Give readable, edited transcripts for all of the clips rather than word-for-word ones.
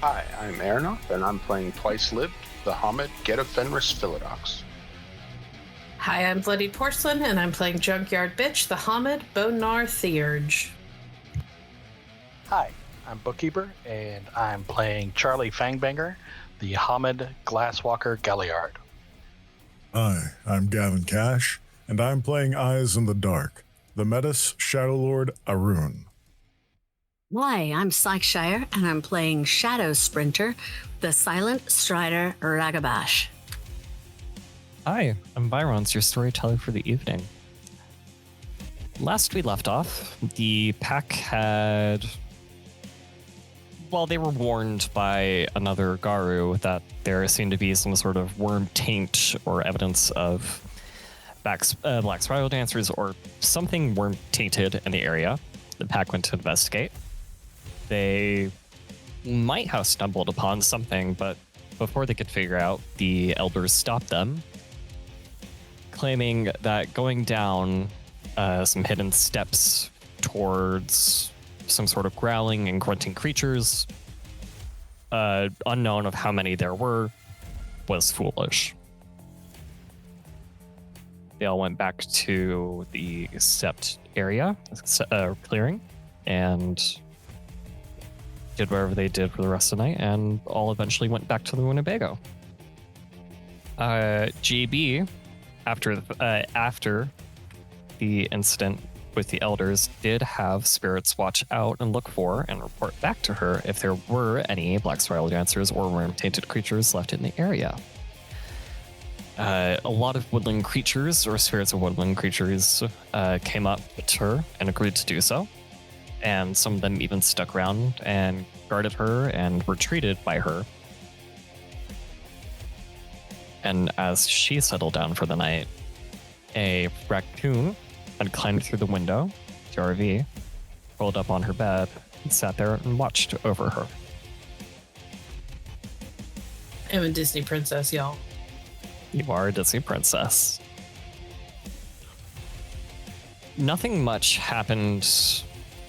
Hi, I'm Arinoth, and I'm playing Twice Lived, the Hamid Get a Fenris Philodox. Hi, I'm Bloodied Porcelain, and I'm playing Junkyard-Bitch, the Hamid Bonar Theurge. Hi, I'm Bookkeeper, and I'm playing Charlie Fang-Banger, the Hamid Glasswalker Galliard. Hi, I'm Gavin Cash, and I'm playing Eyes in the Dark, the Metis Shadowlord Arun. Hi, I'm Psycheshire, and I'm playing Shadow Sprinter, the Silent Strider Ragabash. Hi, I'm Vironz, your storyteller for the evening. Last we left off, the pack had... Well, they were warned by another Garou that there seemed to be some sort of worm taint or evidence of black spiral dancers or something worm tainted in the area. The pack went to investigate. They might have stumbled upon something, but before they could figure out, the elders stopped them, claiming that going down some hidden steps towards some sort of growling and grunting creatures, unknown of how many there were, was foolish. They all went back to the sept area, clearing, and did whatever they did for the rest of the night, and all eventually went back to the Winnebago. JB, after the incident with the elders, did have spirits watch out and look for and report back to her if there were any black spiral dancers or worm-tainted creatures left in the area. A lot of woodland creatures, or spirits of woodland creatures, came up to her and agreed to do so. And some of them even stuck around and guarded her and were treated by her. And as she settled down for the night, a raccoon had climbed through the window to RV, rolled up on her bed, and sat there and watched over her. I'm a Disney princess, y'all. You are a Disney princess. Nothing much happened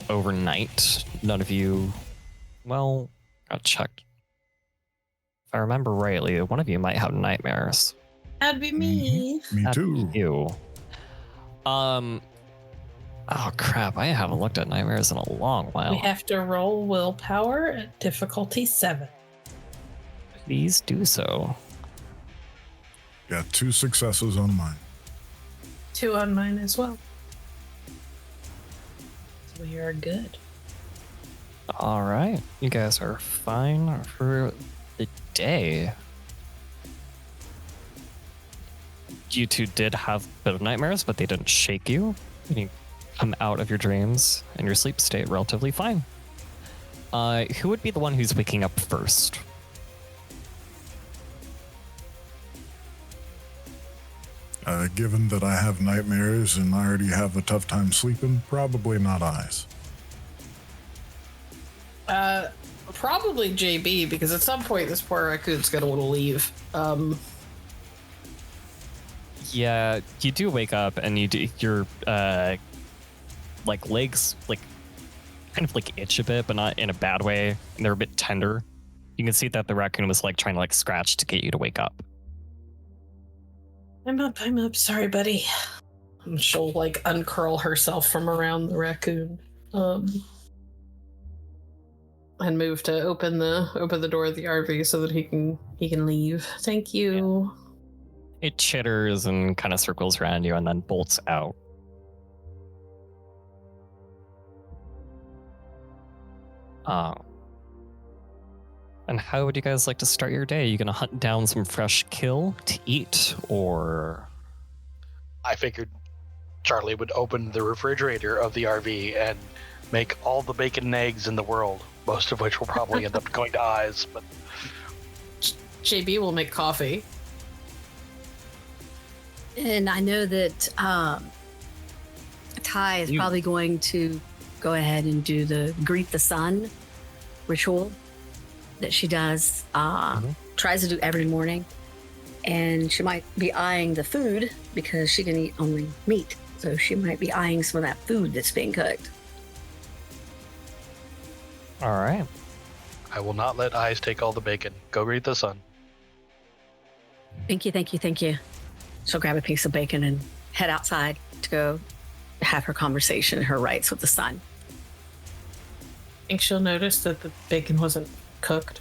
overnight. None of you, well, I'll check. If I remember rightly, one of you might have nightmares. That'd be me. Me That'd too. be you. Oh crap, I haven't looked at nightmares in a long while. We have to roll willpower at difficulty 7. Please do so. Got 2 successes on mine. 2 on mine as well. So we are good. All right, you guys are fine for the day. You two did have a bit of nightmares, but they didn't shake you. You come out of your dreams and your sleep state relatively fine. Who would be the one who's waking up first? Given that I have nightmares and I already have a tough time sleeping, probably not Eyes. Probably JB, because at some point this poor raccoon's gonna want to leave. Yeah, you do wake up and your like legs like kind of like itch a bit, but not in a bad way. And they're a bit tender. You can see that the raccoon was like trying to like scratch to get you to wake up. I'm up. Sorry, buddy. And she'll like uncurl herself from around the raccoon. And move to open the door of the RV so that he can leave. Thank you. Yeah. It chitters and kind of circles around you and then bolts out. And how would you guys like to start your day? Are you gonna hunt down some fresh kill to eat, or? I figured Charlie would open the refrigerator of the RV and make all the bacon and eggs in the world, most of which will probably end up going to Eyes. But JB will make coffee. And I know that Ty is probably going to go ahead and do the Greet the Sun ritual that she does, tries to do every morning. And she might be eyeing the food because she can eat only meat. So she might be eyeing some of that food that's being cooked. All right. I will not let eyes take all the bacon. Go greet the sun. Thank you, thank you, thank you. She'll grab a piece of bacon and head outside to go have her conversation, her rights with the sun. I think she'll notice that the bacon wasn't cooked.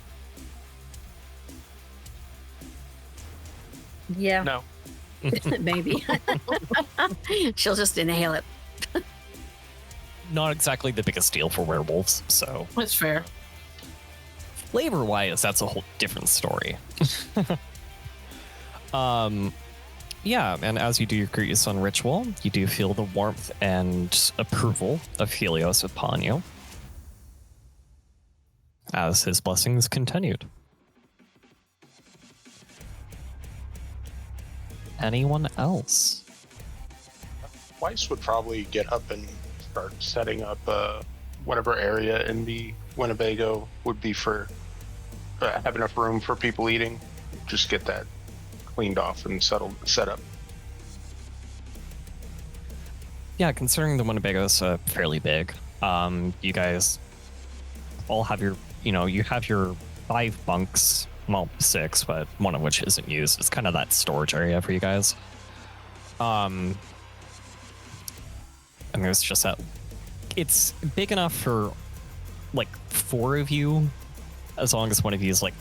Yeah. No. Maybe. She'll just inhale it. Not exactly the biggest deal for werewolves, so That's fair. flavor-wise, that's a whole different story. Yeah, and as you do your Greet Your Sun ritual, you do feel the warmth and approval of Helios upon you as his blessings continued. Anyone else? Twice would probably get up and start setting up whatever area in the Winnebago would be for have enough room for people eating. Just get that cleaned off and set up. Yeah, considering the Winnebago is fairly big, you guys all have your, you have your 5 bunks, well, 6, but one of which isn't used. It's kind of that storage area for you guys. And there's just that, it's big enough for like 4 of you, as long as one of you is like,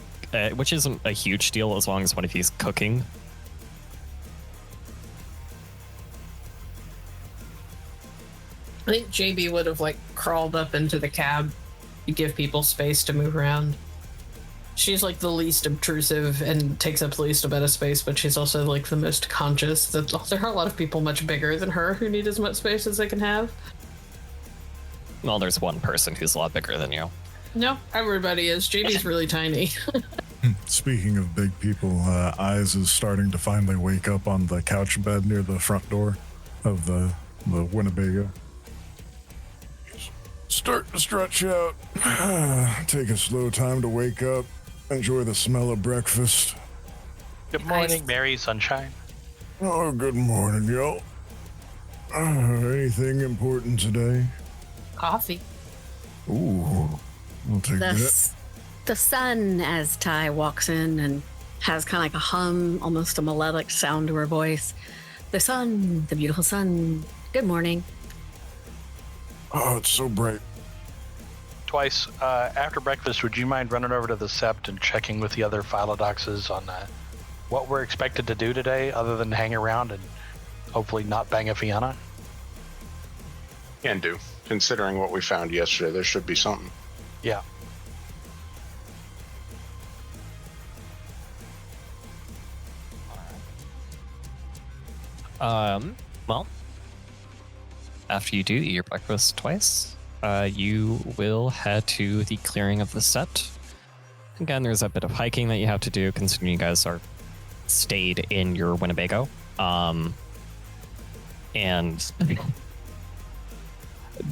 which isn't a huge deal as long as one of you is cooking. I think JB would have like crawled up into the cab to give people space to move around. She's like the least obtrusive and takes up the least amount of space, but she's also like the most conscious that there are a lot of people much bigger than her who need as much space as they can have. Well, there's one person who's a lot bigger than you. No, everybody is. JB's really tiny. Speaking of big people, Eyes is starting to finally wake up on the couch bed near the front door of the Winnebago. Start to stretch out. Take a slow time to wake up. Enjoy the smell of breakfast. Good morning, Mary Sunshine. Oh, good morning, y'all. Anything important today? Coffee. Ooh, I'll take that. The sun, as Ty walks in and has kind of like a hum, almost a melodic sound to her voice. The sun, the beautiful sun. Good morning. Oh, it's so bright. Twice, after breakfast, would you mind running over to the Sept and checking with the other Philodoxes on what we're expected to do today, other than hang around and hopefully not bang a Fianna? Can do. Considering what we found yesterday, there should be something. Yeah. Well, after you do eat your breakfast twice, you will head to the clearing of the Sept. Again, there's a bit of hiking that you have to do, considering you guys are stayed in your Winnebago. And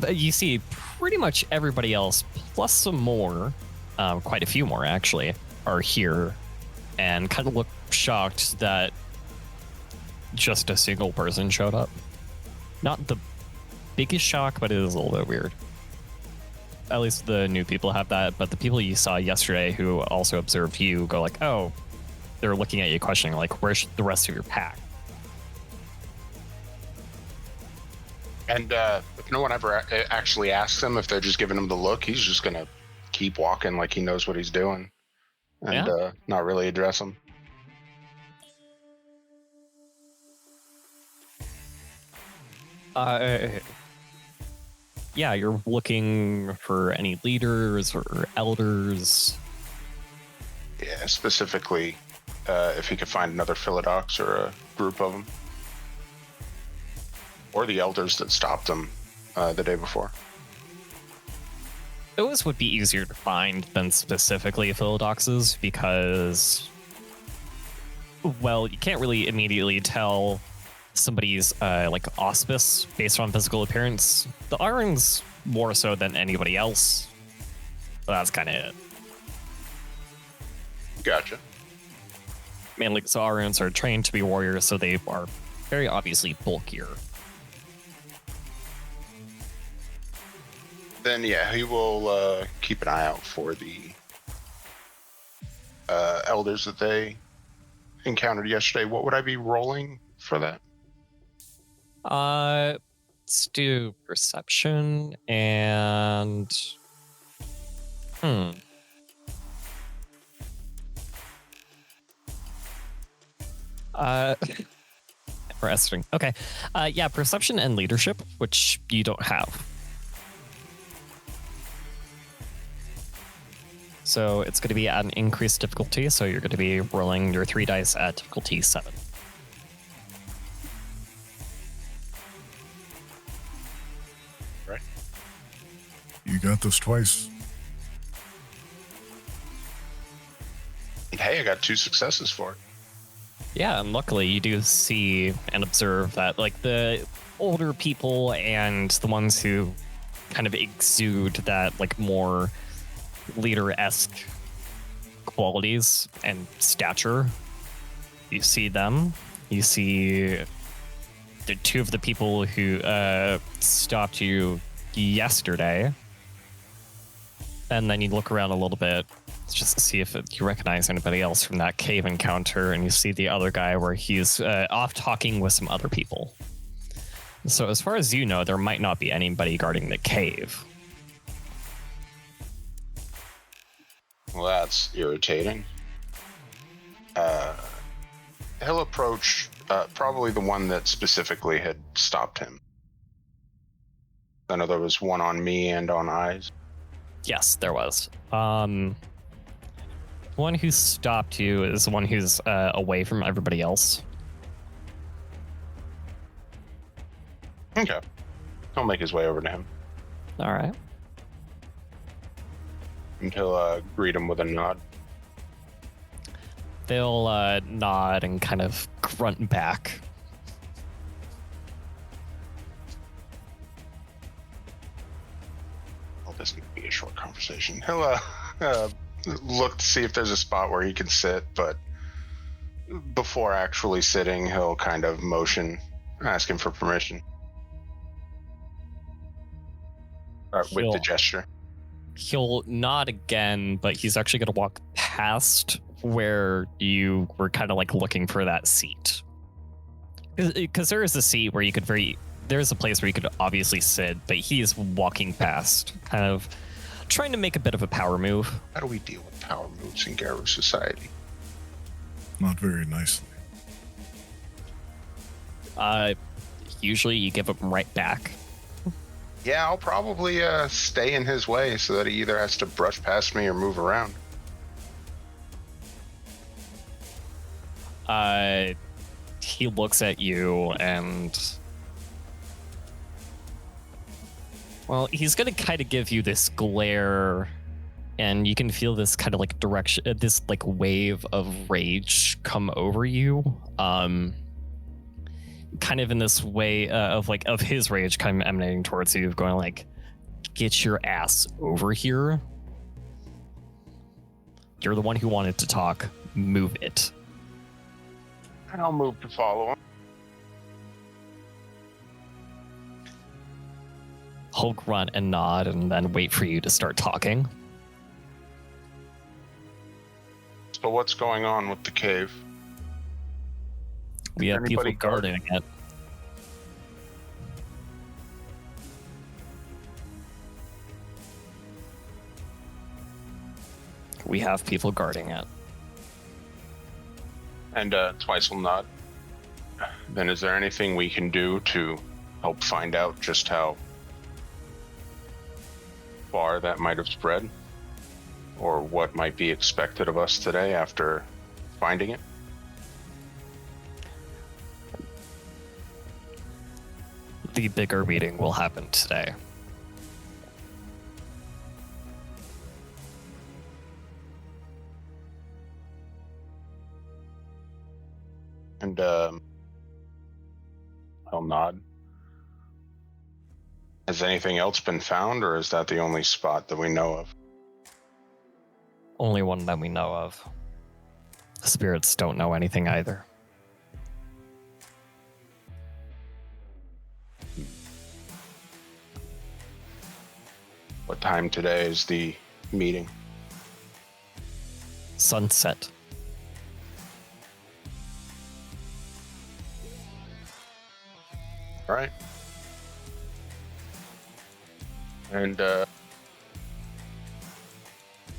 you see pretty much everybody else, plus some more, quite a few more actually, are here, and kind of look shocked that just a single person showed up. Not the biggest shock, but it is a little bit weird. At least the new people have that, but the people you saw yesterday who also observed you go like, oh, they're looking at you questioning, like, where's the rest of your pack? And if no one ever actually asks him, if they're just giving him the look, he's just going to keep walking like he knows what he's doing and not really address them. Yeah, you're looking for any leaders or elders. Yeah, specifically if he could find another Philodox or a group of them. Or the elders that stopped him the day before. Those would be easier to find than specifically Philodoxes because, well, you can't really immediately tell somebody's like auspice based on physical appearance. The Arins more so than anybody else. But that's kind of it. Gotcha. Mainly because Arins are trained to be warriors, so they are very obviously bulkier. Then yeah, he will keep an eye out for the elders that they encountered yesterday, what would I be rolling for that? Let's do perception and interesting. Okay. Yeah, perception and leadership, which you don't have. So it's going to be at an increased difficulty. So you're going to be rolling your 3 dice at difficulty 7. Right. You got this twice. Hey, I got 2 successes for it. Yeah, and luckily you do see and observe that, like, the older people and the ones who kind of exude that, like, more leader-esque qualities and stature, you see them. You see the 2 of the people who stopped you yesterday, and then you look around a little bit just to see if you recognize anybody else from that cave encounter, and you see the other guy where he's off talking with some other people. So as far as you know, there might not be anybody guarding the cave. Well, that's irritating. He'll approach probably the one that specifically had stopped him. I know there was one on me and on Eyes. Yes, there was. One who stopped you is the one who's away from everybody else. Okay. He'll make his way over to him. All right. And he'll greet him with a nod. They'll nod and kind of grunt back. Well, this can be a short conversation. He'll look to see if there's a spot where he can sit, but before actually sitting, he'll kind of motion, ask him for permission. With the gesture. He'll nod again, but he's actually going to walk past where you were kind of like looking for that seat. Because there is a seat where you could there's a place where you could obviously sit, but he's walking past, kind of trying to make a bit of a power move. How do we deal with power moves in Garou society? Not very nicely. Usually you give him right back. Yeah, I'll probably stay in his way so that he either has to brush past me or move around. He looks at you and... Well, he's going to kind of give you this glare, and you can feel this kind of like direction, this like wave of rage come over you. Kind of in this way of his rage kind of emanating towards you, going like, get your ass over here. You're the one who wanted to talk. Move it. And I'll move to follow him. He'll grunt and nod and then wait for you to start talking. So what's going on with the cave? We have people guarding it. We have people guarding it. And Twice will nod. Then is there anything we can do to help find out just how far that might have spread? Or what might be expected of us today after finding it? The bigger meeting will happen today. And I'll nod. Has anything else been found, or is that the only spot that we know of? Only one that we know of. The spirits don't know anything either. What time today is the meeting? sunset. All right. And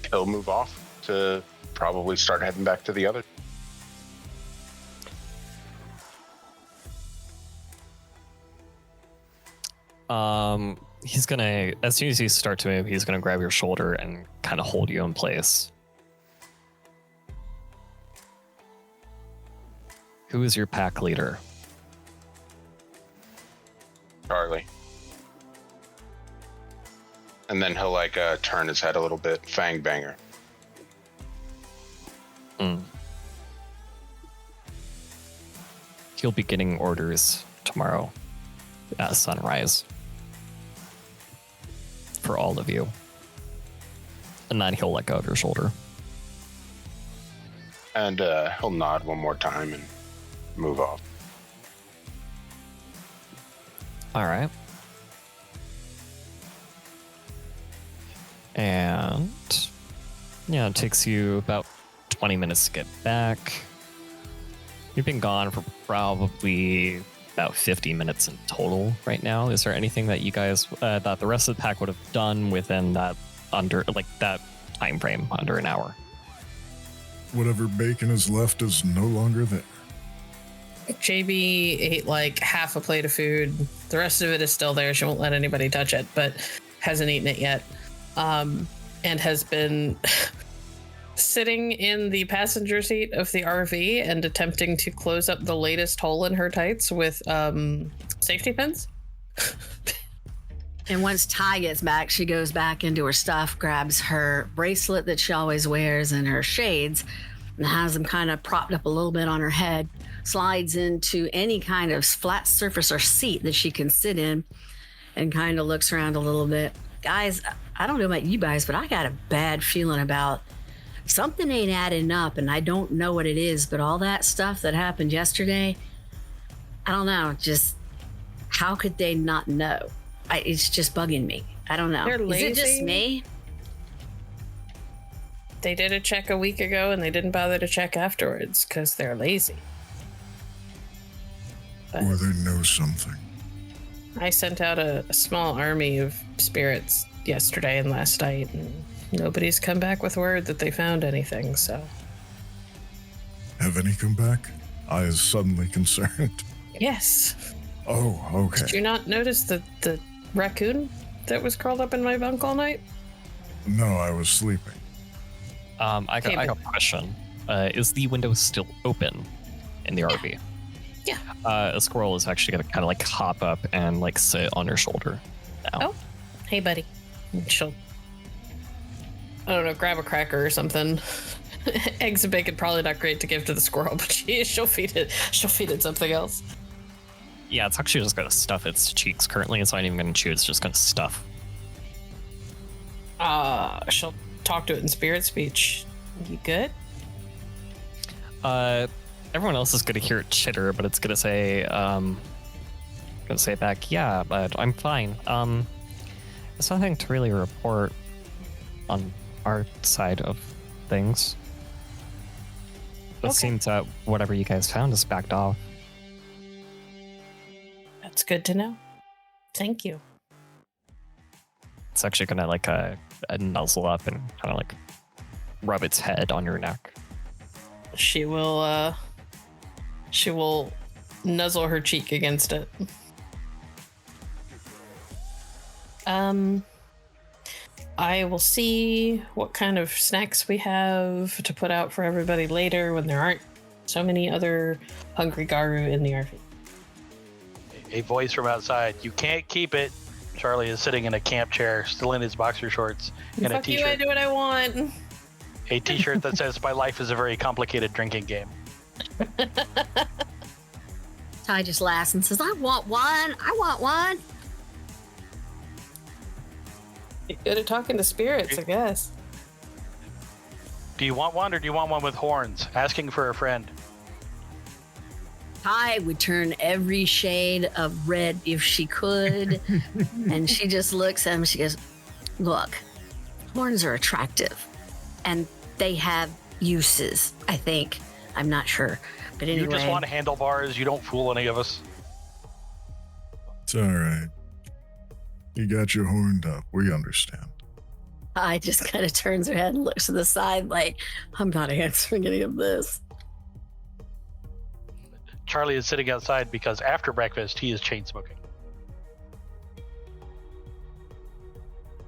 he'll move off to probably start heading back to the other. He's gonna, as soon as you start to move, he's gonna grab your shoulder and kind of hold you in place. Who is your pack leader? Charlie. And then he'll like turn his head a little bit. Fang-Banger. He'll be getting orders tomorrow at sunrise for all of you. And then he'll let go of your shoulder. And he'll nod one more time and move off. All right. And yeah, it takes you about 20 minutes to get back. You've been gone for probably about 50 minutes in total right now. Is there anything that you guys, that the rest of the pack would have done within that that time frame, under an hour? Whatever bacon is left is no longer there. JB ate like half a plate of food. The rest of it is still there. She won't let anybody touch it, but hasn't eaten it yet. And has been sitting in the passenger seat of the RV and attempting to close up the latest hole in her tights with safety pins. And once Ty gets back, she goes back into her stuff, grabs her bracelet that she always wears and her shades, and has them kind of propped up a little bit on her head, slides into any kind of flat surface or seat that she can sit in, and kind of looks around a little bit. Guys, I don't know about you guys, but I got a bad feeling about something ain't adding up, and I don't know what it is, but all that stuff that happened yesterday, I don't know, just how could they not know? It's just bugging me. I don't know. They're Is it just lazy. me? They did a check a week ago and they didn't bother to check afterwards because they're lazy. But Or they know something. I sent out a small army of spirits yesterday and last night, and nobody's come back with word that they found anything, so. Have any come back? I is suddenly concerned. Yes. Oh, okay. Did you not notice the raccoon that was curled up in my bunk all night? No, I was sleeping. I got a question. Is the window still open in the RV? Yeah. A squirrel is actually going to kind of like hop up and like sit on your shoulder now. Oh, hey, buddy. And she'll, I don't know, grab a cracker or something. Eggs and bacon probably not great to give to the squirrel, but she'll feed it. She'll feed it something else. Yeah, it's actually just going to stuff its cheeks currently. It's not even going to chew. It's just going to stuff. She'll talk to it in spirit speech. You good? Everyone else is going to hear it chitter, but it's going to say back, yeah, but I'm fine. There's nothing to really report on our side of things. It seems that whatever you guys found is backed off. That's good to know. Thank you. It's actually going to like nuzzle up and kind of like rub its head on your neck. She will nuzzle her cheek against it. I will see what kind of snacks we have to put out for everybody later when there aren't so many other hungry Garou in the RV. A voice from outside. You can't keep it. Charlie is sitting in a camp chair, still in his boxer shorts and a Fuck you, I t-shirt. do what I want. A t-shirt that says, "My life is a very complicated drinking game." Ty just laughs and says, I want one. I want one. You're good at talking to spirits, I guess. Do you want one, or do you want one with horns? Asking for a friend. Ty would turn every shade of red if she could. And she just looks at him and she goes, look, horns are attractive. And they have uses, I think. I'm not sure. But anyway. You just want handlebars. You don't fool any of us. It's all right. You got you horned up. We understand. I just kind of turns her head and looks to the side like, I'm not answering any of this. Charlie is sitting outside because after breakfast, he is chain smoking.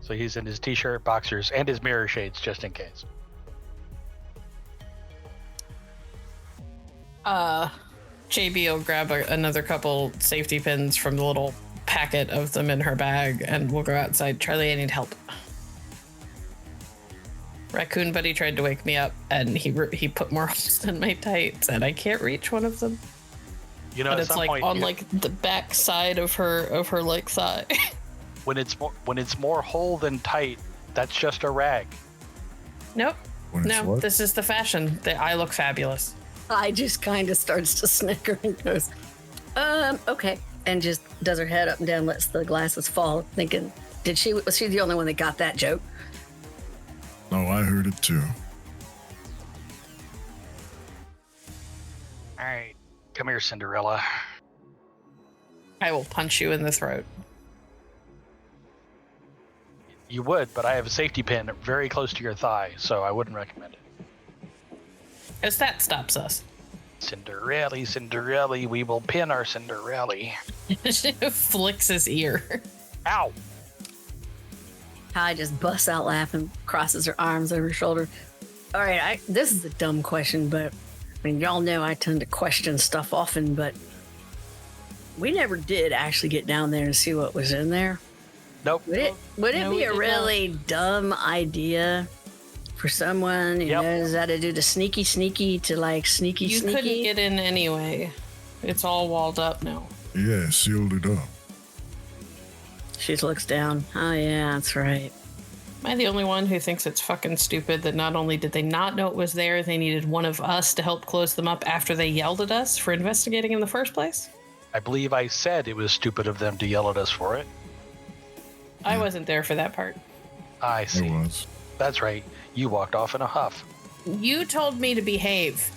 So he's in his t-shirt, boxers, and his mirror shades just in case. JB will grab another couple safety pins from the little packet of them in her bag, and we'll go outside. Charlie, I need help. Raccoon Buddy tried to wake me up, and he put more holes in my tights, and I can't reach one of them. You know, But at it's some like point, on like the back side of her like thigh. when it's more whole than tight, that's just a rag. Nope. When it's No, what? this is the fashion. I look fabulous. I just kind of starts to snicker and goes, okay. And just does her head up and down, lets the glasses fall, thinking, was she the only one that got that joke? No, I heard it too. All right, come here, Cinderella. I will punch you in the throat. You would, but I have a safety pin very close to your thigh, so I wouldn't recommend it. As that stops us. Cinderella, Cinderella, we will pin our Cinderella. She flicks his ear. Ow! Kai just busts out laughing, crosses her arms over her shoulder. All right, this is a dumb question, but I mean, y'all know I tend to question stuff often, but we never did actually get down there and see what was in there. Nope. Would it No, be we a did really dumb idea for someone who Yep. knows how to do the sneaky to like sneaky? You couldn't get in anyway. It's all walled up now. Yeah, sealed it up. She looks down. Oh yeah, that's right. Am I the only one who thinks it's fucking stupid that not only did they not know it was there, they needed one of us to help close them up after they yelled at us for investigating in the first place? I believe I said it was stupid of them to yell at us for it. I wasn't there for that part. I see. It was. That's right. You walked off in a huff. You told me to behave.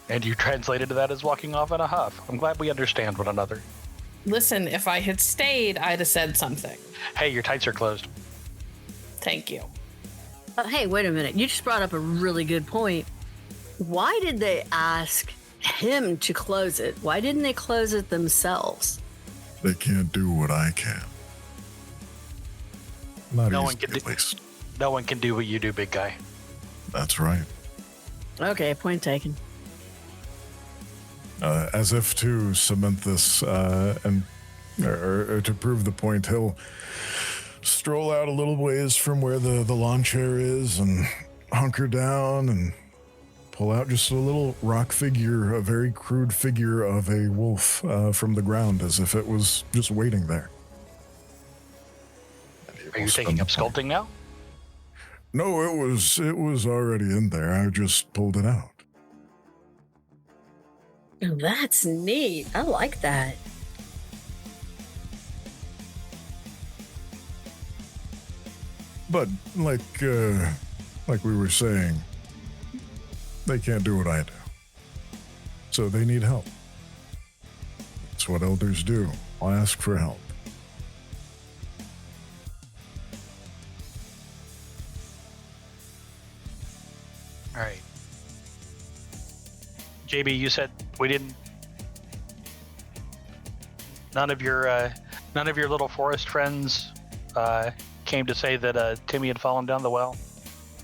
And you translated that as walking off in a huff. I'm glad we understand one another. Listen, if I had stayed, I'd have said something. Hey, your tights are closed. Thank you. Hey, wait a minute. You just brought up a really good point. Why did they ask him to close it? Why didn't they close it themselves? They can't do what I can. Not No one easy, can at least. No one can do what you do, big guy. That's right. Okay, point taken. As if to cement this or to prove the point, he'll stroll out a little ways from where the lawn chair is and hunker down and pull out just a little rock figure, a very crude figure of a wolf from the ground, as if it was just waiting there. Are you taking up sculpting now? No, it was already in there. I just pulled it out. That's neat. I like that. But like we were saying, they can't do what I do. So they need help. That's what elders do. I'll ask for help. All right. JB, you said we didn't. None of your little forest friends came to say that Timmy had fallen down the well.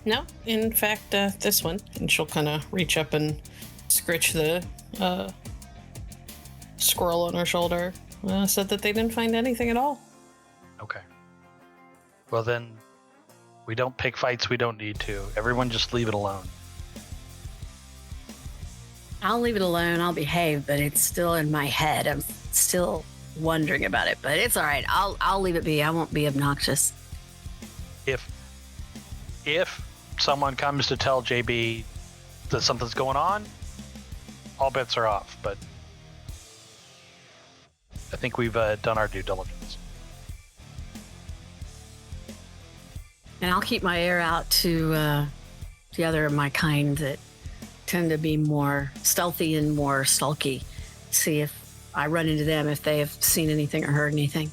No, in fact, this one. And she'll kind of reach up and scritch the squirrel on her shoulder. Said that they didn't find anything at all. Okay. Well then, we don't pick fights we don't need to. Everyone just leave it alone. I'll leave it alone. I'll behave, but it's still in my head. I'm still wondering about it, but it's all right. I'll leave it be. I won't be obnoxious. If someone comes to tell JB that something's going on, all bets are off. But I think we've done our due diligence. And I'll keep my ear out to the other of my kind that tend to be more stealthy and more sulky. See if I run into them, if they have seen anything or heard anything.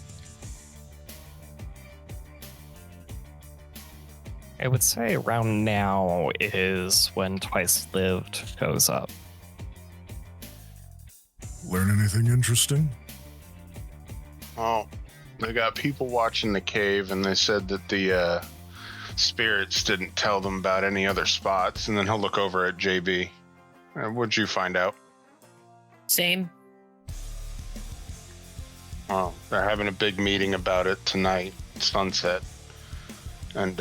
I would say around now is when Twice Lived goes up. Learn anything interesting? Oh, they got people watching the cave, and they said that the spirits didn't tell them about any other spots. And then he'll look over at JB. What'd you find out? Same. Oh, they're having a big meeting about it tonight, sunset. And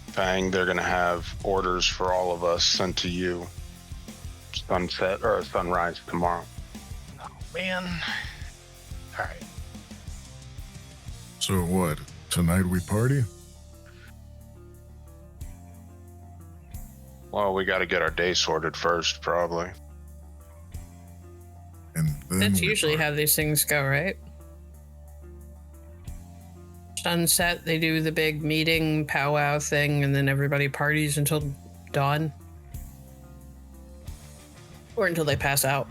Fang, they're gonna have orders for all of us sent to you. Sunset or sunrise tomorrow. Oh, man. All right. So what? Tonight we party? Well, we got to get our day sorted first, probably. And then That's we usually party. how these things go, right? Sunset, they do the big meeting powwow thing, and then everybody parties until dawn. Or until they pass out.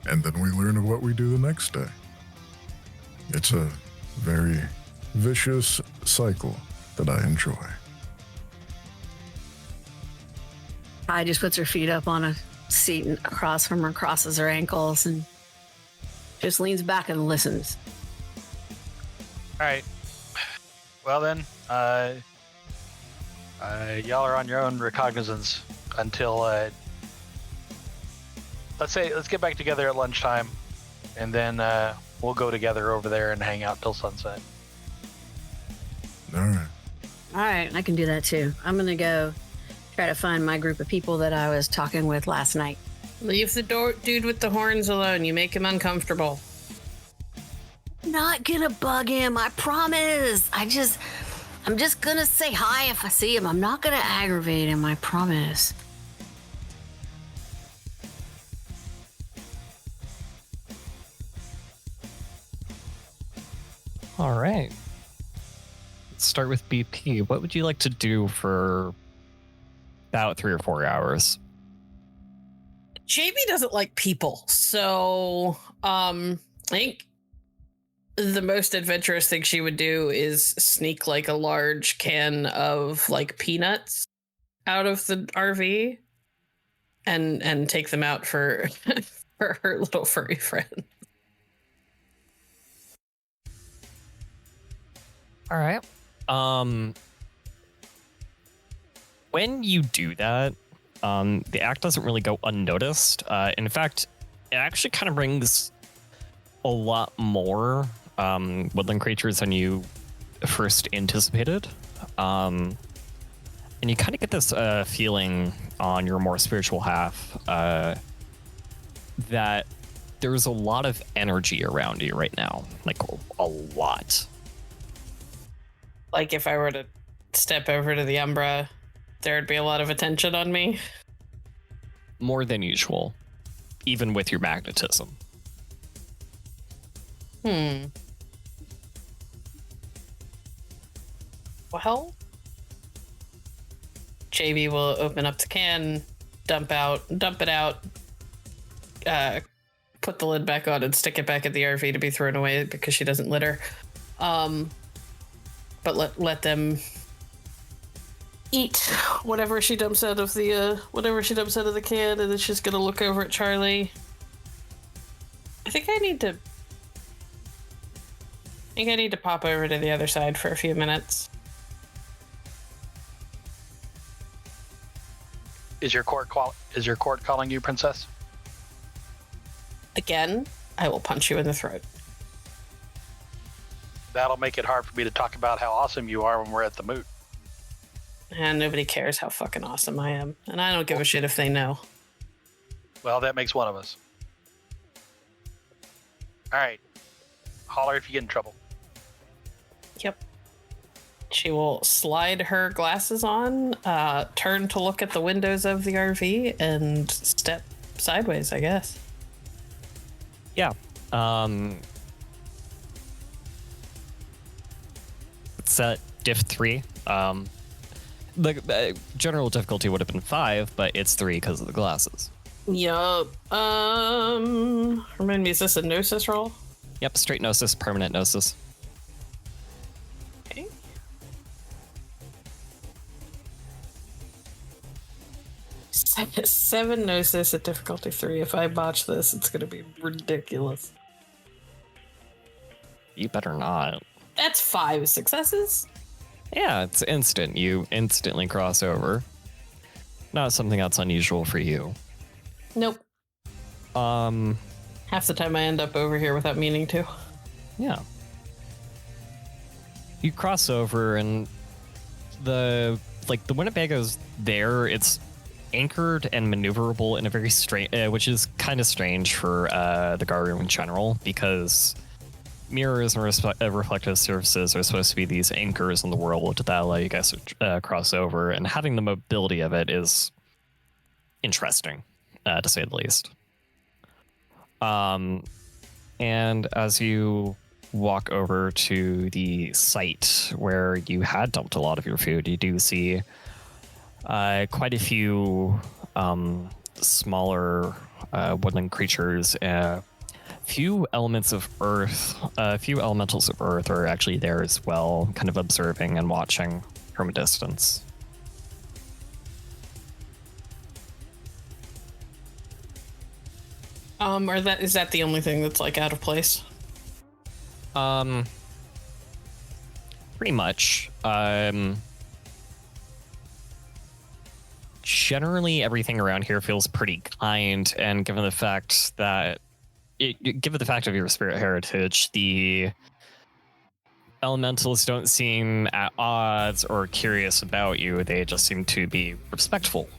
And then we learn of what we do the next day. It's a very vicious cycle that I enjoy. I just puts her feet up on a seat and across from her, crosses her ankles, and just leans back and listens. All right. Well then, y'all are on your own recognizance until let's get back together at lunchtime, and then we'll go together over there and hang out till sunset. All right. All right, I can do that too. I'm gonna go try to find my group of people that I was talking with last night. Leave the dude with the horns alone. You make him uncomfortable. Not gonna bug him, I promise. I'm just gonna say hi if I see him. I'm not gonna aggravate him, I promise. All right. Let's start with BP. What would you like to do for about 3 or 4 hours? JB doesn't like people, so I think the most adventurous thing she would do is sneak like a large can of like peanuts out of the RV and take them out for for her little furry friend. All right. When you do that, the act doesn't really go unnoticed. In fact, it actually kind of brings a lot more woodland creatures than you first anticipated. And you kind of get this feeling on your more spiritual half that there's a lot of energy around you right now. Like, a lot. Like if I were to step over to the Umbra, there'd be a lot of attention on me. More than usual, even with your magnetism. Well, JB will open up the can, dump it out, put the lid back on and stick it back at the RV to be thrown away because she doesn't litter. But let them eat whatever she dumps out of the can, and then she's gonna look over at Charlie. I think I need to pop over to the other side for a few minutes. Is your court calling you, princess? Again, I will punch you in the throat. That'll make it hard for me to talk about how awesome you are when we're at the Moot. And nobody cares how fucking awesome I am. And I don't give a shit if they know. Well, that makes one of us. All right. Holler if you get in trouble. Yep. She will slide her glasses on, turn to look at the windows of the RV, and step sideways, I guess. Yeah. It's at diff 3. The general difficulty would have been 5, but it's 3 because of the glasses. Yup. Remind me, is this a Gnosis roll? Yep, straight Gnosis, permanent Gnosis. Okay. Seven Gnosis at difficulty 3. If I botch this, it's going to be ridiculous. You better not. That's 5 successes? Yeah, it's instant. You instantly cross over. Not something that's unusual for you. Nope. Half the time I end up over here without meaning to. Yeah. You cross over and the Winnebago's there. It's anchored and maneuverable in a very strange, which is kind of strange for the Garou in general, because mirrors and reflective surfaces are supposed to be these anchors in the world that allow you guys to cross over, and having the mobility of it is interesting, to say the least. And as you walk over to the site where you had dumped a lot of your food, you do see quite a few smaller woodland creatures. Few elements of earth, few elementals of earth are actually there as well, kind of observing and watching from a distance. Is that the only thing that's like out of place? Pretty much. Generally, everything around here feels pretty kind, and given the fact of your spirit heritage, the elementals don't seem at odds or curious about you. They just seem to be respectful.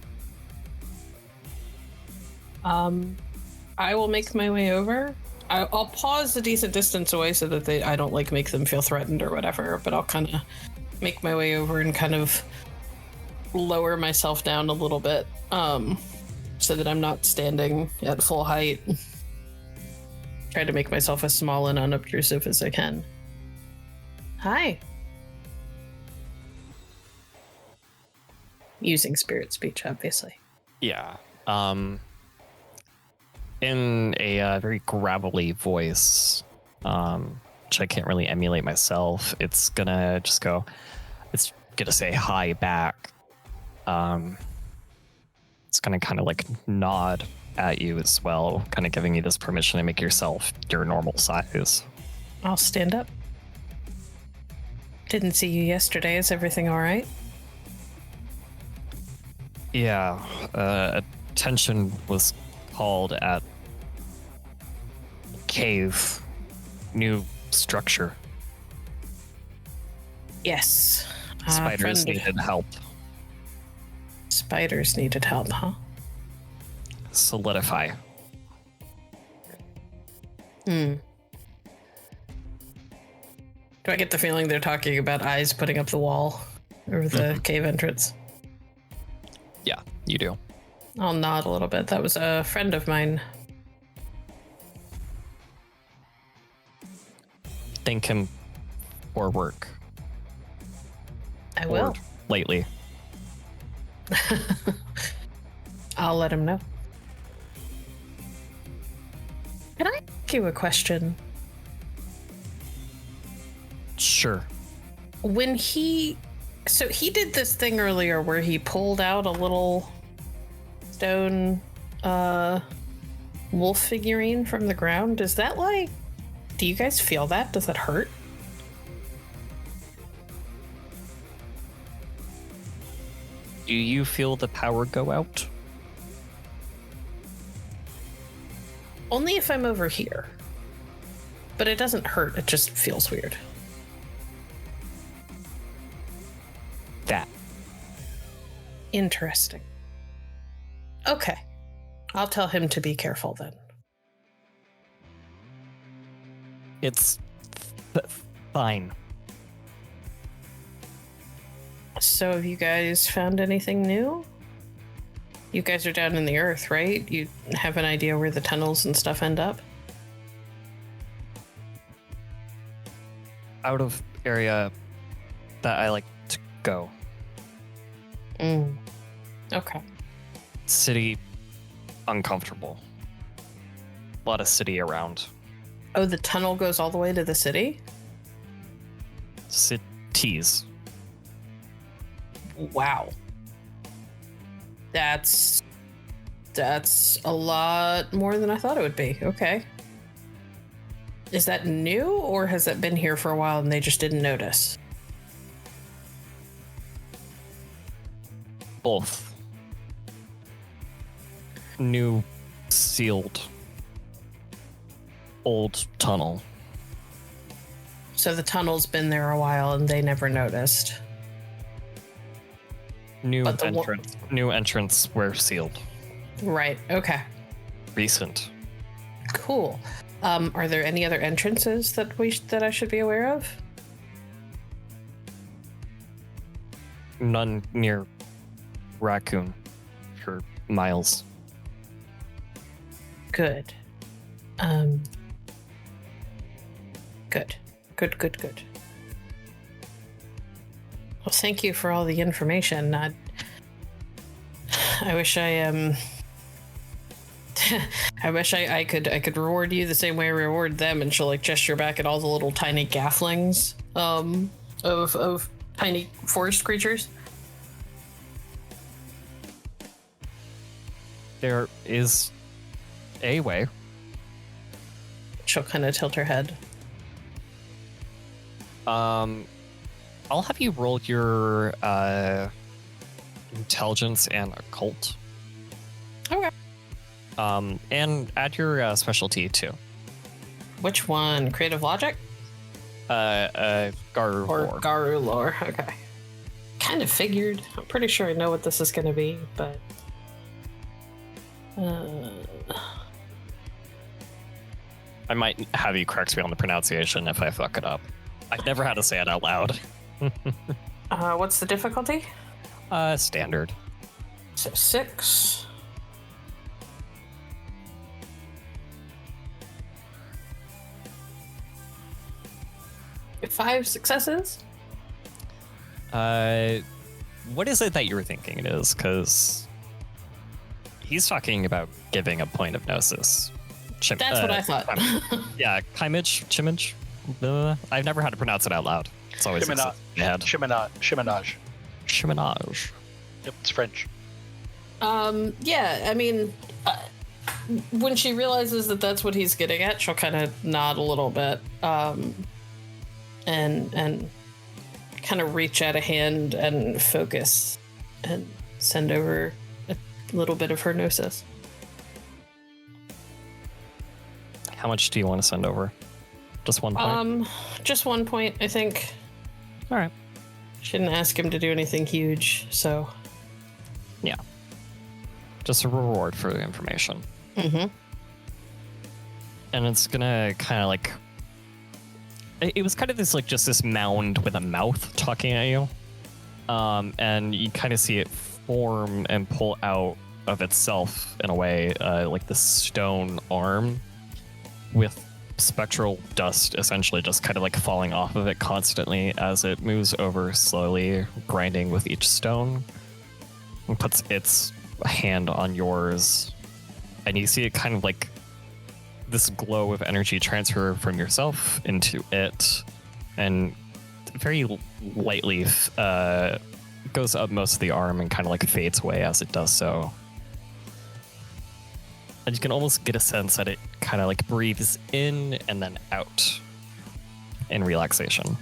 I will make my way over. I'll pause a decent distance away so that I don't like make them feel threatened or whatever, but I'll kind of make my way over and kind of lower myself down a little bit, so that I'm not standing at full height. Try to make myself as small and unobtrusive as I can. Hi. Using spirit speech, obviously. Yeah. In a very gravelly voice, which I can't really emulate myself, it's gonna say hi back. It's gonna kind of like nod at you as well, kind of giving you this permission to make yourself your normal size. I'll stand up. Didn't see you yesterday. Is everything all right? Yeah, attention was called at cave, new structure. Yes. Spiders Friend. needed help. Spiders needed help, huh? Solidify. Do I get the feeling they're talking about eyes putting up the wall or the cave entrance? Yeah, you do. I'll nod a little bit. That was a friend of mine. Thank him for work. I will. Or lately. I'll let him know. Can I ask you a question? Sure. When he did this thing earlier where he pulled out a little stone wolf figurine from the ground. Does that do you guys feel that? Does that hurt? Do you feel the power go out? Only if I'm over here. But it doesn't hurt, it just feels weird. That. Interesting. Okay. I'll tell him to be careful then. It's fine. So have you guys found anything new? You guys are down in the earth, right? You have an idea where the tunnels and stuff end up? Out of area that I like to go. Okay. City, uncomfortable. A lot of city around. Oh, the tunnel goes all the way to the city? Cities. Wow. That's a lot more than I thought it would be. Okay. Is that new, or has that been here for a while and they just didn't notice? Both. New, sealed, old tunnel. So the tunnel's been there a while and they never noticed. New But the entrance. New entrance were sealed. Right. Okay. Recent. Cool. Are there any other entrances that that I should be aware of? None near Raccoon for miles. Good. Good. Good. Well, thank you for all the information. I wish I I wish I could reward you the same way I reward them, and she'll like gesture back at all the little tiny gafflings of tiny forest creatures. There is a way. She'll kind of tilt her head. I'll have you roll your intelligence and occult. Okay. And add your specialty too. Which one? Creative logic? Garou Or lore. Garou lore. Okay. Kind of figured. I'm pretty sure I know what this is going to be, but I might have you correct me on the pronunciation if I fuck it up. I've never had to say it out loud. what's the difficulty? Standard. So 6. Five successes? What is it that you're thinking it is? Because he's talking about giving a point of gnosis. That's what I thought. Yeah, Chimage. I've never had to pronounce it out loud. It's always in my head. Chiminage. Chiminage. Yep, it's French. Yeah, I mean, when she realizes that that's what he's getting at, she'll kind of nod a little bit, and kind of reach out a hand and focus and send over a little bit of her gnosis. How much do you want to send over? Just 1 point? Just 1 point, I think. All right. She didn't ask him to do anything huge, so. Yeah. Just a reward for the information. Mm-hmm. And it's gonna kind of like... It was kind of this, like, just this mound with a mouth talking at you. And you kind of see it form and pull out of itself, in a way, like the stone arm with spectral dust essentially just kind of like falling off of it constantly as it moves over slowly, grinding with each stone, and puts its hand on yours. And you see it kind of like this glow of energy transfer from yourself into it, and very lightly goes up most of the arm and kind of like fades away as it does so. And you can almost get a sense that it kind of like breathes in and then out in relaxation.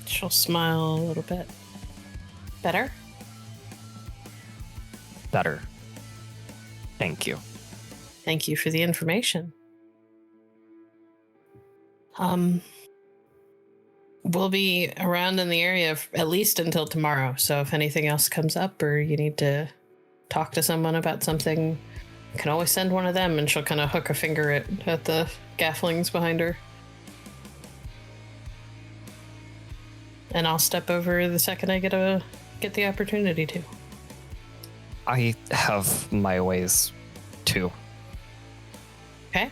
She'll smile a little bit. Better? Better. Thank you. Thank you for the information. We'll be around in the area at least until tomorrow, so if anything else comes up or you need to talk to someone about something, you can always send one of them, and she'll kind of hook a finger at the gafflings behind her. And I'll step over the second I get the opportunity to. I have my ways too. Okay,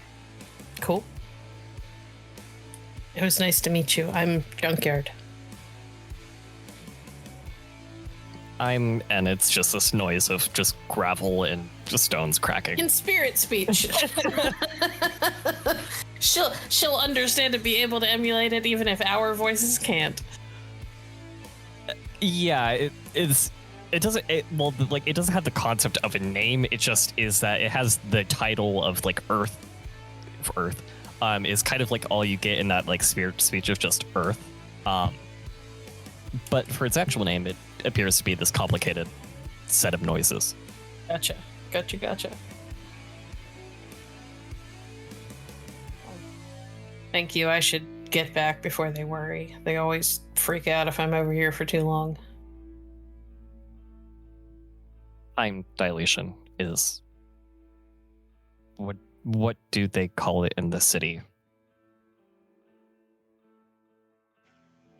cool. It was nice to meet you. I'm Junkyard. And it's just this noise of just gravel and just stones cracking. In spirit speech. she'll understand and be able to emulate it even if our voices can't. Yeah, it doesn't have the concept of a name. It just is that it has the title of like Earth. Is kind of like all you get in that like spirit speech of just Earth. But for its actual name, it appears to be this complicated set of noises. Gotcha. Thank you. I should get back before they worry. They always freak out if I'm over here for too long. Time dilation is what do they call it in the city?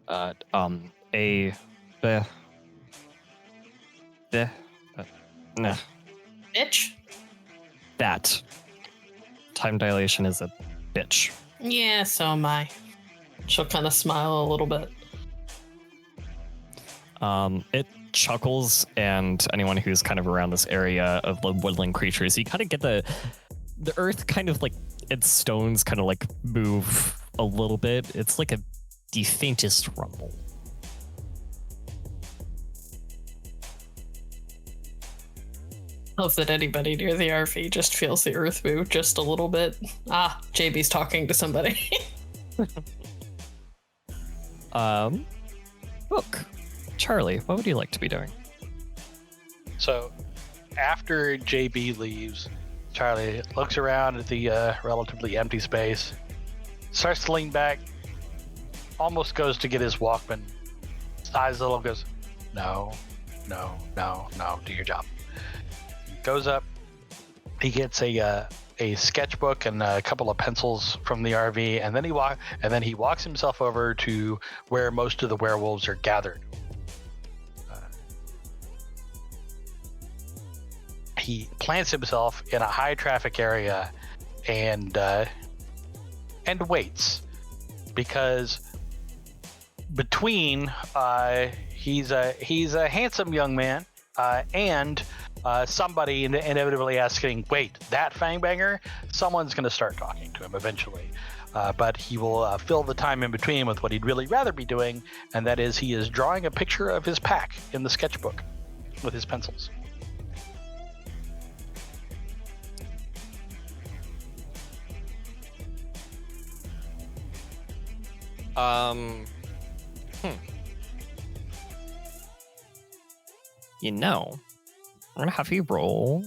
Bitch? That. Time dilation is a bitch. Yeah, so am I. She'll kind of smile a little bit. It chuckles, and anyone who's kind of around this area of the woodland creatures, you kind of get the earth kind of like its stones kind of like move a little bit. It's like the faintest rumble. Love that anybody near the RV just feels the earth move just a little bit. JB's talking to somebody. Look, Charlie, what would you like to be doing? So, after JB leaves, Charlie looks around at the relatively empty space, starts to lean back, almost goes to get his Walkman, eyes a little, goes, no, do your job. Goes up, he gets a sketchbook and a couple of pencils from the RV, and then he walks himself over to where most of the werewolves are gathered. He plants himself in a high traffic area and waits, because between he's a handsome young man and somebody inevitably asking, wait, that Fang-Banger? Someone's going to start talking to him eventually. But he will fill the time in between with what he'd really rather be doing, and that is he is drawing a picture of his pack in the sketchbook with his pencils. You know, I'm gonna have you roll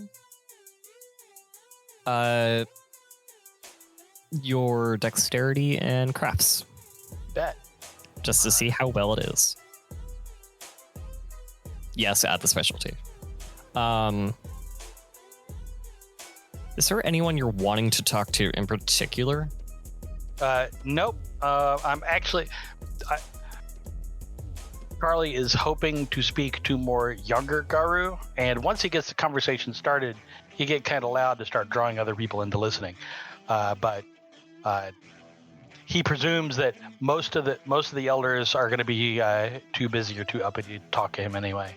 your dexterity and crafts. Bet. Just to see how well it is. Yes, add the specialty. Is there anyone you're wanting to talk to in particular? Nope. I'm actually... Charlie is hoping to speak to more younger Garou, and once he gets the conversation started, he get kind of loud to start drawing other people into listening. But he presumes that most of the elders are going to be too busy or too uppity to talk to him anyway.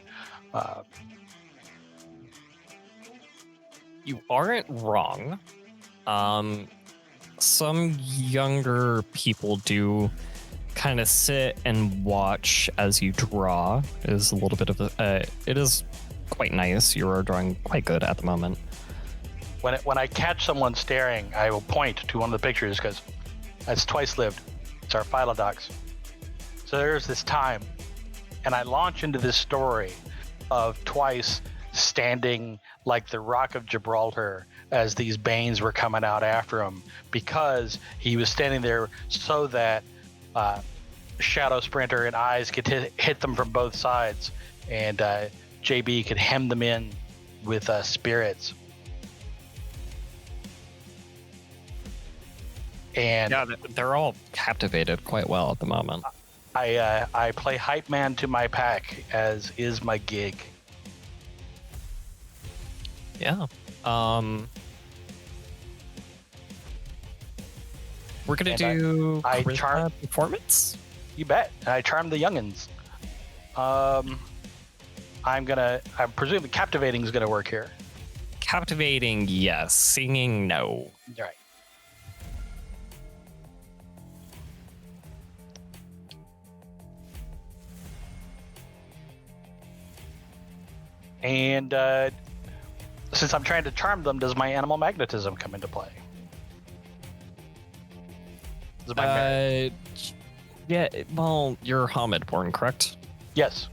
You aren't wrong. Some younger people do kind of sit and watch as you draw. It is a little bit of it is quite nice. You are drawing quite good at the moment. When I catch someone staring, I will point to one of the pictures because that's Twice Lived. It's our Philodox. So there's this time, and I launch into this story of Twice standing like the Rock of Gibraltar as these Banes were coming out after him, because he was standing there so that Shadow Sprinter and Eyes could hit them from both sides, and JB could hem them in with spirits. And yeah, they're all captivated quite well at the moment. I play hype man to my pack, as is my gig. Yeah. We're gonna And do I charisma charm- performance. You bet. And I charm the youngins. I'm presuming captivating is gonna work here. Captivating, yes. Singing, no. All right. And since I'm trying to charm them, does my animal magnetism come into play? Is my Yeah, well, you're Hamid born, correct? yes.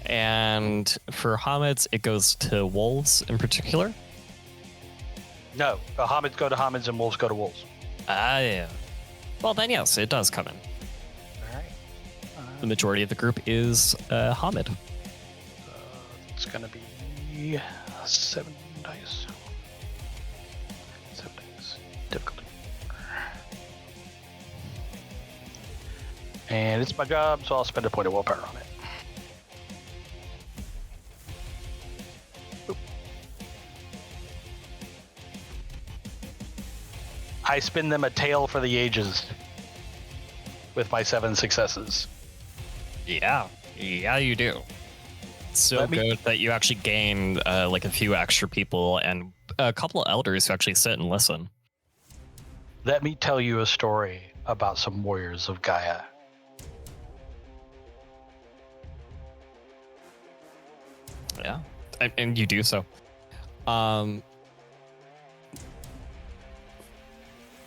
And for Hamids, it goes to wolves in particular. No. Hamids go to Hamids and wolves go to wolves. Ah, yeah. Well, then yes, it does come in. All right. The majority of the group is Hamid. It's gonna be 7 dice. 7 dice. Difficulty. And it's my job, so I'll spend a point of willpower on it. Oop. I spin them a tale for the ages with my 7 successes. Yeah, you do. So Let me- good that you actually gain like a few extra people and a couple of elders who actually sit and listen. Let me tell you a story about some warriors of Gaia. Yeah, and you do so.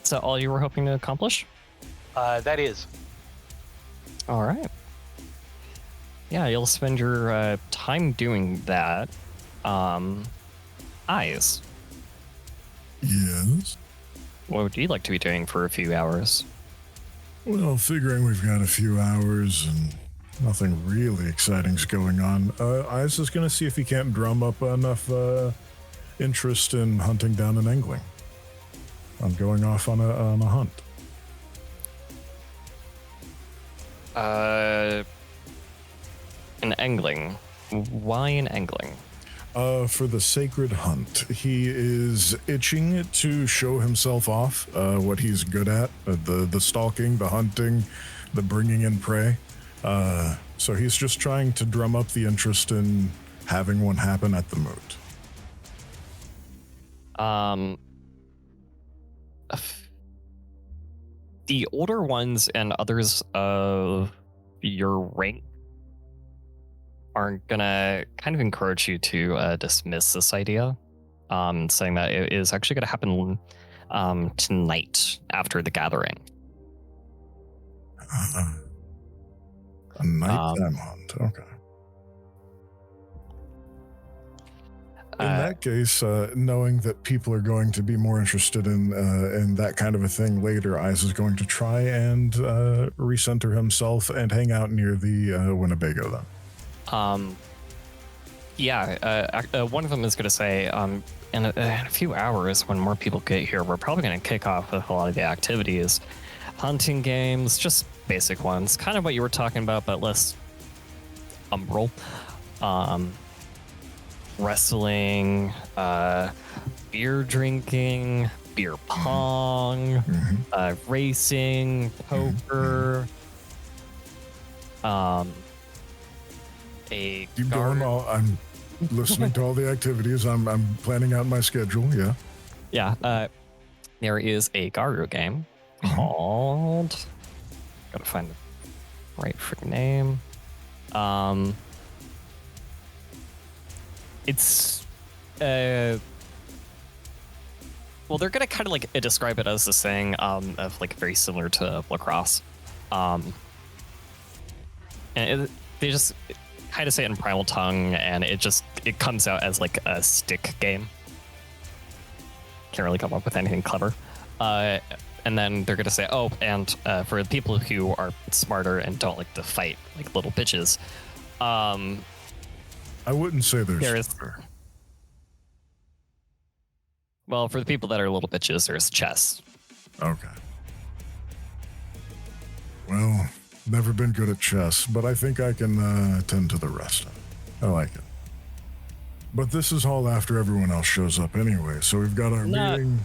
Is that all you were hoping to accomplish? That is. All right. Yeah, you'll spend your time doing that. Eyes. Yes. What would you like to be doing for a few hours? Well, figuring we've got a few hours and nothing really exciting's going on, Eyes is going to see if he can't drum up enough interest in hunting down and angling. I'm going off on a hunt. An angling. Why an angling? For the sacred hunt, he is itching to show himself off, what he's good at, the stalking, the hunting, the bringing in prey. So he's just trying to drum up the interest in having one happen at the moot. The older ones and others of your rank are gonna kind of encourage you to dismiss this idea, saying that it is actually gonna happen tonight after the gathering. A nighttime hunt, okay. In that case, knowing that people are going to be more interested in that kind of a thing later, Eyes is going to try and recenter himself and hang out near the Winnebago then. One of them is going to say, in a few hours, when more people get here, we're probably going to kick off with a lot of the activities. Hunting games, just basic ones, kind of what you were talking about, but less umbral. Wrestling, beer drinking, beer pong, racing, poker, Keep going. I'm listening to all the activities. I'm planning out my schedule. Yeah. Yeah. There is a Garou game called. Gotta find the right freaking name. It's. Well, they're gonna kind of like describe it as this thing of like very similar to lacrosse. And they just kind of say it in primal tongue, and it comes out as like a stick game. Can't really come up with anything clever. And then they're gonna say, oh, and for the people who are smarter and don't like to fight like little bitches, I wouldn't say there's. Well, for the people that are little bitches, there's chess. Okay. Well, never been good at chess, but I think I can attend to the rest. I like it. But this is all after everyone else shows up anyway, so we've got our meeting.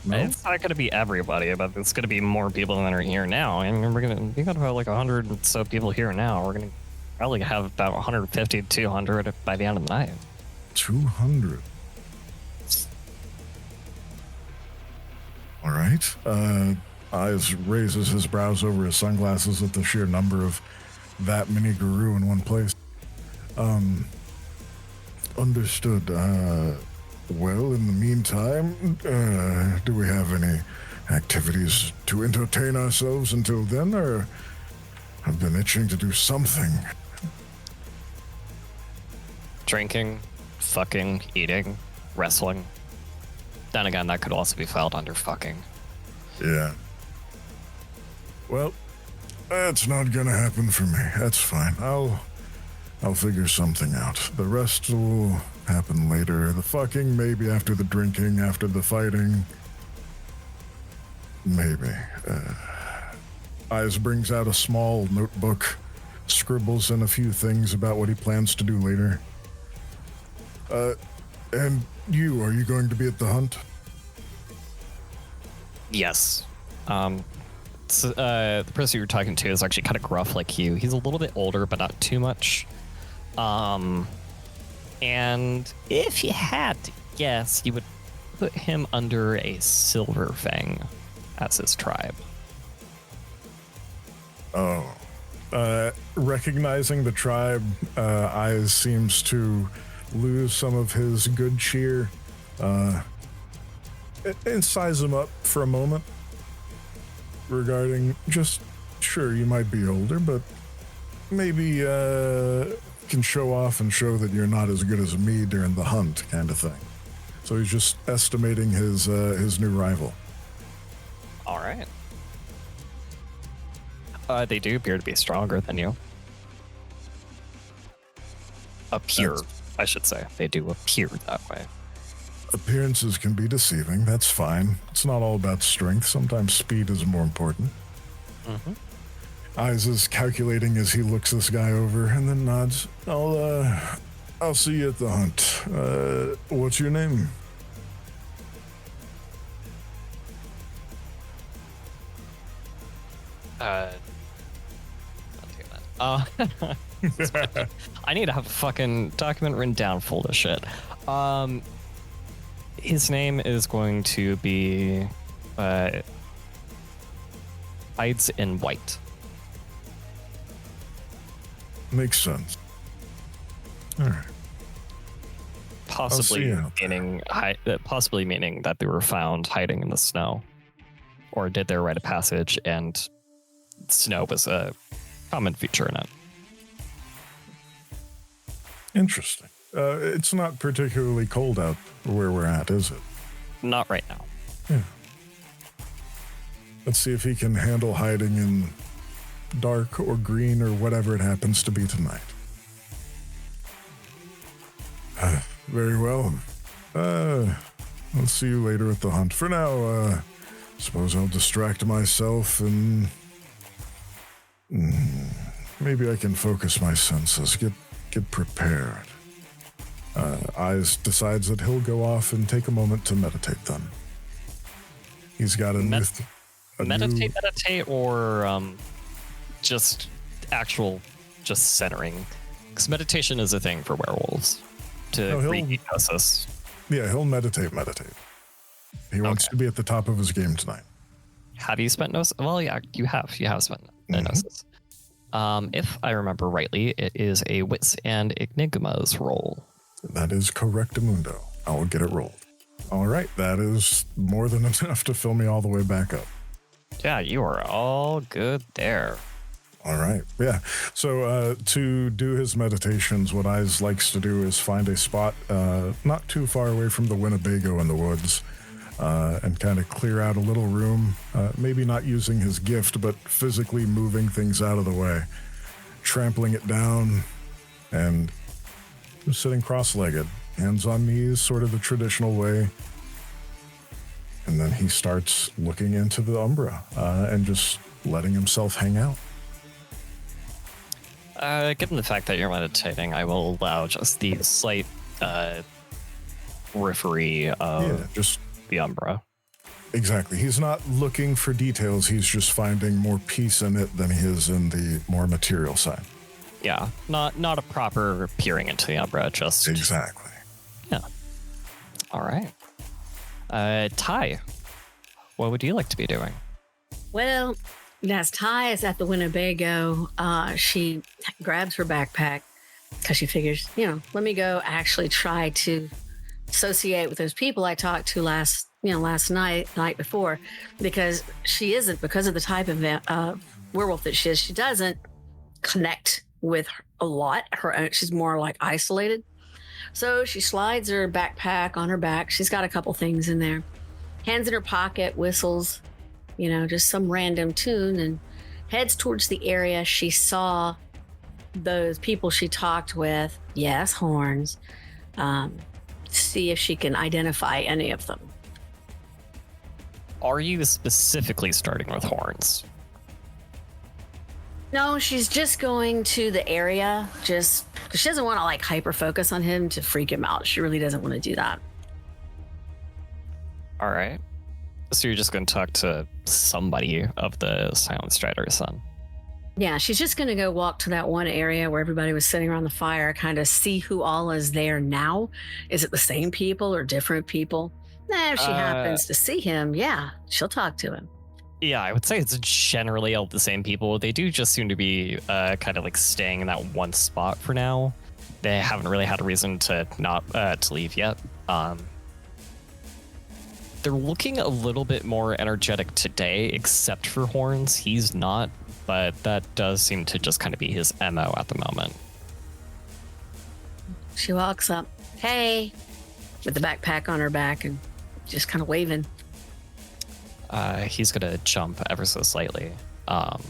No? It's not going to be everybody, but it's going to be more people than are here now. And we got about like 100 or so people here now. We're going to probably have about 150 to 200 by the end of the night. 200. All right. Eyes raises his brows over his sunglasses at the sheer number of that many Garou in one place. Understood. Well, in the meantime, do we have any activities to entertain ourselves until then, or I've been itching to do something? Drinking, fucking, eating, wrestling. Then again, that could also be filed under fucking. Yeah. Well, that's not gonna happen for me. That's fine. I'll figure something out. The rest will happen later. The fucking, maybe after the drinking, after the fighting. Maybe. Eyes brings out a small notebook, scribbles in a few things about what he plans to do later. And you, are you going to be at the hunt? Yes. The person you're talking to is actually kind of gruff like you. He's a little bit older, but not too much. And if you had to guess, you would put him under a Silver Fang as his tribe. Oh. Recognizing the tribe, Eyes seems to lose some of his good cheer, and size him up for a moment regarding just, sure, you might be older, but maybe can show off and show that you're not as good as me during the hunt kind of thing. So he's just estimating his new rival. All right. They do appear to be stronger than you. Appear, I should say. They do appear that way. Appearances can be deceiving. That's fine. It's not all about strength. Sometimes speed is more important. Mm-hmm. Eyes is calculating as he looks this guy over and then nods. I'll see you at the hunt. What's your name? I need to have a fucking document written down full of shit. His name is going to be Hides in White. Makes sense. All right. Possibly meaning that they were found hiding in the snow, or did their rite of passage, and snow was a common feature in it. Interesting. It's not particularly cold out where we're at, is it? Not right now. Yeah. Let's see if he can handle hiding in dark or green or whatever it happens to be tonight. Very well. I'll see you later at the hunt. For now, suppose I'll distract myself and maybe I can focus my senses, get prepared. Eyes decides that he'll go off and take a moment to meditate then. He's got meditate, or just centering. Because meditation is a thing for werewolves. To read hypnosis. Yeah, he'll meditate. He wants to be at the top of his game tonight. Have you spent Gnosis? Well, yeah, you have. You have spent Gnosis. If I remember rightly, it is a Wits and Enigmas roll. That is correct, Amundo. I will get it rolled. All right, that is more than enough to fill me all the way back up. Yeah, you are all good there. All right, yeah. So to do his meditations, what Eyes likes to do is find a spot not too far away from the Winnebago in the woods and kind of clear out a little room, maybe not using his gift, but physically moving things out of the way, trampling it down, and just sitting cross-legged, hands on knees, sort of the traditional way. And then he starts looking into the Umbra and just letting himself hang out. Given the fact that you're meditating, I will allow just the slight periphery of just the Umbra. Exactly. He's not looking for details. He's just finding more peace in it than he is in the more material side. Yeah, not a proper peering into the Umbra, just... Exactly. Yeah. All right. Ty, what would you like to be doing? Well, as Ty is at the Winnebago, she grabs her backpack because she figures, let me go actually try to associate with those people I talked to last night before, because because of the type of werewolf that she is, she doesn't connect with a lot. She's more like isolated. So she slides her backpack on her back. She's got a couple things in there. Hands in her pocket, whistles, just some random tune, and heads towards the area she saw those people she talked with. Yes, horns. See if she can identify any of them. Are you specifically starting with horns? No, she's just going to the area just because she doesn't want to hyper focus on him to freak him out. She really doesn't want to do that. All right. So you're just going to talk to somebody of the Silent Striders then? Yeah, she's just going to go walk to that one area where everybody was sitting around the fire, kind of see who all is there now. Is it the same people or different people? If she happens to see him, yeah, she'll talk to him. Yeah, I would say it's generally all the same people. They do just seem to be kind of staying in that one spot for now. They haven't really had a reason to not to leave yet. They're looking a little bit more energetic today, except for Horns. He's not, but that does seem to just kind of be his MO at the moment. She walks up, hey, with the backpack on her back and just kind of waving. He's gonna jump ever so slightly, and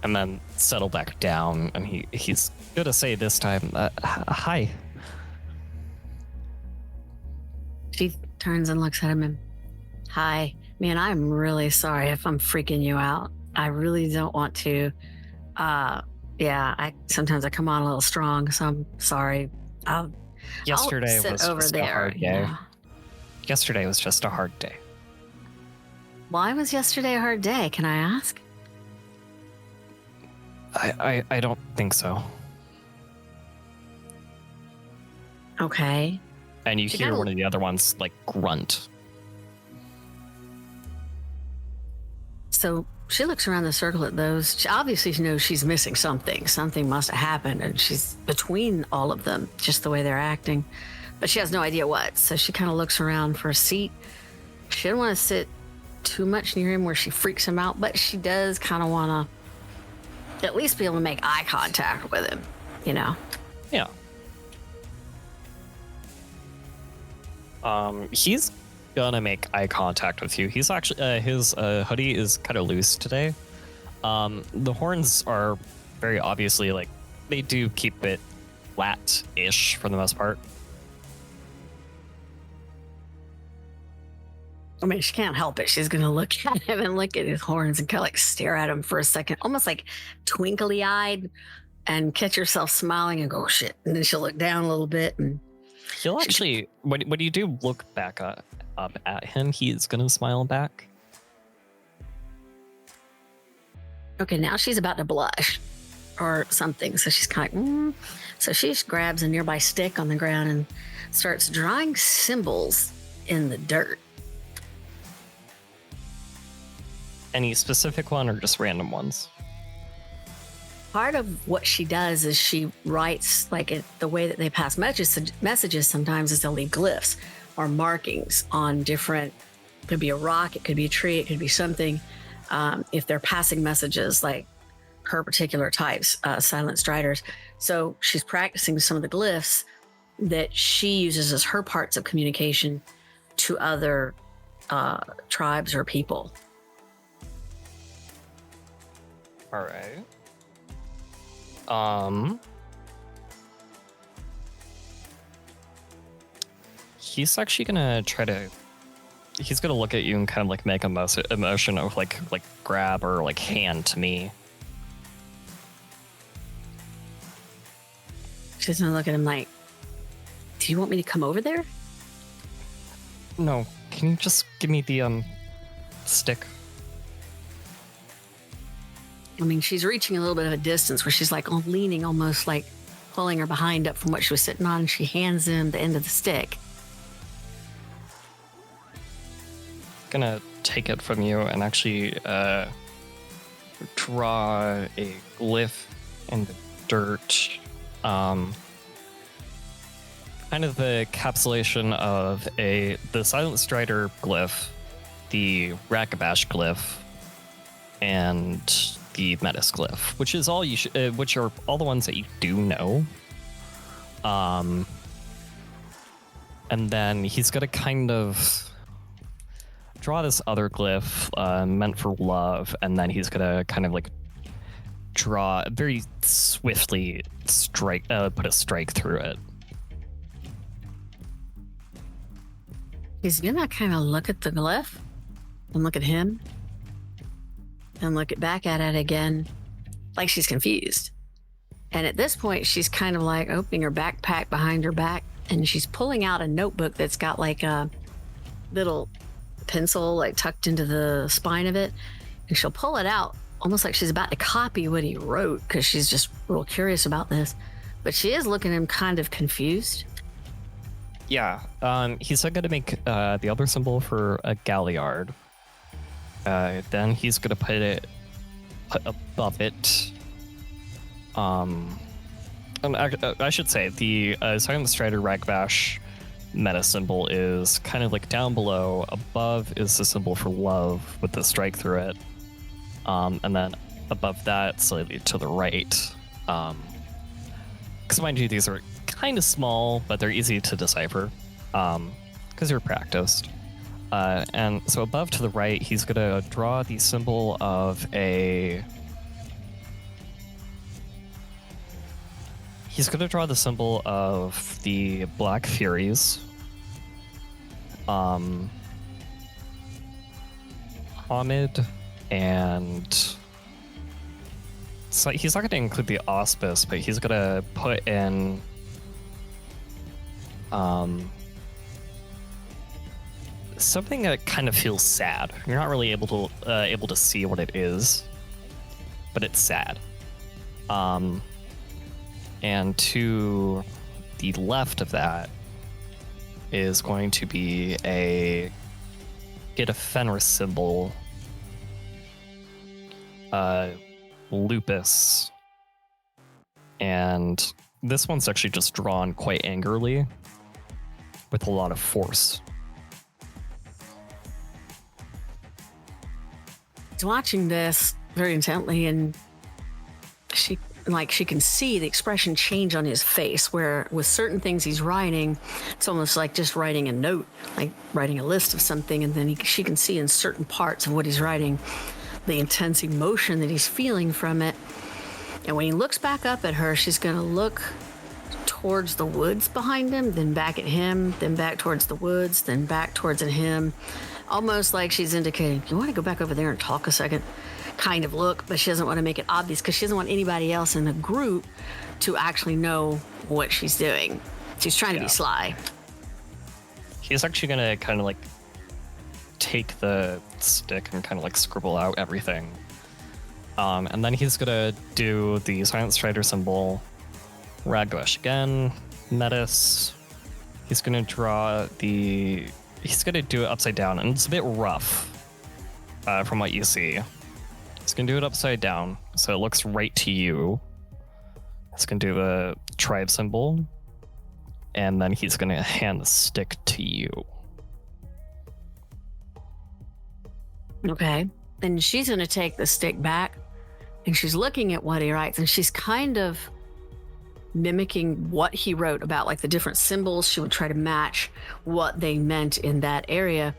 then settle back down, and he's gonna say this time, hi. She turns and looks at him and, hi. Man, I'm really sorry if I'm freaking you out. I really don't want to. Sometimes I come on a little strong, so I'm sorry. Yesterday I'll sit was over just there. a hard day. Yeah. Yesterday was just a hard day. Why was yesterday a hard day? Can I ask? I don't think so. Okay. And you hear one of the other ones grunt. So she looks around the circle at those. She obviously knows she's missing something. Something must have happened, and she's between all of them, just the way they're acting. But she has no idea what. So she kind of looks around for a seat. She doesn't want to sit too much near him where she freaks him out, but she does kind of want to at least be able to make eye contact with him, Yeah. He's gonna make eye contact with you. He's actually his hoodie is kind of loose today. The horns are very obviously they do keep it flat-ish for the most part. I mean, she can't help it. She's going to look at him and look at his horns and kind of stare at him for a second, almost twinkly-eyed, and catch herself smiling and go, oh, shit. And then she'll look down a little bit. And he'll actually, when you do look back up at him, he's going to smile back. Okay, now she's about to blush or something. So she's kind of So she just grabs a nearby stick on the ground and starts drawing symbols in the dirt. Any specific one or just random ones? Part of what she does is she writes, the way that they pass messages sometimes is they'll leave glyphs or markings on different, it could be a rock, it could be a tree, it could be something. If they're passing messages like her particular types, Silent Striders. So she's practicing some of the glyphs that she uses as her parts of communication to other tribes or people. All right. He's actually gonna he's gonna look at you and kind of make a motion of grab or hand to me. She's gonna look at him do you want me to come over there? No, can you just give me the stick? I mean, she's reaching a little bit of a distance where she's like leaning, almost like pulling her behind up from what she was sitting on. And she hands him the end of the stick. Gonna take it from you and actually draw a glyph in the dirt. Kind of the encapsulation of the Silent Strider glyph, the Ragabash glyph, and the Metis glyph, which is all which are all the ones that you do know. And then he's gonna kind of draw this other glyph meant for love, and then he's gonna kind of like draw very swiftly put a strike through it. He's gonna kind of look at the glyph and look at him and look back at it again, like she's confused. And at this point, she's kind of like opening her backpack behind her back, and she's pulling out a notebook that's got like a little pencil like tucked into the spine of it, and she'll pull it out almost like she's about to copy what he wrote because she's just real curious about this. But she is looking at him kind of confused. Yeah, he's going to make the other symbol for a galliard. Then he's going to put above it. And I should say the Silent Strider Ragbash meta symbol is kind of like down below. Above is the symbol for love with the strike through it. And then above that, slightly to the right. Because mind you, these are kind of small, but they're easy to decipher because you're practiced. And so above to the right, he's going to draw the symbol of a... He's going to draw the symbol of the Black Furies. Hamid, and... So he's not going to include the auspice, but he's going to put in... something that kind of feels sad. You're not really able to see what it is, but it's sad. And to the left of that is going to be a Fenris symbol, lupus, and this one's actually just drawn quite angrily with a lot of force. He's watching this very intently, and she can see the expression change on his face, where with certain things he's writing, it's almost like just writing a note, like writing a list of something, and then she can see in certain parts of what he's writing the intense emotion that he's feeling from it. And when he looks back up at her, she's going to look towards the woods behind him, then back at him, then back towards the woods, then back towards him, almost like she's indicating, you want to go back over there and talk a second? Kind of look, but she doesn't want to make it obvious because she doesn't want anybody else in the group to actually know what she's doing. She's trying to be sly. He's actually going to kind of like take the stick and kind of like scribble out everything. And then he's going to do the Silent Strider symbol, Ragbash again, Metis. He's going to draw he's going to do it upside down, and it's a bit rough from what you see. He's going to do it upside down, so it looks right to you. He's going to do the tribe symbol, and then he's going to hand the stick to you. Okay. Then she's going to take the stick back, and she's looking at what he writes, and she's kind of mimicking what he wrote about, like the different symbols. She would try to match what they meant in that area.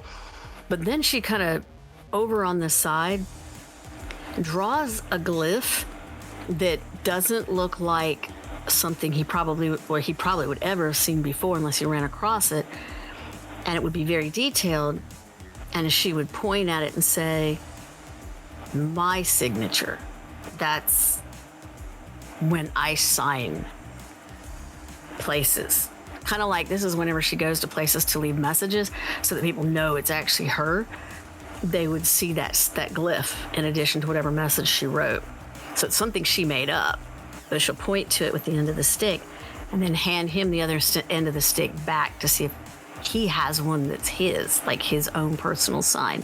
But then she kind of, over on the side, draws a glyph that doesn't look like something he probably would ever have seen before unless he ran across it. And it would be very detailed. And she would point at it and say, my signature. That's when I sign places. Kind of like this is whenever she goes to places to leave messages so that people know it's actually her. They would see that glyph in addition to whatever message she wrote. So it's something she made up, but she'll point to it with the end of the stick and then hand him the other end of the stick back to see if he has one that's his, like his own personal sign.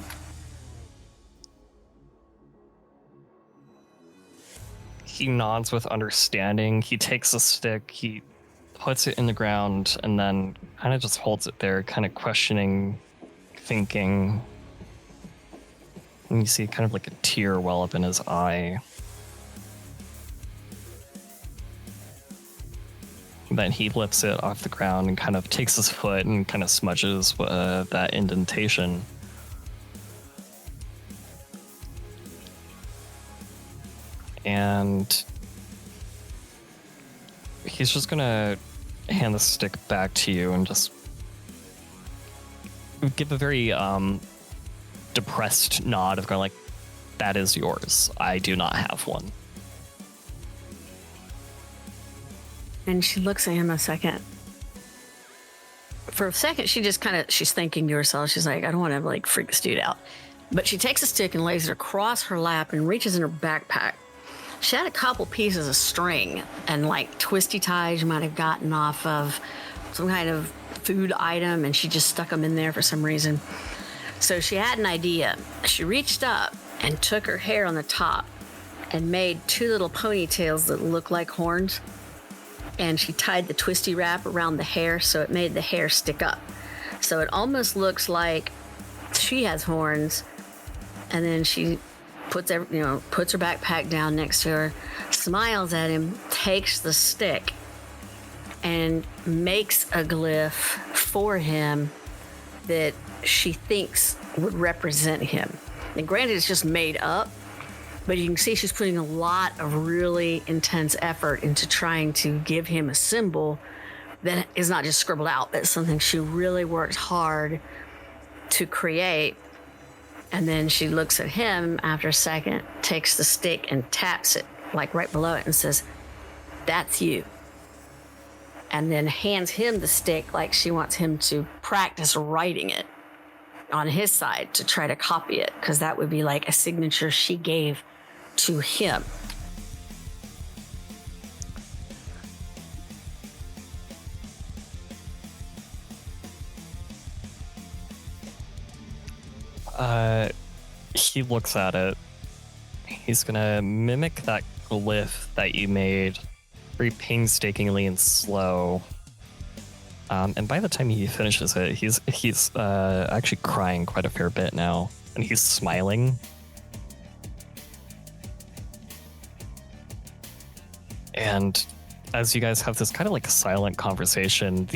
He nods with understanding. He takes the stick, he puts it in the ground, and then kind of just holds it there, kind of questioning, thinking. And you see kind of like a tear well up in his eye. Then he lifts it off the ground and kind of takes his foot and kind of smudges that indentation. And he's just gonna hand the stick back to you and just give a very depressed nod of going like, that is yours. I do not have one. And she looks at him a second. For a second, she just she's thinking to herself, she's like, I don't want to like freak this dude out. But she takes a stick and lays it across her lap and reaches in her backpack. She had a couple pieces of string and like twisty ties you might have gotten off of some kind of food item, and she just stuck them in there for some reason. So she had an idea. She reached up and took her hair on the top and made two little ponytails that look like horns. And she tied the twisty wrap around the hair so it made the hair stick up. So it almost looks like she has horns. And then she puts her backpack down next to her, smiles at him, takes the stick, and makes a glyph for him that she thinks would represent him. And granted, it's just made up, but you can see she's putting a lot of really intense effort into trying to give him a symbol that is not just scribbled out, but something she really worked hard to create. And then she looks at him after a second, takes the stick and taps it like right below it and says, that's you. And then hands him the stick like she wants him to practice writing it on his side to try to copy it, because that would be like a signature she gave to him. He looks at it. He's gonna mimic that glyph that you made very painstakingly and slow. And by the time he finishes it, he's actually crying quite a fair bit now, and he's smiling. And as you guys have this kind of like silent conversation,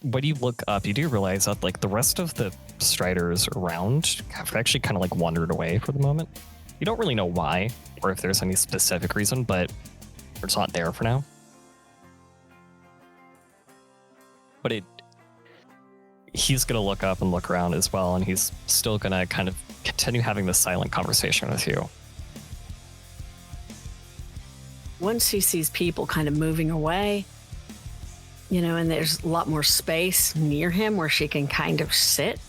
when you look up, you do realize that like the rest of the striders around have actually kind of like wandered away for the moment. You don't really know why, or if there's any specific reason, but it's not there for now. But he's gonna look up and look around as well, and he's still gonna kind of continue having this silent conversation with you. Once she sees people kind of moving away, and there's a lot more space near him where she can kind of sit,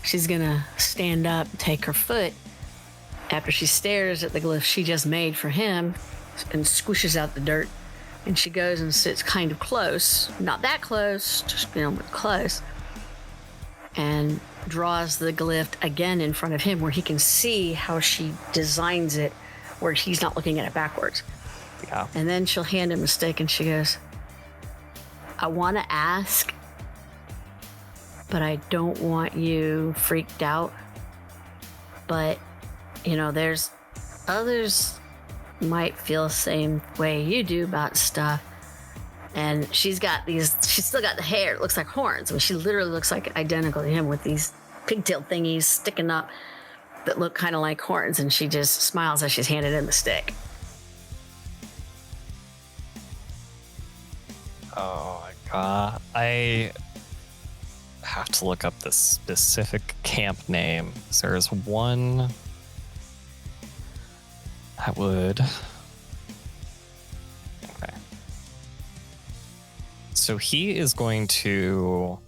she's gonna stand up, take her foot, after she stares at the glyph she just made for him and squishes out the dirt, and she goes and sits kind of close, not that close, just close, and draws the glyph again in front of him where he can see how she designs it where he's not looking at it backwards. Yeah. And then she'll hand him a stick and she goes, I want to ask, but I don't want you freaked out. But, there's others might feel the same way you do about stuff. And she's still got the hair. It looks like horns. I mean, she literally looks like identical to him with these pigtail thingies sticking up that look kind of like horns. And she just smiles as she's handed him the stick. Oh my god. I have to look up the specific camp name. So there's one that would... Okay. So he is going to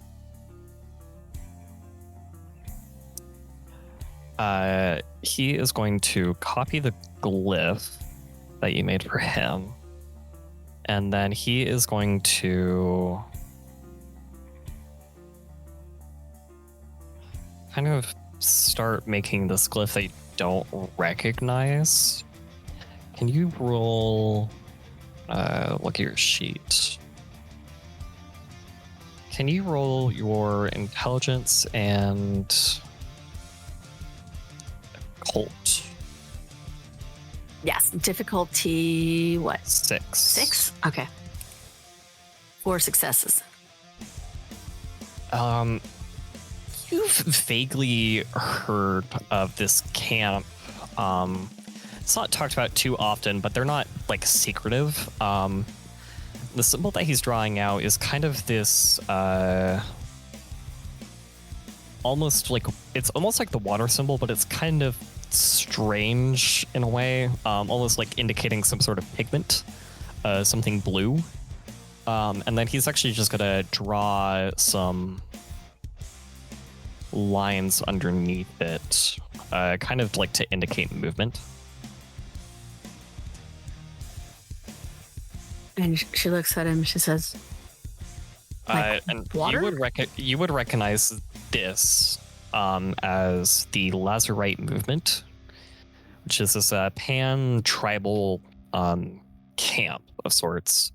copy the glyph that you made for him, and then he is going to kind of start making this glyph that you don't recognize. Can you roll? Look at your sheet. Can you roll your intelligence and occult? Yes. Difficulty, what? 6. 6? Okay. 4 successes. You've vaguely heard of this camp. It's not talked about too often, but they're not like secretive. The symbol that he's drawing out is kind of this almost like the water symbol, but it's kind of strange in a way, almost like indicating some sort of pigment, something blue. And then he's actually just gonna draw some lines underneath it, kind of like to indicate movement. And she looks at him. She says, like, and water? you would recognize this as the Lazarite movement, which is this pan-tribal camp of sorts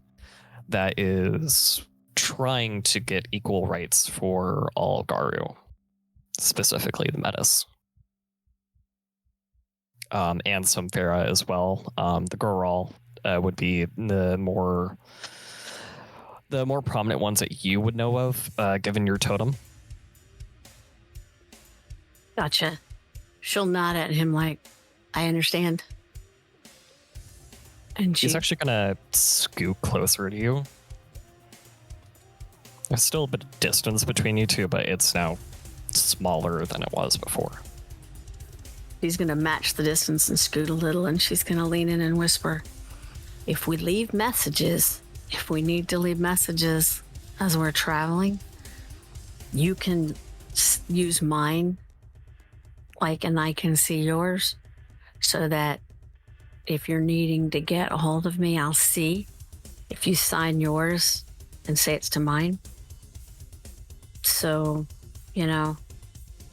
that is trying to get equal rights for all Garou, specifically the Metis. And some Farah as well. The Goral would be the more prominent ones that you would know of, given your totem. gotcha. She'll nod at him like, I understand. And She's actually gonna scoot closer to you. There's still a bit of distance between you two, but it's now smaller than it was before. She's going to match the distance and scoot a little, and she's going to lean in and whisper, if we leave messages, if we need to leave messages as we're traveling, you can use mine, and I can see yours, so that if you're needing to get a hold of me, I'll see. If you sign yours and say it's to mine. So,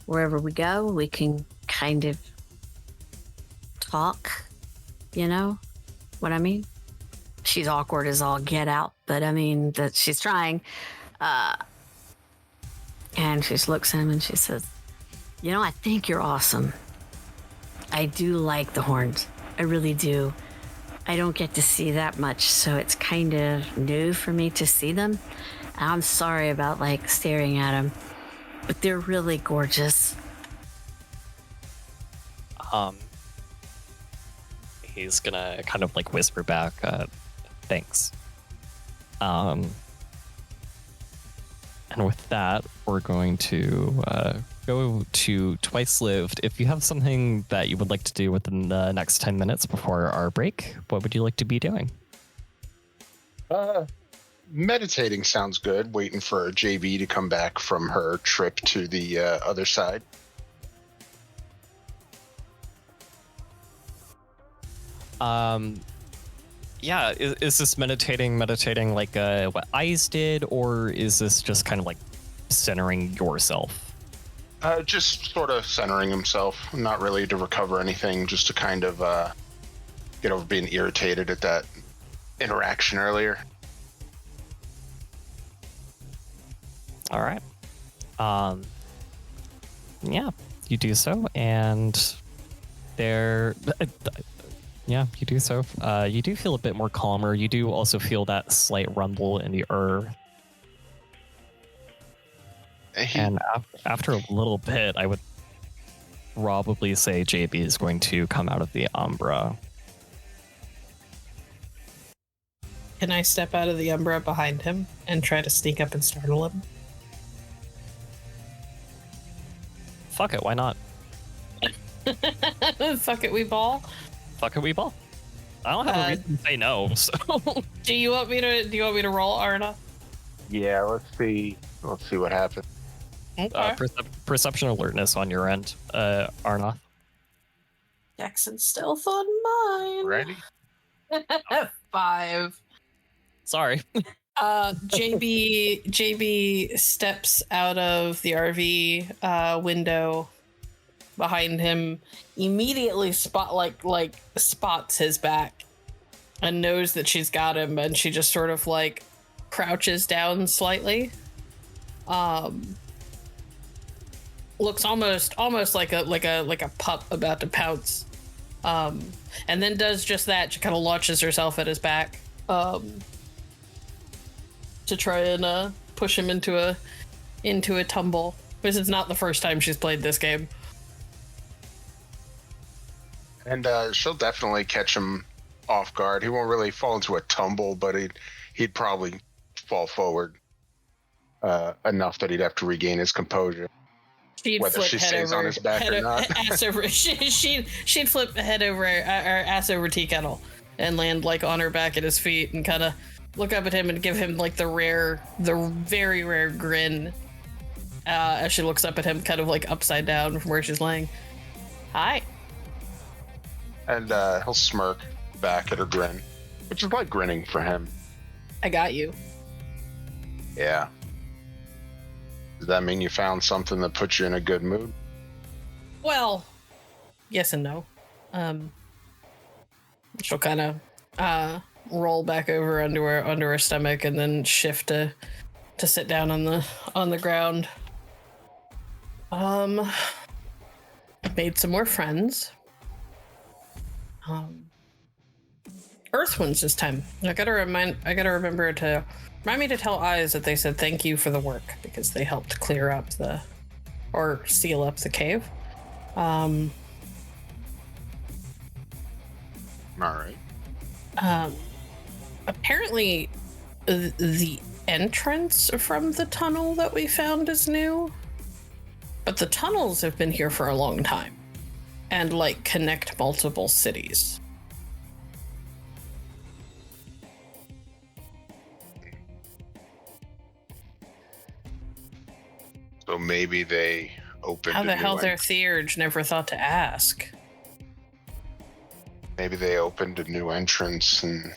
wherever we go, we can kind of talk, you know what I mean? She's awkward as all get out, but I mean that she's trying. And she looks at him and she says, I think you're awesome. I do like the horns. I really do. I don't get to see that much, so it's kind of new for me to see them. I'm sorry about staring at them, but they're really gorgeous. He's gonna kind of whisper back, thanks. And with that, we're going to go to Twice Lived. If you have something that you would like to do within the next 10 minutes before our break, what would you like to be doing? Meditating sounds good. Waiting for JB to come back from her trip to the other side. Yeah, is this meditating like what Ice did, or is this just kind of centering yourself? Just sort of centering himself, not really to recover anything, just to kind of get over being irritated at that interaction earlier. All right. Yeah, you do so, and there. Yeah, you do so. You do feel a bit more calmer. You do also feel that slight rumble in the earth. And after a little bit, I would probably say JB is going to come out of the Umbra. Can I step out of the Umbra behind him and try to sneak up and startle him? Fuck it, why not? Fuck it, we ball. Fuck it, we ball. I don't have a reason to say no. So, do you want me to roll, Arinoth? Yeah, let's see what happens. Okay. Perception alertness on your end, Arinoth. Jackson stealth on mine. Ready? 5. Sorry. JB steps out of the RV window behind him, immediately spots his back and knows that she's got him, and she just sort of like crouches down slightly. Looks almost like a pup about to pounce. And then does just that. She kind of launches herself at his back. To try and push him into a tumble. This is not the first time she's played this game. And she'll definitely catch him off guard. He won't really fall into a tumble, but he'd probably fall forward enough that he'd have to regain his composure. Whether she stays on his back or not. She'd flip head over, or ass over tea kettle, and land like on her back at his feet, and kind of look up at him and give him like the very rare grin as she looks up at him, kind of like upside down from where she's laying. Hi. And he'll smirk back at her grin, which is like grinning for him. I got you. Yeah. Does that mean you found something that puts you in a good mood? Well, yes and no. She'll kind of roll back over under her stomach and then shift to sit down on the ground. Made some more friends. Earth ones this time. I gotta remember to remind me to tell Eyes that they said thank you for the work, because they helped clear up or seal up the cave. All right. Apparently the entrance from the tunnel that we found is new, but the tunnels have been here for a long time and like connect multiple cities. So maybe they opened. How the hell their Theurge never thought to ask? Maybe they opened a new entrance in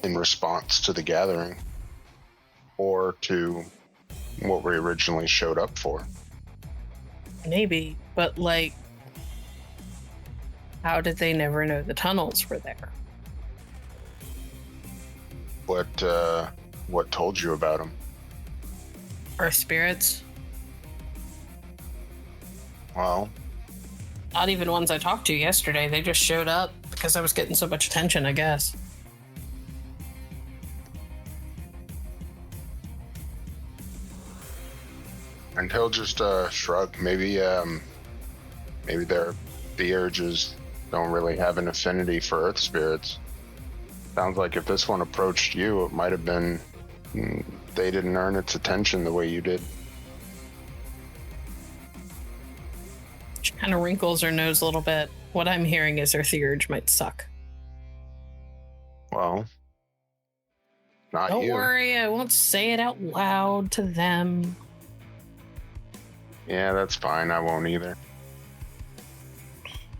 response to the gathering, or to what we originally showed up for. Maybe, but like, how did they never know the tunnels were there? What told you about them? Earth spirits? Well, Not even ones I talked to yesterday. They just showed up because I was getting so much attention, I guess. and he'll just shrug. Maybe their urges don't really have an affinity for earth spirits. Sounds like if this one approached you, it might have been they didn't earn its attention the way you did. She kind of wrinkles her nose a little bit. What I'm hearing is her theurge might suck. Well, not Don't you. worry, I won't say it out loud to them. Yeah, that's fine. I won't either.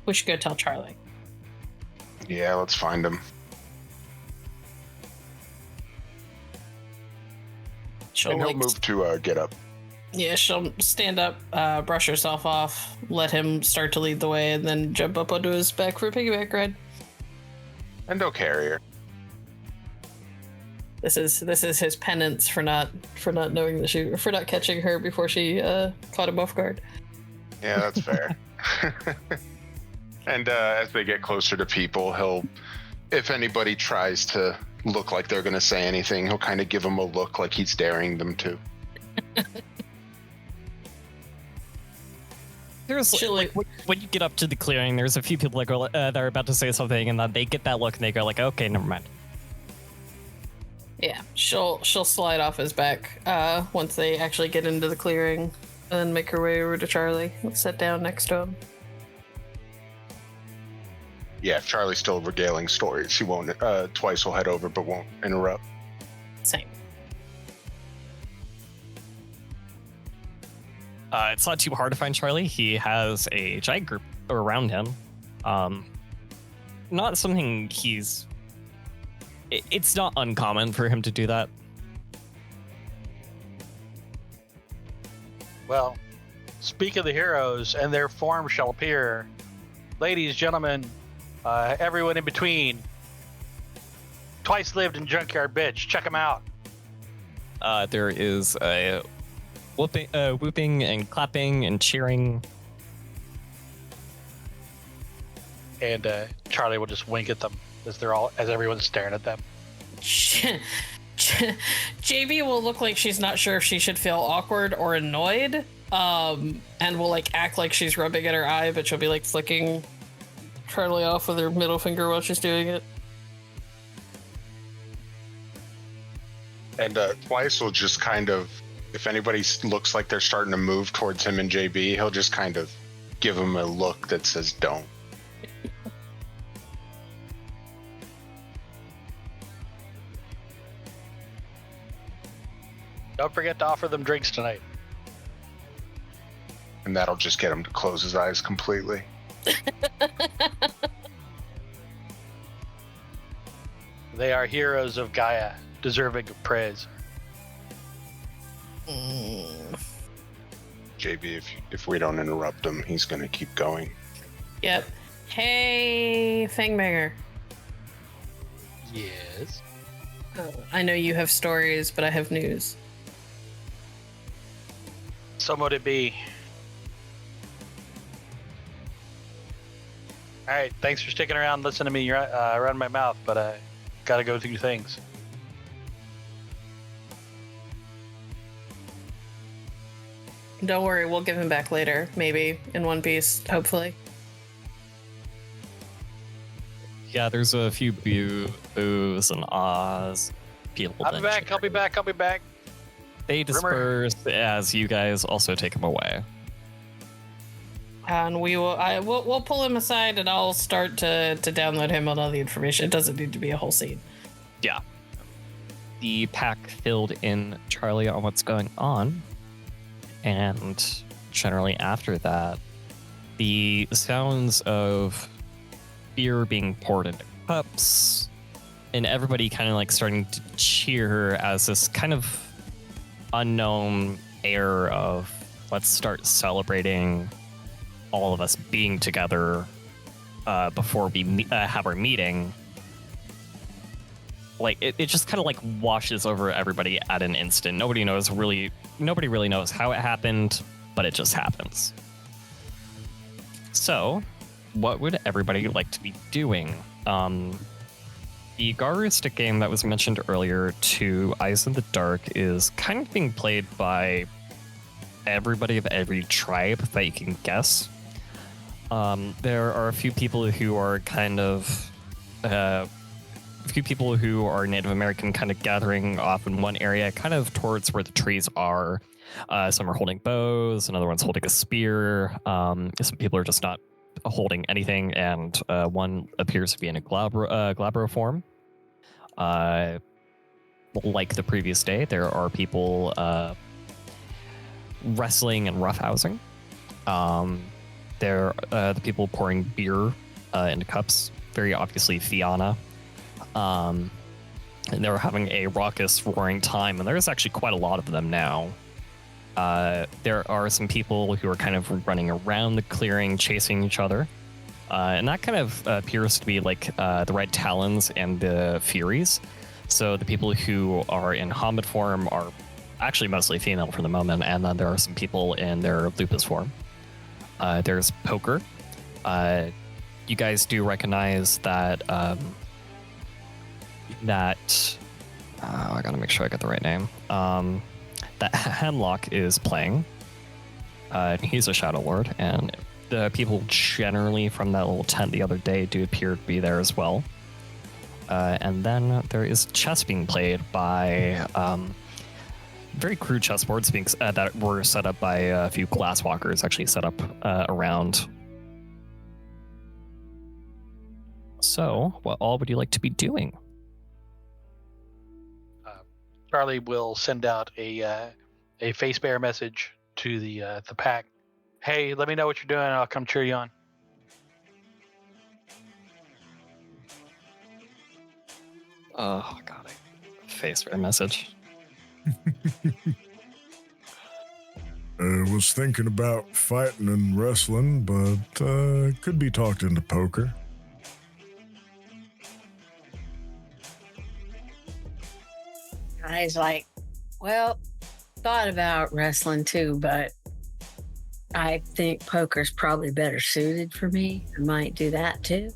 We should go tell Charlie. Yeah, let's find him. She'll And he'll move to get up. Yeah, she'll stand up, brush herself off, let him start to lead the way, and then jump up onto his back for a piggyback ride. And he'll carry her. This is his penance for not knowing that for not catching her before she caught him off guard. Yeah, that's fair. And as they get closer to people, he'll, if anybody tries to look like they're going to say anything, he'll kind of give them a look like he's daring them to. There's like when you get up to the clearing, there's a few people that go that are about to say something, and then they get that look and they go like, "Okay, never mind." Yeah, she'll slide off his back once they actually get into the clearing, and make her way over to Charlie and sit down next to him. Yeah, if Charlie's still regaling stories, he won't. Twice will head over, but won't interrupt. Same. It's not too hard to find Charlie. He has a giant group around him. Not something it's not uncommon for him to do that. Well, speak of the heroes, and their form shall appear. Ladies, gentlemen, everyone in between. Twice lived in Junkyard-Bitch. Check them out. There is a whooping and clapping and cheering. And Charlie will just wink at them as everyone's staring at them. JB will look like she's not sure if she should feel awkward or annoyed, and will like act like she's rubbing at her eye, but she'll be like flicking Charlie off with her middle finger while she's doing it. And Twice will just kind of, if anybody looks like they're starting to move towards him and JB, he'll just kind of give him a look that says don't. Don't forget to offer them drinks tonight. And that'll just get him to close his eyes completely. They are heroes of Gaia, deserving of praise. JB, if we don't interrupt him, he's going to keep going. Yep. Hey, Fang-Banger. Yes. I know you have stories, but I have news. So would it be. All right, thanks for sticking around. Listen to me run my mouth, but I gotta go through things. Don't worry, we'll give him back later, maybe in one piece, hopefully. Yeah, there's a few boos and ahs. People. I'll be back. They disperse as you guys also take him away. And we'll pull him aside, and I'll start to download him on all the information. It doesn't need to be a whole scene. Yeah. The pack filled in Charlie on what's going on. And generally after that, the sounds of beer being poured into cups and everybody kind of like starting to cheer as this kind of unknown air of let's start celebrating all of us being together before we have our meeting. Like it just kind of like washes over everybody at an instant. Nobody really knows how it happened, but it just happens. So, what would everybody like to be doing? The Garou stick game that was mentioned earlier to Eyes in the Dark is kind of being played by everybody of every tribe that you can guess. There are a few people who are Native American kind of gathering off in one area, kind of towards where the trees are. Some are holding bows, another one's holding a spear. Some people are just not holding anything, and one appears to be in a glabro form. Like the previous day, there are people wrestling and roughhousing. There are the people pouring beer into cups, very obviously Fianna. And they're having a raucous, roaring time, and there's actually quite a lot of them now. There are some people who are kind of running around the clearing, chasing each other. And that kind of appears to be like the Red Talons and the Furies. So the people who are in Hobbit form are actually mostly female for the moment, and then there are some people in their Lupus form. There's Poker. You guys do recognize that I gotta make sure I got the right name. That Hemlock is playing. He's a Shadow Lord, and the people generally from that little tent the other day do appear to be there as well. And then there is chess being played by very crude chessboards that were set up by a few glasswalkers actually set up around. So, what all would you like to be doing? Charlie will send out a face bearer message to the pack. Hey, let me know what you're doing, and I'll come cheer you on. Oh god, face for a message. I was thinking about fighting and wrestling, but could be talked into poker. Guy's like, well, thought about wrestling too, but I think poker's probably better suited for me. I might do that too.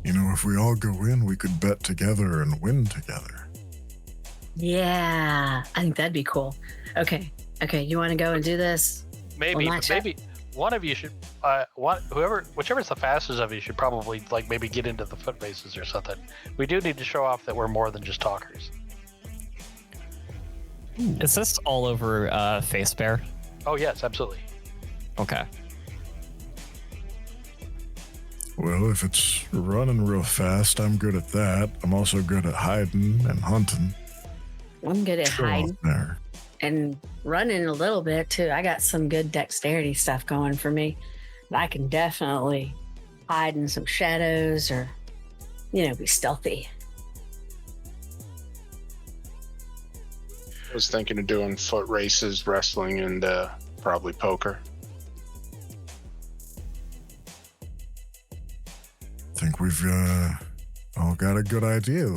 You know, if we all go in, we could bet together and win together. Yeah, I think that'd be cool. Okay, you want to go and do this? Maybe, Well, but maybe one of you should, whichever's the fastest of you should probably like maybe get into the foot races or something. We do need to show off that we're more than just talkers. Is this all over Face Bear? Oh yes, absolutely. Okay. Well, if it's running real fast, I'm good at that. I'm also good at hiding and hunting. I'm good at Show off hiding there. and running a little bit too. I got some good dexterity stuff going for me. I can definitely hide in some shadows or, be stealthy. I was thinking of doing foot races, wrestling, and probably poker. I think we've all got a good idea.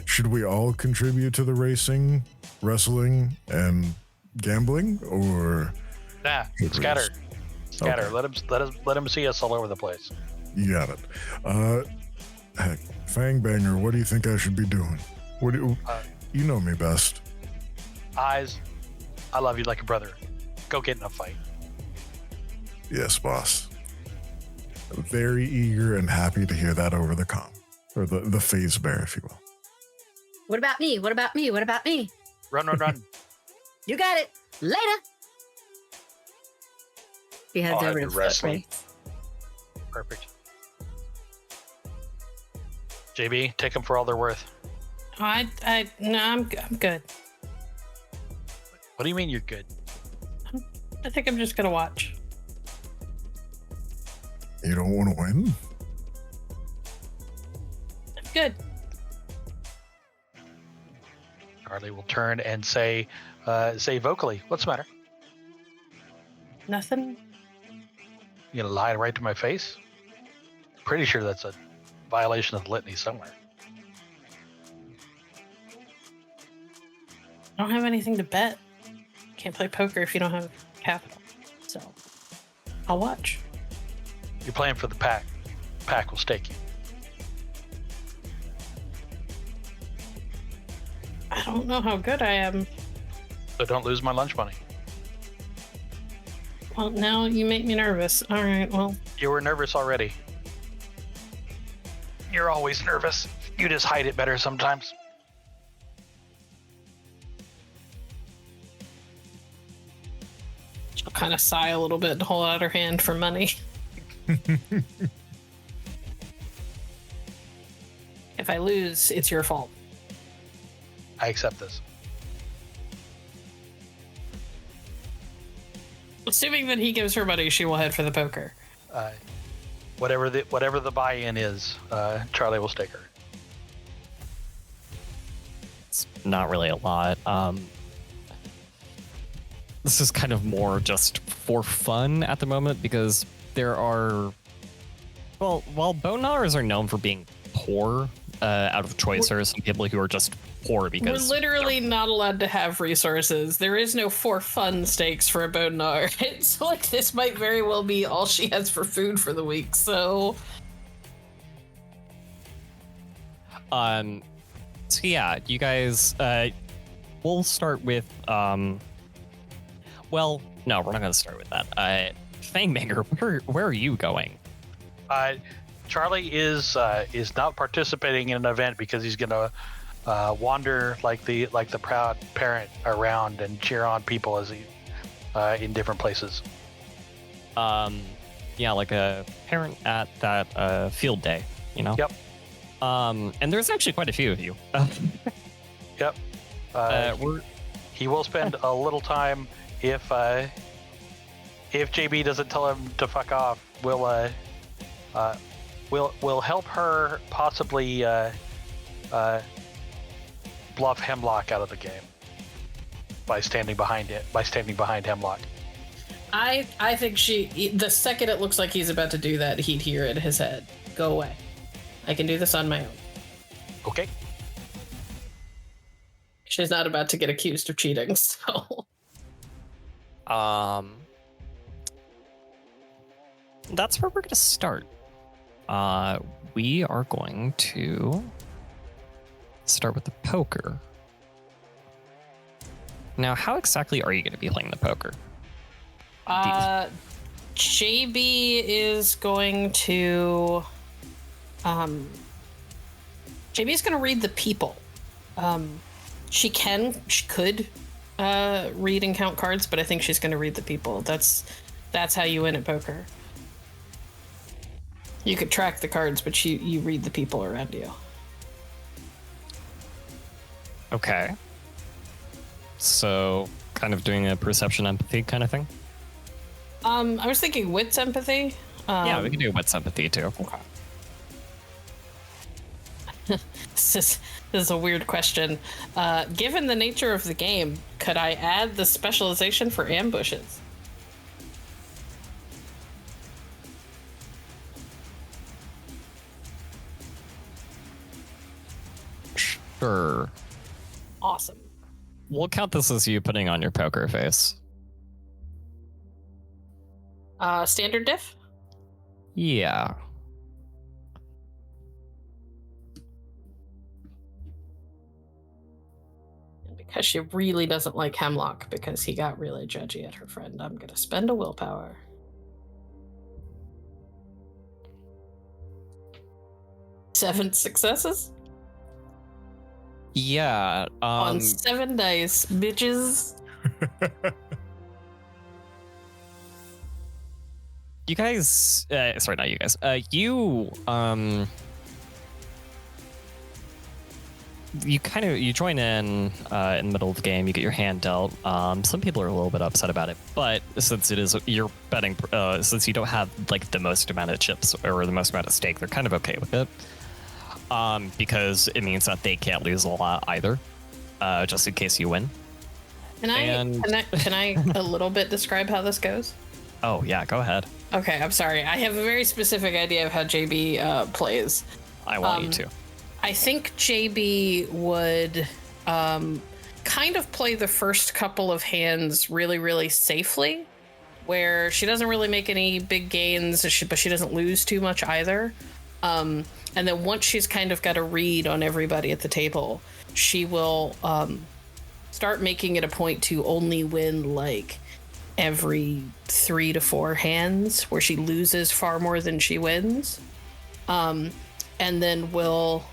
Should we all contribute to the racing, wrestling, and gambling, or Nah, scatter. Okay. Let him see us all over the place. You got it. Heck, Fang-Banger, what do you think I should be doing? You know me best. Eyes, I love you like a brother. Go get in a fight. Yes, boss. Very eager and happy to hear that over the comm, or the phase bear, if you will. What about me? What about me? What about me? Run. You got it. Later. He heads I'll over head to to foot wrestling. race. Perfect. JB, take them for all they're worth. I'm good. What do you mean you're good? I think I'm just gonna watch. You don't want to win? I'm good. Charlie will turn and say vocally, "What's the matter? Nothing. You gonna lie right to my face?" Pretty sure that's a violation of the litany somewhere. I don't have anything to bet. Can't play poker if you don't have capital. So I'll watch. You're playing for the pack. Pack will stake you. I don't know how good I am. So don't lose my lunch money. Well, now you make me nervous. All right, well. You were nervous already. You're always nervous. You just hide it better sometimes. She'll kind of sigh a little bit and hold out her hand for money. If I lose, it's your fault. I accept this. Assuming that he gives her money, she will head for the poker. Whatever the buy-in is, Charlie will stake her. It's not really a lot. This is kind of more just for fun at the moment because there are, well, while bone gnawers are known for being poor, out of choice, there are some people who are just poor because we're literally not allowed to have resources. There is no for fun stakes for a bone gnawer. It's like this might very well be all she has for food for the week. So yeah, you guys, we'll start with, well, no, we're not going to start with that. Fang-Banger, where are you going? Charlie is not participating in an event because he's gonna wander like the proud parent around and cheer on people as he in different places. Yeah, like a parent at that field day, you know? Yep. And there's actually quite a few of you. Yep. He will spend a little time if JB doesn't tell him to fuck off, we'll help her possibly bluff Hemlock out of the game by standing behind Hemlock. I think the second it looks like he's about to do that, he'd hear it in his head. Go away. I can do this on my own. Okay. She's not about to get accused of cheating, so. That's where we're going to start. We are going to start with the poker. Now, how exactly are you going to be playing the poker? JB is going to. JB's going to read the people. She could read and count cards, but I think she's going to read the people. That's how you win at poker. You could track the cards, but you read the people around you. Okay. So, kind of doing a perception empathy kind of thing? I was thinking wits empathy. Yeah, we can do wits empathy too. Okay. This is a weird question. Given the nature of the game, could I add the specialization for ambushes? Sure. Awesome. We'll count this as you putting on your poker face. Standard diff? Yeah. And because she really doesn't like Hemlock because he got really judgy at her friend, I'm gonna spend a willpower. Seven successes? Yeah. On 7 dice, bitches. You guys, sorry, not you guys. You join in the middle of the game. You get your hand dealt. Some people are a little bit upset about it, but since you're betting, since you don't have like the most amount of chips or the most amount of stake, they're kind of okay with it. Because it means that they can't lose a lot either, just in case you win. Can I a little bit describe how this goes? Oh yeah, go ahead. Okay, I'm sorry. I have a very specific idea of how JB plays. I want you to. I think JB would kind of play the first couple of hands really, really safely, where she doesn't really make any big gains, but she doesn't lose too much either. And then once she's kind of got a read on everybody at the table, she will start making it a point to only win like every 3 to 4 hands, where she loses far more than she wins. And then will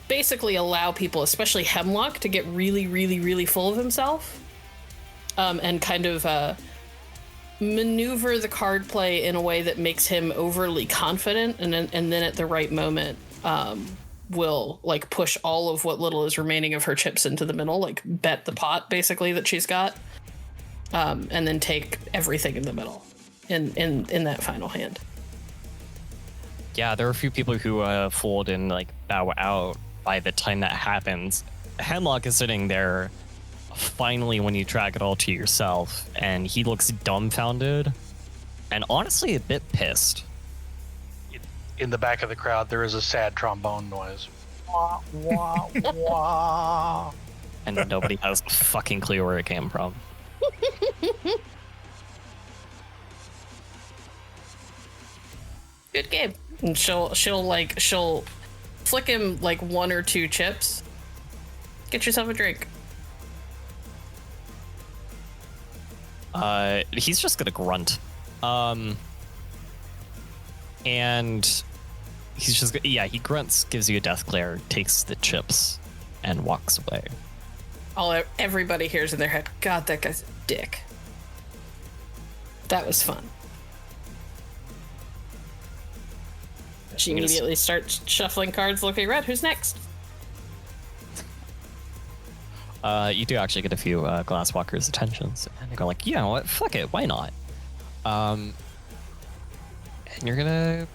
basically allow people, especially Hemlock, to get really, really, really full of himself, and kind of maneuver the card play in a way that makes him overly confident, and then at the right moment will like push all of what little is remaining of her chips into the middle, like bet the pot basically that she's got, and then take everything in the middle in that final hand. Yeah, there are a few people who fold and like bow out by the time that happens. Hemlock is sitting there finally when you track it all to yourself, and he looks dumbfounded and honestly a bit pissed. In the back of the crowd, there is a sad trombone noise. Wah, wah, wah. And nobody has a fucking clue where it came from. Good game. And she'll flick him like 1 or 2 chips. Get yourself a drink. He's just gonna grunt. And he's just, he grunts, gives you a death glare, takes the chips, and walks away. Everybody hears in their head, God, that guy's a dick. That was fun. She immediately starts shuffling cards, looking around. Who's next? You do actually get a few Glasswalker's attentions, and they go like, "You know what? Fuck it, why not?" And you're gonna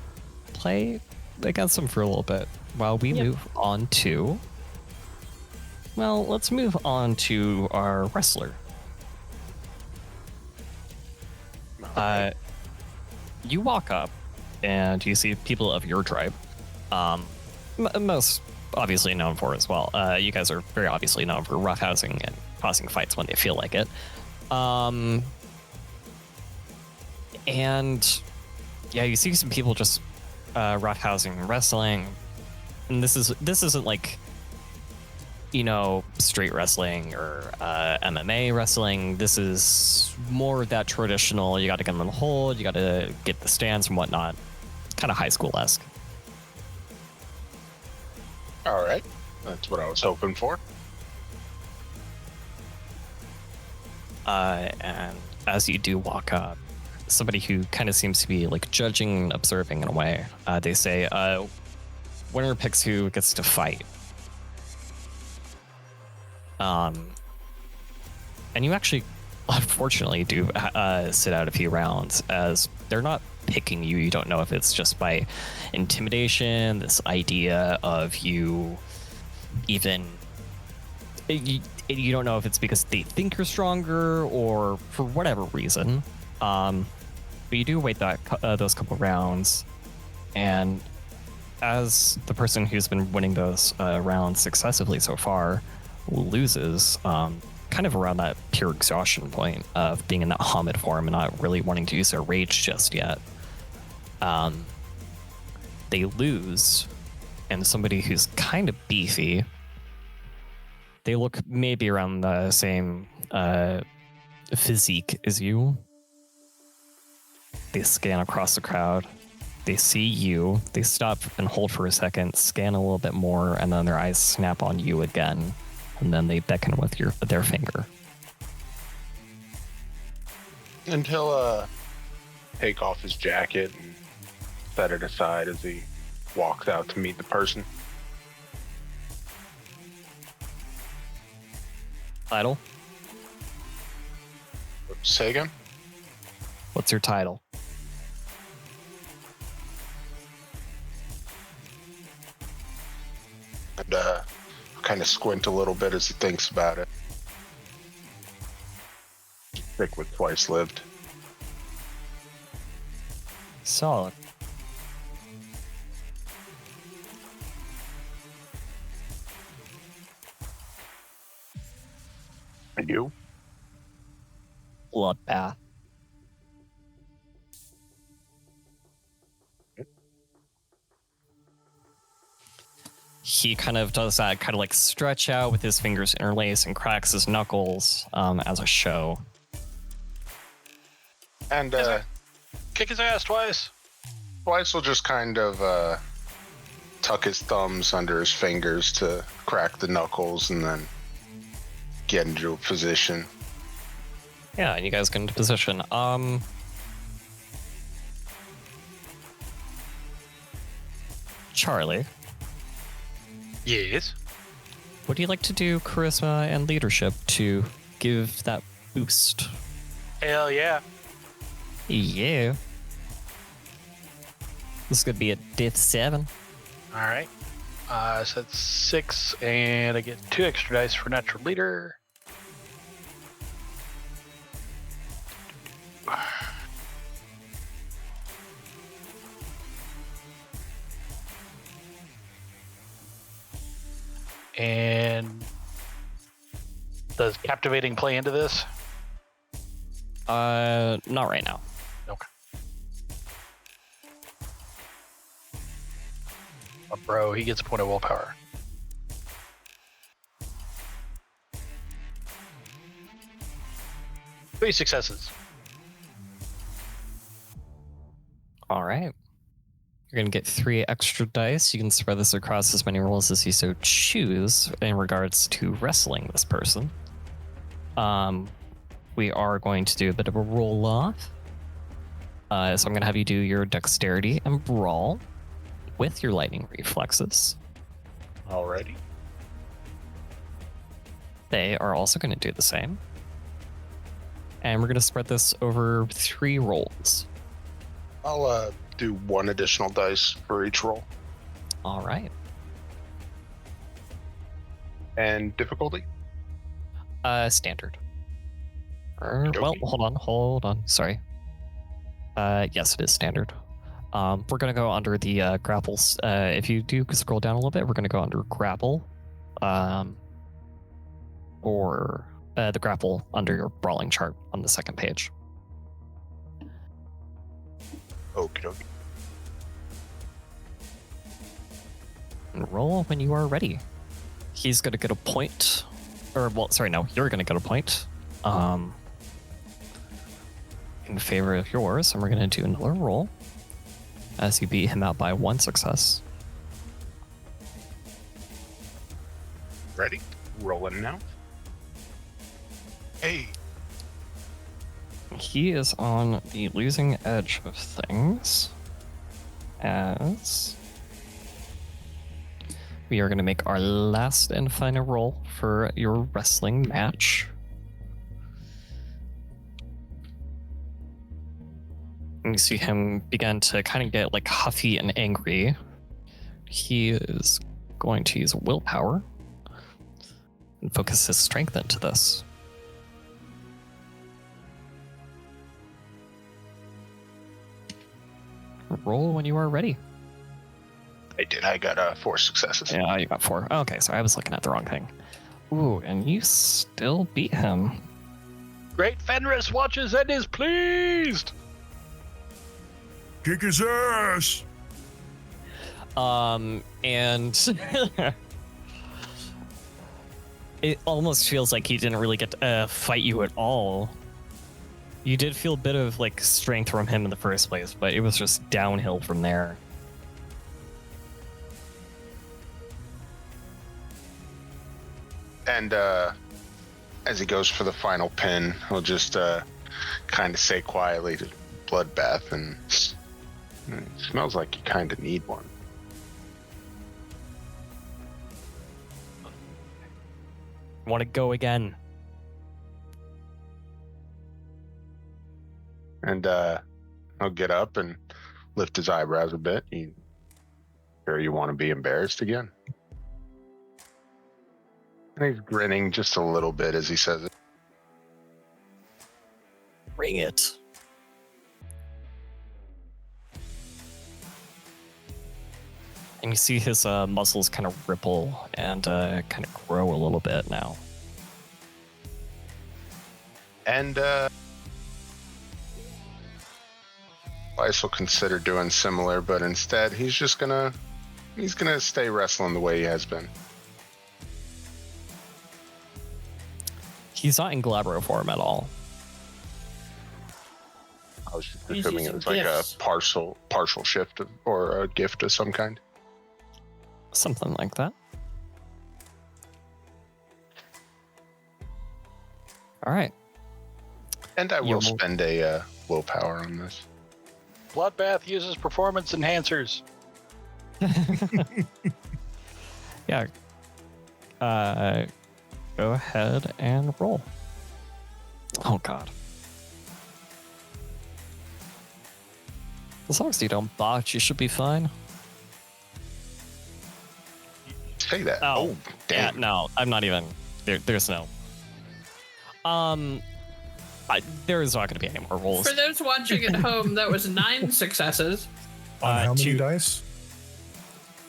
play against them for a little bit while we move on to. Well, let's move on to our wrestler. You walk up, and you see people of your tribe. Most obviously known for as well. You guys are very obviously known for roughhousing and causing fights when they feel like it. And yeah, you see some people just roughhousing and wrestling. And this isn't like, you know, straight wrestling or MMA wrestling. This is more that traditional, you got to get them in the hold, you got to get the stands and whatnot. Kind of high school-esque. All right. That's what I was hoping for. And as you do walk up, somebody who kind of seems to be like judging and observing in a way, they say, winner picks who gets to fight. And you actually, unfortunately, do sit out a few rounds, as they're not picking you. You don't know if it's just by intimidation, this idea of you even... You don't know if it's because they think you're stronger or for whatever reason. But you do wait those couple rounds, and as the person who's been winning those rounds successively so far loses, kind of around that pure exhaustion point of being in that Hamid form and not really wanting to use their rage just yet, they lose, and somebody who's kind of beefy, they look maybe around the same physique as you. They scan across the crowd. They see you. They stop and hold for a second, scan a little bit more, and then their eyes snap on you again. And then they beckon with their finger. And he'll take off his jacket and set it aside as he walks out to meet the person. Title? Say again? What's your title? And kind of squint a little bit as he thinks about it. Stick with twice lived. Solid. And you? Bloodbath. He kind of does that kind of like stretch out with his fingers interlaced and cracks his knuckles as a show. And Kick his ass twice. Twice will just kind of tuck his thumbs under his fingers to crack the knuckles and then get into a position. Yeah, and you guys get into position. Charlie, Yes. would you like to do charisma and leadership to give that boost? Hell yeah. Yeah. This is gonna be a diff 7. All right. So that's 6, and I get 2 extra dice for natural leader. And does captivating play into this? Not right now. Okay. Oh, bro, he gets a point of willpower. Three successes. All right. You're going to get 3 extra dice. You can spread this across as many rolls as you so choose in regards to wrestling this person. We are going to do a bit of a roll off. So I'm going to have you do your dexterity and brawl with your lightning reflexes. Alrighty. They are also going to do the same. And we're going to spread this over 3 rolls. I'll do 1 additional dice for each roll. All right. And difficulty? Standard. Well, hold on. Sorry. Yes, it is standard. We're going to go under the grapples. If you do scroll down a little bit, we're going to go under grapple. Or the grapple under your brawling chart on the second page. Okie dokie. And roll when you are ready. He's going to get a point. Or, well, sorry, no, you're going to get a point. In favor of yours, and we're going to do another roll as you beat him out by 1 success. Ready? Rolling now. Hey. He is on the losing edge of things, as we are going to make our last and final roll for your wrestling match. And you see him begin to kind of get like huffy and angry. He is going to use willpower and focus his strength into this. Roll when you are ready. I did. I got 4 successes. Yeah, you got 4. Okay, sorry, I was looking at the wrong thing. Ooh, and you still beat him. Great Fenris watches and is pleased. Kick his ass! And it almost feels like he didn't really get to fight you at all. You did feel a bit of like strength from him in the first place, but it was just downhill from there. And as he goes for the final pin, he'll just kind of say quietly to Bloodbath, and it smells like you kind of need one. Want to go again? And he'll get up and lift his eyebrows a bit. Sure you want to be embarrassed again? And he's grinning just a little bit as he says it. Bring it. And you see his muscles kind of ripple and kind of grow a little bit now. And Weiss will consider doing similar, but instead he's gonna stay wrestling the way he has been. He's not in Glabro form at all. I was just He's assuming it using was like gifts. a partial shift or a gift of some kind. Something like that. All right. And I You will will- spend a willpower on this. Bloodbath uses performance enhancers. Yeah. Go ahead and roll. Oh, God. As long as you don't botch, you should be fine. Say that. Oh, Oh, damn. Yeah, no, I'm not even. There's no. There is not going to be any more rolls. For those watching at home, that was 9 successes On how many 2, dice?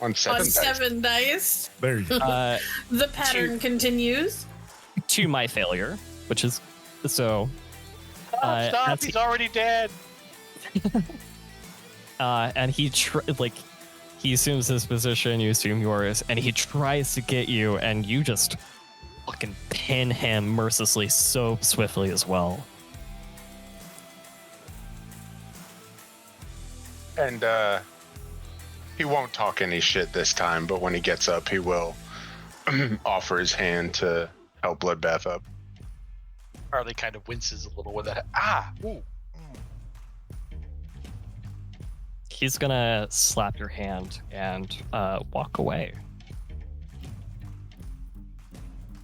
On 7 on dice. 7 dice. There you go. The pattern continues. to my failure, which is so. Stop! that's- He's already dead. And he he assumes his position, you assume yours, and he tries to get you, and you just fucking pin him mercilessly so swiftly as well. And he won't talk any shit this time, but when he gets up, he will offer his hand to help Bloodbath up. Harley kind of winces a little with that. Ah! Ooh. He's gonna slap your hand and walk away.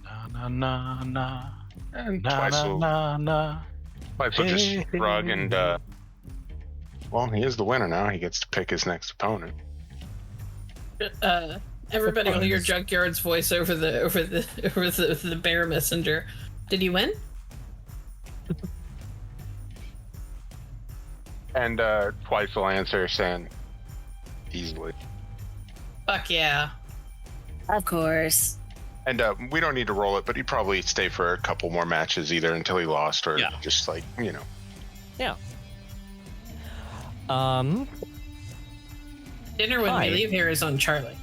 No, Na na na And na Twice will, na na. Twice will just shrug and, well, he is the winner now. He gets to pick his next opponent. Everybody will hear Junkyard's voice over the bear messenger. Did he win? And Twice will answer saying, easily. Fuck yeah. Of course. And we don't need to roll it, but he'd probably stay for a couple more matches either until he lost or just like, you know. Yeah. Dinner when Hi. we leave here is on Charlie.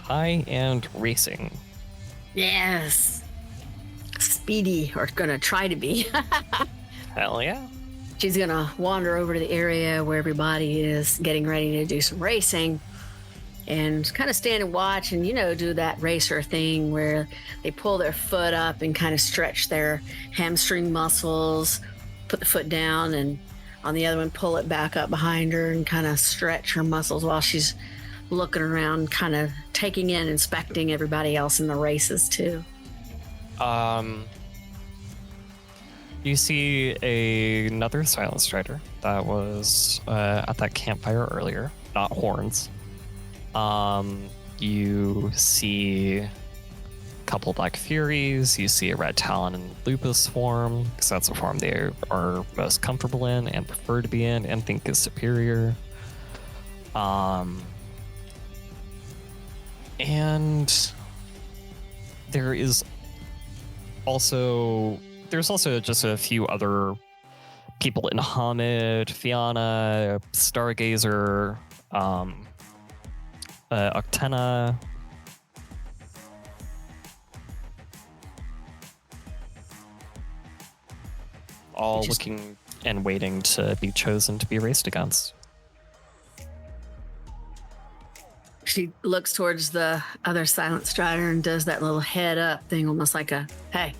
High and racing. Yes. Speedy, or gonna try to be. Hell yeah. She's gonna wander over to the area where everybody is getting ready to do some racing and kind of stand and watch and, do that racer thing where they pull their foot up and kind of stretch their hamstring muscles, put the foot down, and on the other one, pull it back up behind her and kind of stretch her muscles while she's looking around, kind of taking in, inspecting everybody else in the races too. You see another silent strider that was at that campfire earlier, not horns. You see a couple Black Furies, you see a Red Talon and Lupus form, because that's a form they are most comfortable in and prefer to be in and think is superior. And there's also just a few other people in Hamid, Fianna, Stargazer, Octena. All looking and waiting to be chosen to be raced against. She looks towards the other silent strider and does that little head up thing, almost like a hey,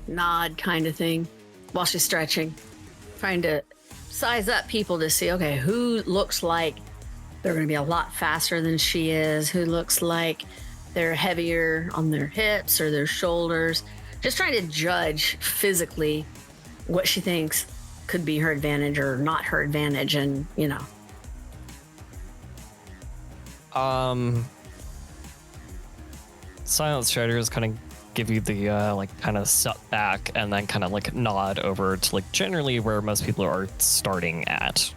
nod kind of thing, while she's stretching, trying to size up people to see, okay, who looks like they're going to be a lot faster than she is, who looks like they're heavier on their hips or their shoulders, just trying to judge physically what she thinks could be her advantage or not her advantage, and Silent Striders kind of give you the kind of step back and then kind of nod over to generally where most people are starting at.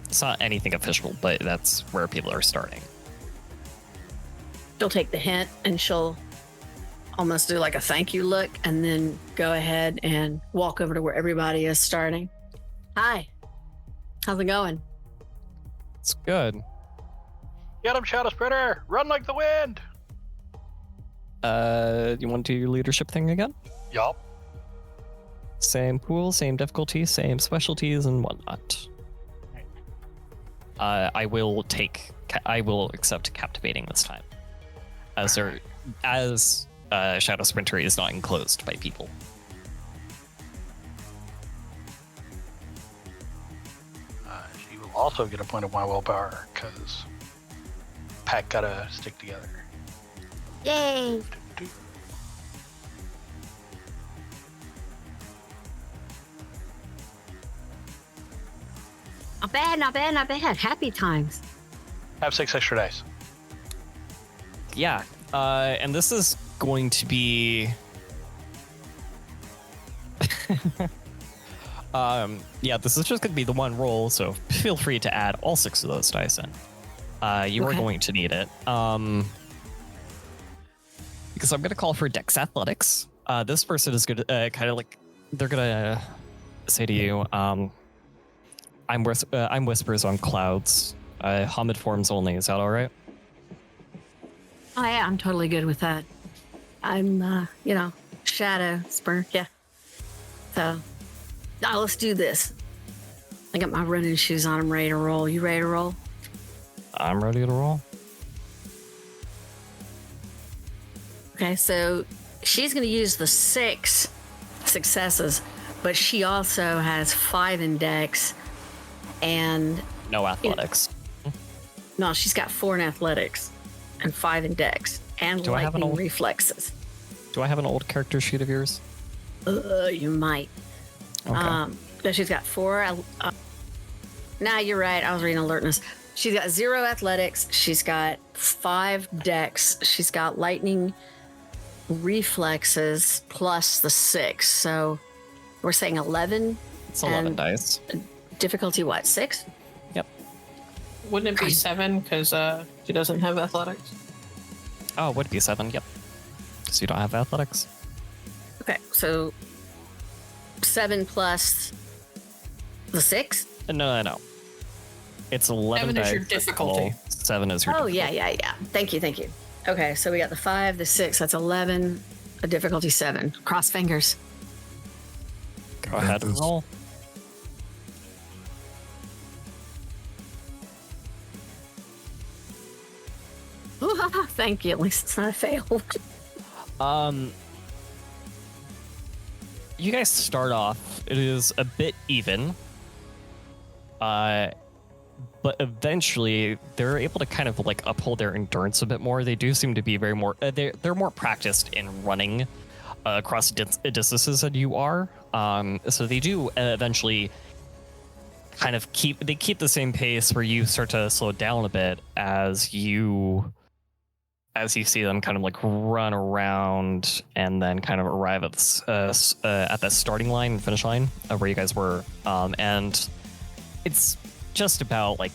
It's not anything official, but that's where people are starting. She'll take the hint and she'll almost do like a thank you look and then go ahead and walk over to where everybody is starting. Hi, how's it going? It's good. Get him, Shadow Spreader! Run like the wind! You want to do your leadership thing again? Yup. Same pool, same difficulty, same specialties and whatnot. I will accept captivating this time, as Shadow Sprinter is not enclosed by people. She will also get a point of my willpower, because pack gotta stick together. Yay! Not bad, not bad, not bad. Happy times. Have 6 extra dice. Yeah, and this is going to be... this is just going to be the one roll, so feel free to add all 6 of those dice in. You are going to need it. Because I'm going to call for Dex Athletics. This person is going to they're going to say to you, I'm Whispers on Clouds. Hamid forms only. Is that all right? Oh yeah, I'm totally good with that. I'm, Shadow Spur, yeah. So, now let's do this. I got my running shoes on. I'm ready to roll. You ready to roll? I'm ready to roll. Okay, so she's going to use the 6 successes, but she also has 5 in Dex and... No athletics. No, she's got 4 in athletics. and 5 in dex, and Do I have an lightning old- reflexes. Do I have an old character sheet of yours? You might. Okay. But she's got 4. Nah, you're right. I was reading alertness. She's got 0 athletics. She's got 5 dex. She's got lightning reflexes plus the 6. So we're saying 11. It's 11 and dice. Difficulty what? 6? Yep. Wouldn't it be 7 because she doesn't have athletics? Oh, it would be 7. Yep. So you don't have athletics. Okay, so 7 plus the 6? No. It's 11 7 is dice. your difficulty. 7 is your Oh, difficulty. yeah. Thank you. Okay, so we got the 5, the 6. That's 11. A difficulty 7. Cross fingers. Go ahead and roll. Ooh, thank you. At least it's not a fail. You guys start off. It is a bit even. But eventually they're able to kind of like uphold their endurance a bit more. They do seem to be very more. They're more practiced in running across distances than you are. So they do eventually kind of keep the same pace where you start to slow down a bit as you see them kind of like run around and then kind of arrive at the starting line and finish line of where you guys were. And it's just about like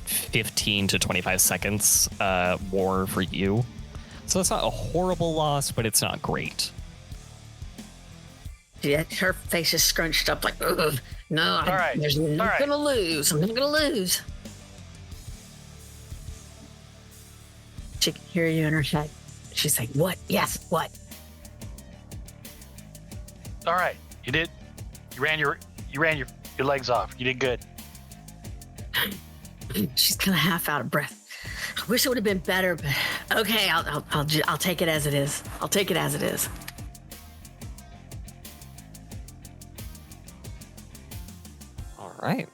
15 to 25 seconds more for you. So it's not a horrible loss, but it's not great. Yeah, her face is scrunched up like, ugh, no, All right. there's All not right. gonna lose. I'm not gonna lose. She can hear you in her head. She's like, what? Yes, what? All right, you did. You ran your legs off. You did good. She's kind of half out of breath. I wish it would have been better, but okay, I'll take it as it is. I'll take it as it is. All right.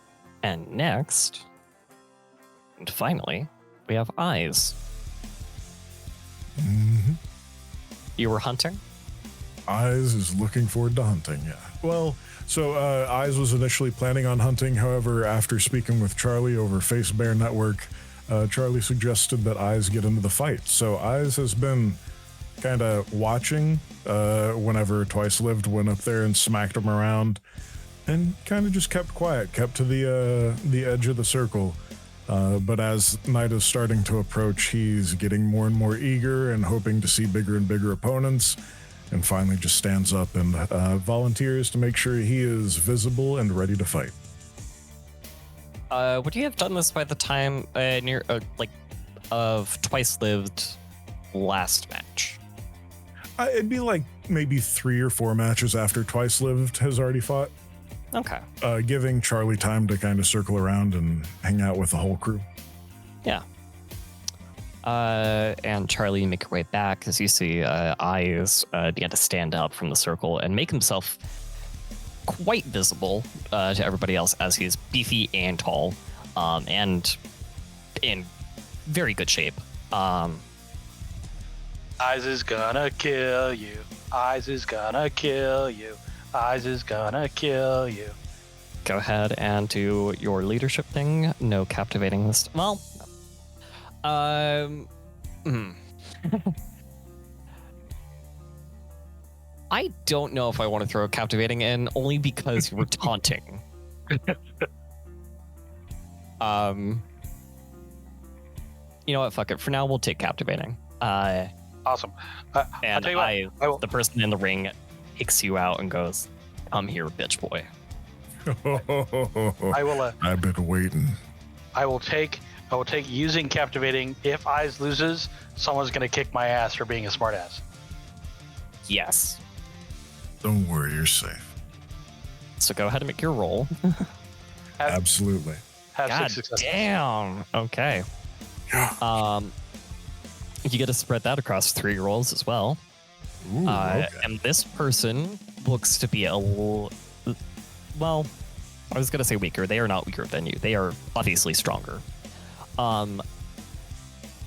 And next, and finally, we have Eyes. Mm-hmm. You were hunting? Eyes is looking forward to hunting, yeah. Well, so Eyes was initially planning on hunting. However, after speaking with Charlie over Face Bear Network, Charlie suggested that Eyes get into the fight. So Eyes has been kind of watching whenever Twice Lived went up there and smacked him around, and kind of just kept quiet, kept to the edge of the circle. But as night is starting to approach, he's getting more and more eager and hoping to see bigger and bigger opponents, and finally just stands up and volunteers to make sure he is visible and ready to fight. Would you have done this by the time of Twice Lived last match? It'd be like maybe 3 or 4 matches after Twice Lived has already fought, Okay. giving Charlie time to kind of circle around and hang out with the whole crew. Yeah. And Charlie, you make your way back as you see Eyes begin to stand up from the circle and make himself quite visible to everybody else as he's beefy and tall and in very good shape. Eyes is gonna kill you. Eyes is gonna kill you. Eyes is gonna kill you. Go ahead and do your leadership thing. No captivating this. Well, I don't know if I want to throw captivating in, only because you were taunting. You know what? Fuck it. For now, we'll take captivating. Awesome. I'll And tell you what, I will, the person in the ring kicks you out and goes, "Come here, bitch boy." I will. I've been waiting. I will take using captivating. If Eyes loses, someone's gonna kick my ass for being a smartass. Yes. Don't worry, you're safe. So go ahead and make your roll. Absolutely. Have God 6 successes. damn. Okay. Yeah. You get to spread that across 3 rolls as well. Ooh, okay. And this person looks to be well, I was gonna say weaker. They are not weaker than you. They are obviously stronger.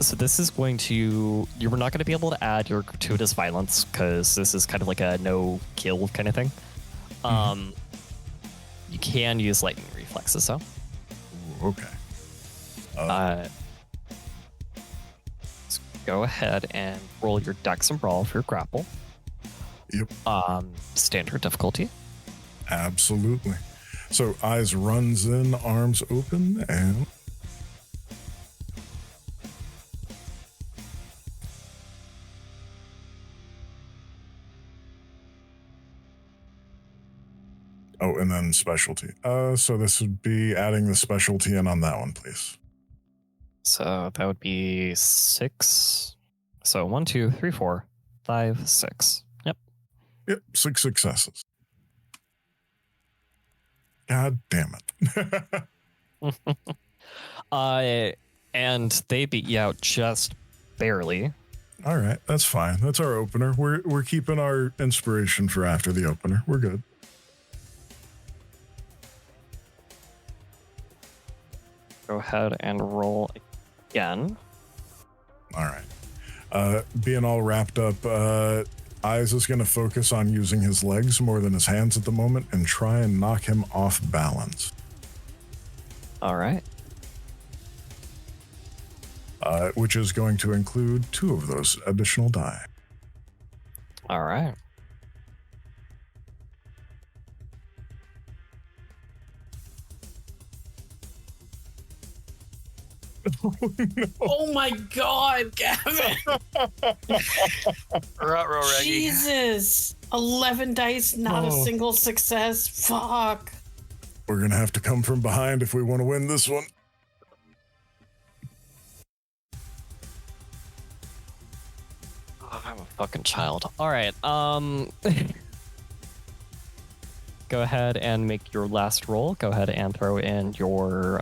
So this is going to... You're not going to be able to add your gratuitous violence because this is kind of like a no-kill kind of thing. You can use lightning reflexes, though. Ooh, okay. Let's go ahead and roll your Dex and Brawl for your grapple. Yep. Standard difficulty. Absolutely. So Eyes runs in, arms open, and... Oh, and then specialty. So this would be adding the specialty in on that one, please. So that would be 6. So 1, 2, 3, 4, 5, 6. Yep. Yep, 6 successes. God damn it. And they beat you out just barely. All right, that's fine. That's our opener. We're keeping our inspiration for after the opener. We're good. Go ahead and roll again. All right. Being all wrapped up, Eyes is going to focus on using his legs more than his hands at the moment and try and knock him off balance. All right. Which is going to include 2 of those additional die. All right. Oh, no. Oh my god, Gavin! Ruh-roh, Reggie. Jesus! 11 dice, not a single success. Fuck. We're going to have to come from behind if we want to win this one. Oh, I'm a fucking child. All right. Go ahead and make your last roll. Go ahead and throw in your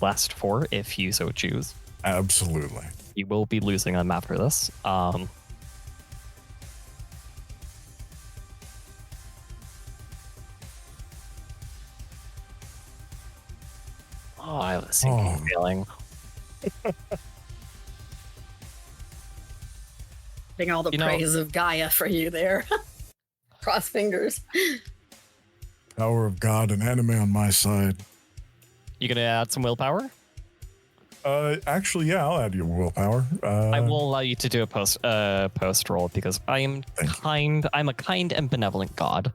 last 4 if you so choose. Absolutely. You will be losing on map for this. Oh, I have a sinking feeling. Getting all the praise of Gaia for you there. Cross fingers. Power of God and anime on my side. You gonna add some willpower? Actually, yeah, I'll add your willpower. I will allow you to do a post roll because I'm a kind and benevolent god.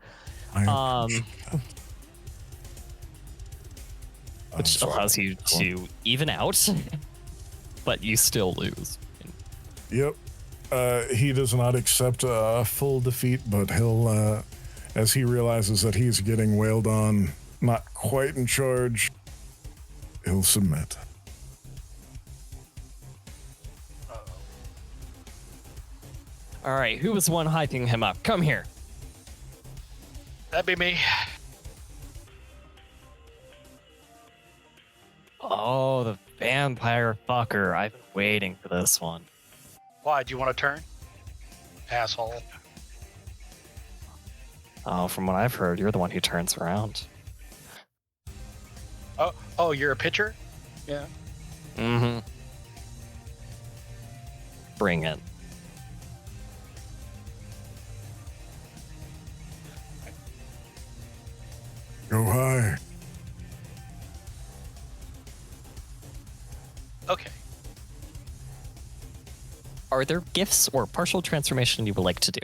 Which allows you to even out, but you still lose. Yep. He does not accept a full defeat, but he'll, as he realizes that he's getting wailed on, not quite in charge, he'll submit. All right, who was the one hyping him up? Come here. That'd be me. Oh, the vampire fucker. I've been waiting for this one. Why? Do you want to turn? Asshole. Oh, from what I've heard, you're the one who turns around. Oh, you're a pitcher? Yeah. Mm-hmm. Bring it. Go high. Okay. Are there gifts or partial transformation you would like to do?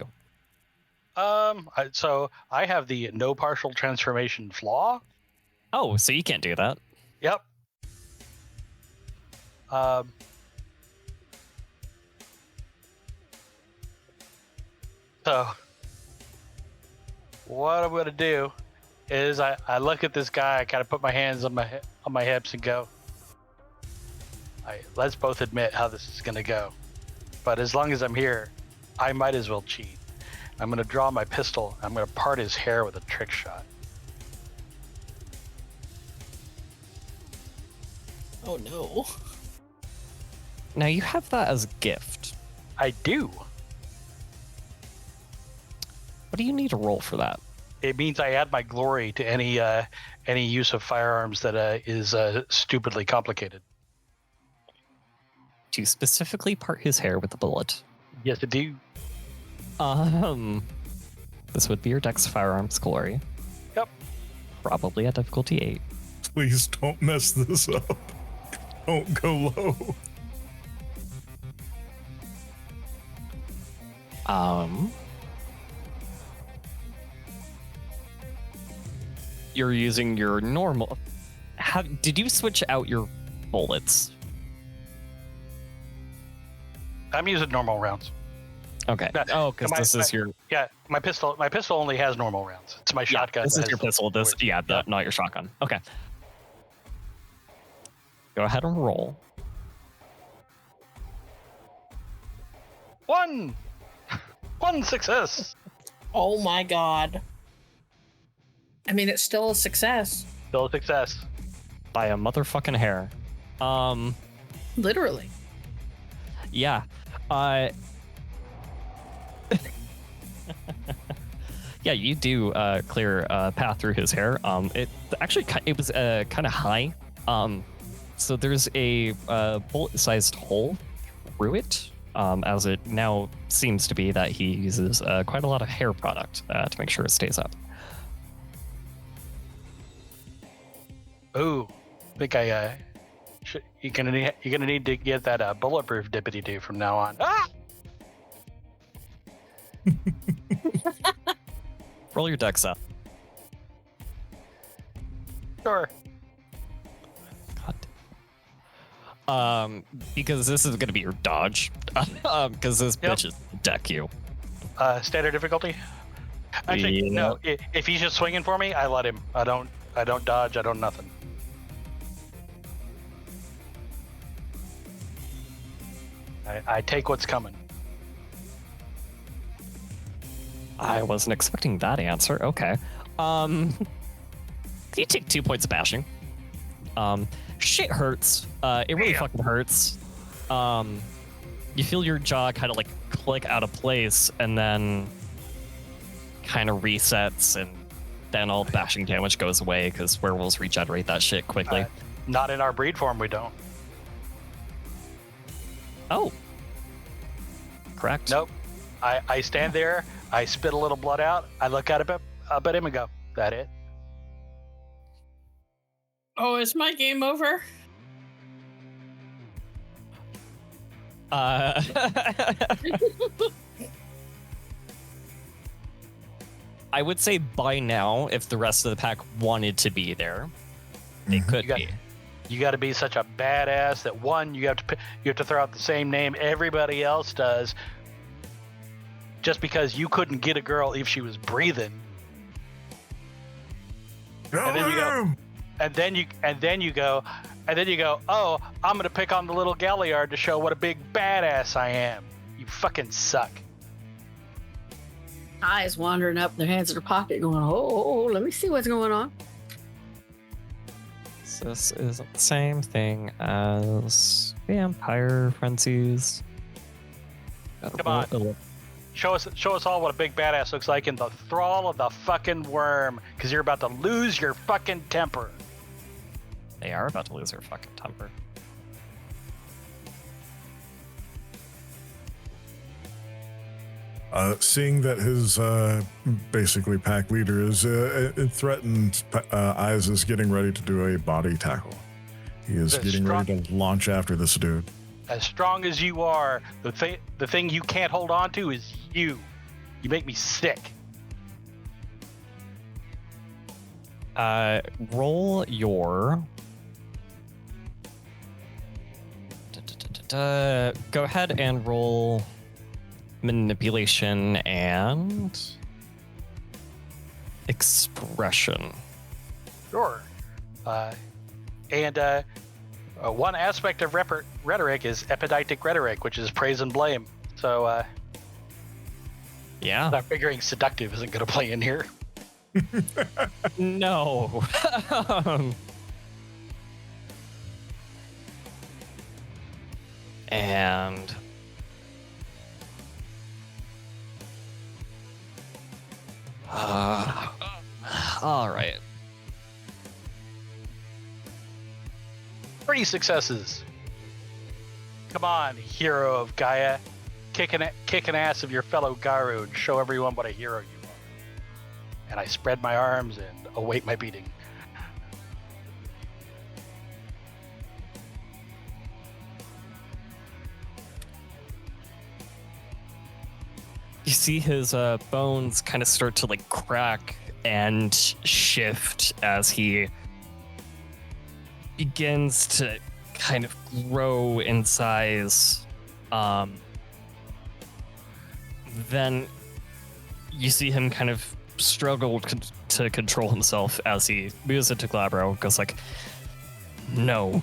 So I have the no partial transformation flaw. Oh, so you can't do that. Yep. So what I'm gonna do is I look at this guy, I kind of put my hands on my hips and go, let's both admit how this is gonna go. But as long as I'm here, I might as well cheat. I'm gonna draw my pistol. I'm gonna part his hair with a trick shot. Oh no. Now you have that as a gift. I do. What do you need to roll for that? It means I add my glory to any use of firearms that is stupidly complicated. to specifically part his hair with a bullet. Yes, I do. This would be your Dex Firearms Glory. Yep. Probably at difficulty 8. Please don't mess this up. Don't go low. You're using your normal. Did you switch out your bullets? I'm using normal rounds. Okay. Oh, because this is your. Yeah, my pistol. My pistol only has normal rounds. It's my shotgun. This is your pistol. This, not your shotgun. Okay. Go ahead and roll. One success. Oh my god. I mean, it's still a success. Still a success. By a motherfucking hair. Literally. Yeah. Yeah, you do clear a path through his hair. It was kind of high. So there's a bullet-sized hole through it, as it now seems to be that he uses quite a lot of hair product to make sure it stays up. Ooh, I think you're gonna need to get that bulletproof dippity do from now on. Ah! Roll your dex up. Sure. God. Because this is gonna be your dodge. Because this bitch is deck you. Standard difficulty. Actually, no. If he's just swinging for me, I let him. I don't dodge. I don't nothing. I take what's coming. I wasn't expecting that answer. Okay. You take 2 points of bashing. Shit hurts. It really fucking hurts. You feel your jaw kind of like click out of place and then kind of resets, and then all the bashing damage goes away because werewolves regenerate that shit quickly. Not in our breed form, we don't. Oh. Correct. Nope. I stand there, I spit a little blood out, I look at him and go, that it? Oh, is my game over? I would say by now, if the rest of the pack wanted to be there, they could be. You got to be such a badass that one, you have to throw out the same name everybody else does, just because you couldn't get a girl if she was breathing. And then you go, oh, I'm gonna pick on the little Galliard to show what a big badass I am. You fucking suck. Eyes wandering up, their hands in their pocket, going, oh, let me see what's going on. This is the same thing as Vampire Frenzies. Come on. Show us all what a big badass looks like in the thrall of the fucking worm, because you're about to lose your fucking temper. They are about to lose their fucking temper. Seeing that his basically pack leader is threatened, Eyes is getting ready to do a body tackle. He is getting ready to launch after this dude. As strong as you are, the thing you can't hold on to is you. You make me sick. Roll your... Go ahead and roll manipulation and expression. Sure. And one aspect of rhetoric is epidictic rhetoric, which is praise and blame. So, yeah. I'm figuring seductive isn't going to play in here. No. And all right. 3 successes. Come on, hero of Gaia. Kicking ass of your fellow Garou and show everyone what a hero you are. And I spread my arms and await my beating. You see his bones kind of start to like crack and shift as he begins to kind of grow in size. Then you see him kind of struggle to control himself as he moves into Glabro, goes like, "No,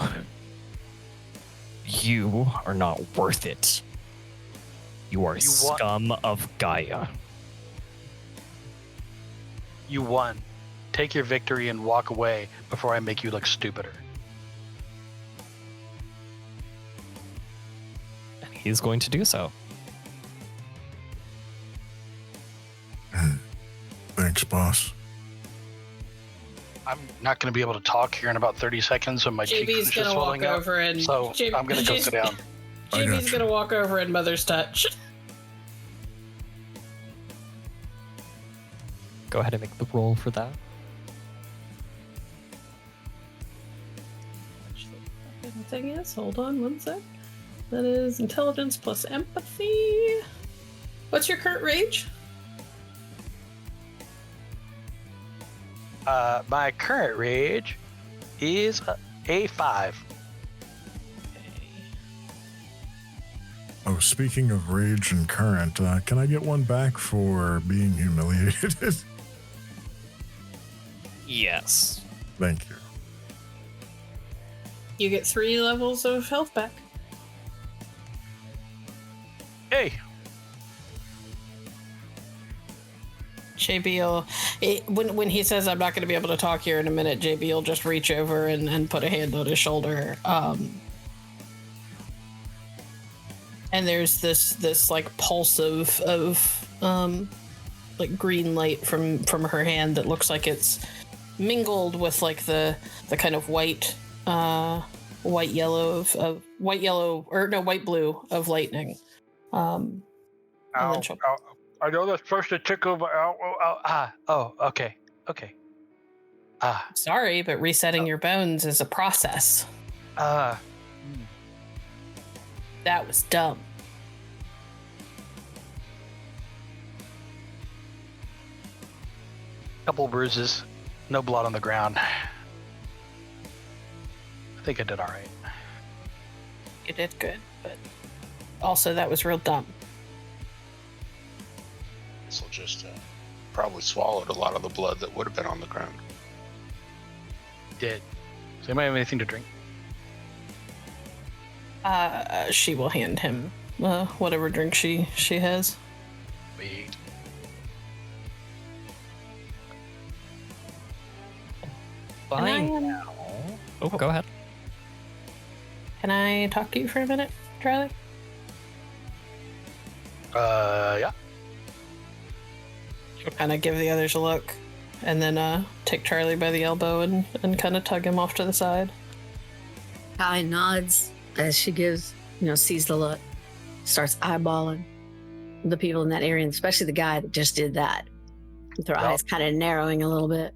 you are not worth it. You are scum of Gaia." You won. Take your victory and walk away before I make you look stupider. And he's going to do so. Thanks, boss. I'm not going to be able to talk here in about 30 seconds when my cheek JB's is gonna walk swelling up. over and So I'm going to go sit down. JB's gonna walk over and Mother's Touch. Go ahead and make the roll for that. Which the fucking thing is? Hold on one sec. That is intelligence plus empathy. What's your current rage? My current rage is a 5. Oh, speaking of rage and current, can I get one back for being humiliated? Yes. Thank you. You get 3 levels of health back. Hey, JB will, when he says I'm not going to be able to talk here in a minute, JB will just reach over and put a hand on his shoulder. And there's this like pulse of like green light from her hand that looks like it's mingled with like the kind of white yellow white blue of lightning. And then she'll- I know that's supposed to tickle, but okay. Sorry, but resetting your bones is a process. That was dumb. Couple bruises, no blood on the ground. I think I did all right. You did good, but also that was real dumb. This will just probably swallowed a lot of the blood that would have been on the ground. Did. Does anybody have anything to drink? She will hand him whatever drink she has. We. Fine now. Oh, go ahead. Can I talk to you for a minute, Charlie? Yeah. She'll kind of give the others a look, and then take Charlie by the elbow and kind of tug him off to the side. Kai nods as she sees the look, starts eyeballing the people in that area, and especially the guy that just did that, with her eyes kind of narrowing a little bit.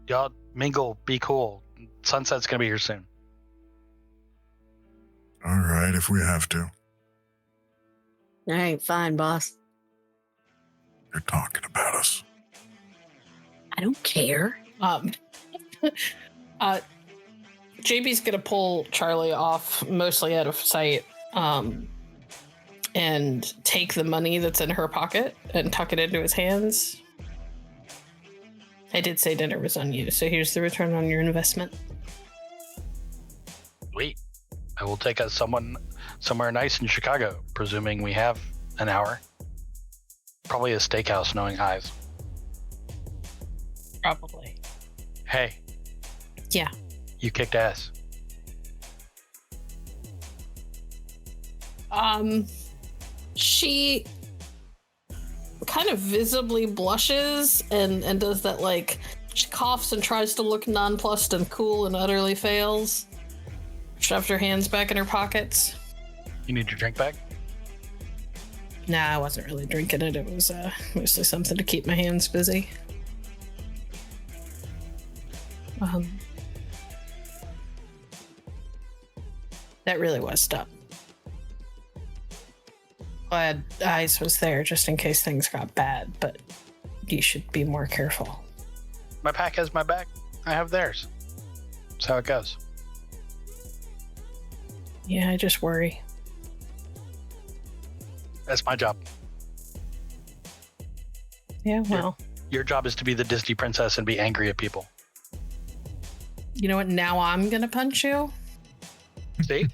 Y'all mingle, be cool. Sunset's gonna be here soon. All right, if we have to. All right, fine, boss. You're talking about us. I don't care. JB's gonna pull Charlie off, mostly out of sight, and take the money that's in her pocket and tuck it into his hands. I did say dinner was on you, so here's the return on your investment. Sweet. I will take us somewhere nice in Chicago, presuming we have an hour. Probably a steakhouse, knowing highs. Probably. Hey. Yeah. You kicked ass. She kind of visibly blushes and does that, like, she coughs and tries to look nonplussed and cool and utterly fails. Shoved her hands back in her pockets. You need your drink back? Nah, I wasn't really drinking it. It was mostly something to keep my hands busy. That really was dumb. Glad Eyes was there just in case things got bad, but you should be more careful. My pack has my back. I have theirs. That's how it goes. Yeah, I just worry. That's my job. Yeah, well. Your job is to be the Disney princess and be angry at people. You know what? Now I'm gonna punch you. See?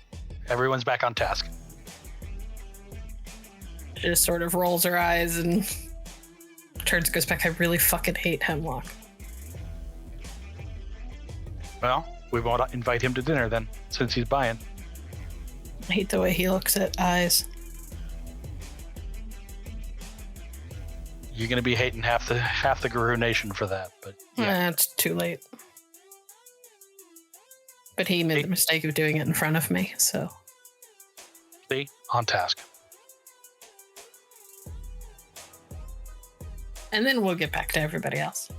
Everyone's back on task. She just sort of rolls her eyes and turns and goes back. I really fucking hate Hemlock. Well, we won't invite him to dinner then, since he's buying. I hate the way he looks at Eyes. You're gonna be hating half the Garou Nation for that, but yeah. It's too late. But he made the mistake of doing it in front of me, so. See? On task. And then we'll get back to everybody else.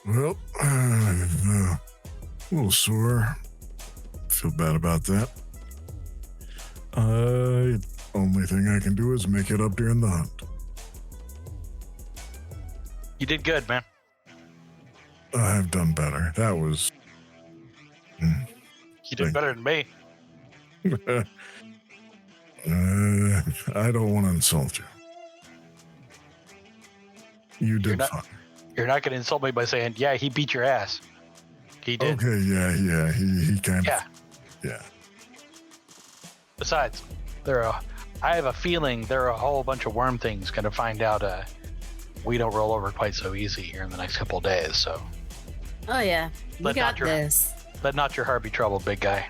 Well, a little sore. Feel bad about that. Only thing I can do is make it up during the hunt. You did good, man. I've done better. That was... You did better than me. I don't want to insult you. You did fine. You're not going to insult me by saying, yeah, he beat your ass. He did. Okay, yeah. He kind of... Yeah. Besides, I have a feeling there are a whole bunch of worm things going to find out we don't roll over quite so easy here in the next couple of days, so... Oh, yeah. We got this. Let not your heart be troubled, big guy.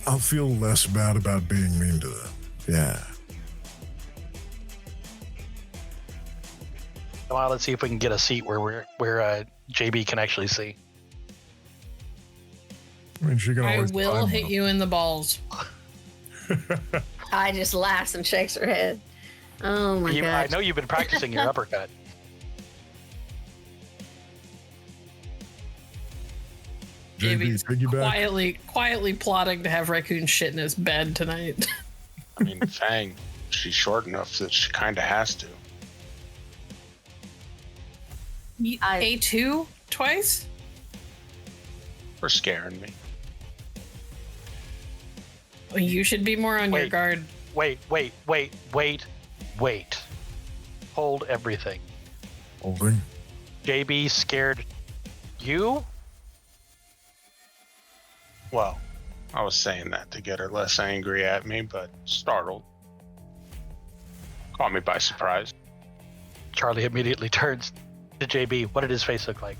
I'll feel less bad about being mean to them. Yeah. Come on, let's see if we can get a seat where JB can actually see. I mean, she can I always will hit you in the balls. I just laughs and shakes her head. Oh my god! I know you've been practicing your uppercut. JB's piggyback. quietly plotting to have Raccoon shit in his bed tonight. I mean, Fang, she's short enough that she kind of has to. A2 twice? For scaring me. Well, you should be more on your guard. Wait. Hold everything. Holding? JB scared you? Well, I was saying that to get her less angry at me, but startled. Caught me by surprise. Charlie immediately turns to JB. What did his face look like?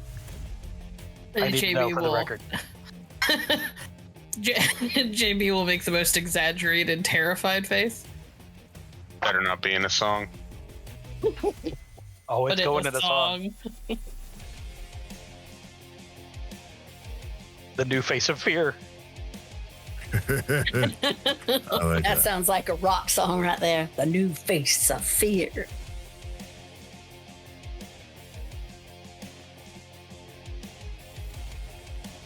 I need to know for the record. JB will make the most exaggerated, terrified face. Better not be in a song. Oh, it's going to the song. The new face of fear. That sounds like a rock song right there. The new face of fear.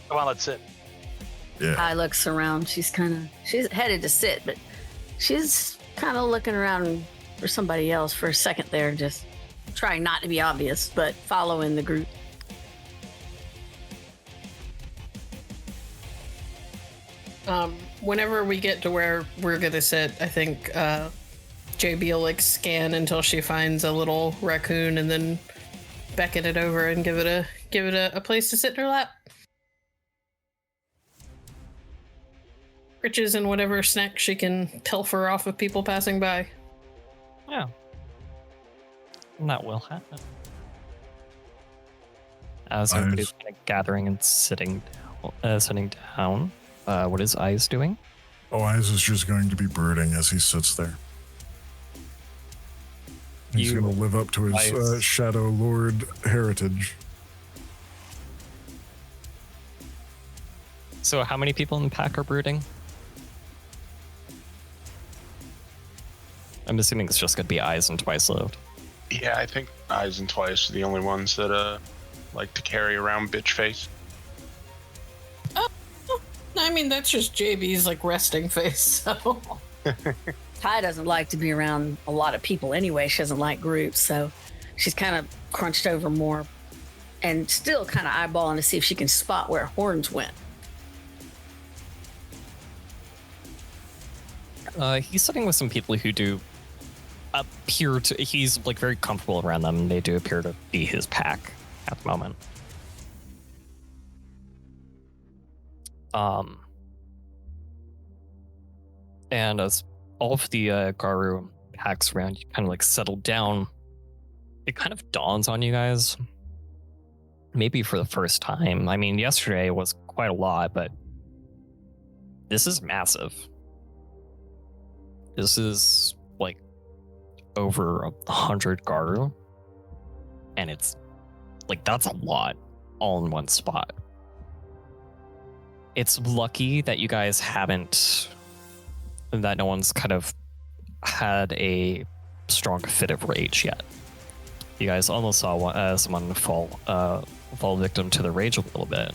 Come on, let's sit. Yeah. I looks around. She's headed to sit, but she's kind of looking around for somebody else for a second there, just trying not to be obvious, but following the group. Whenever we get to where we're gonna sit, I think JB will like scan until she finds a little raccoon and then beckon it over and give it a place to sit in her lap. Riches and whatever snack she can pilfer off of people passing by. Yeah. And that will happen. As everybody's kind of gathering and sitting down, what is Eyes doing? Oh, Eyes is just going to be brooding as he sits there. He's going to live up to his Shadow Lord heritage. So how many people in the pack are brooding? I'm assuming it's just gonna be eyes and twice lived. Yeah, I think Eyes and Twice are the only ones that like to carry around bitch face. I mean, that's just JB's like resting face, so. Ty doesn't like to be around a lot of people anyway. She doesn't like groups, so she's kind of crunched over more and still kind of eyeballing to see if she can spot where Horns went. He's sitting with some people who do appear to... He's like very comfortable around them, and they do appear to be his pack at the moment. And as all of the Garou packs around you kind of like settle down, it kind of dawns on you guys, maybe for the first time. I mean, yesterday was quite a lot, but this is massive. This is like over 100 Garou, and it's like, that's a lot all in one spot. It's lucky that you guys haven't, that no one's kind of had a strong fit of rage yet. You guys almost saw someone fall victim to the rage a little bit,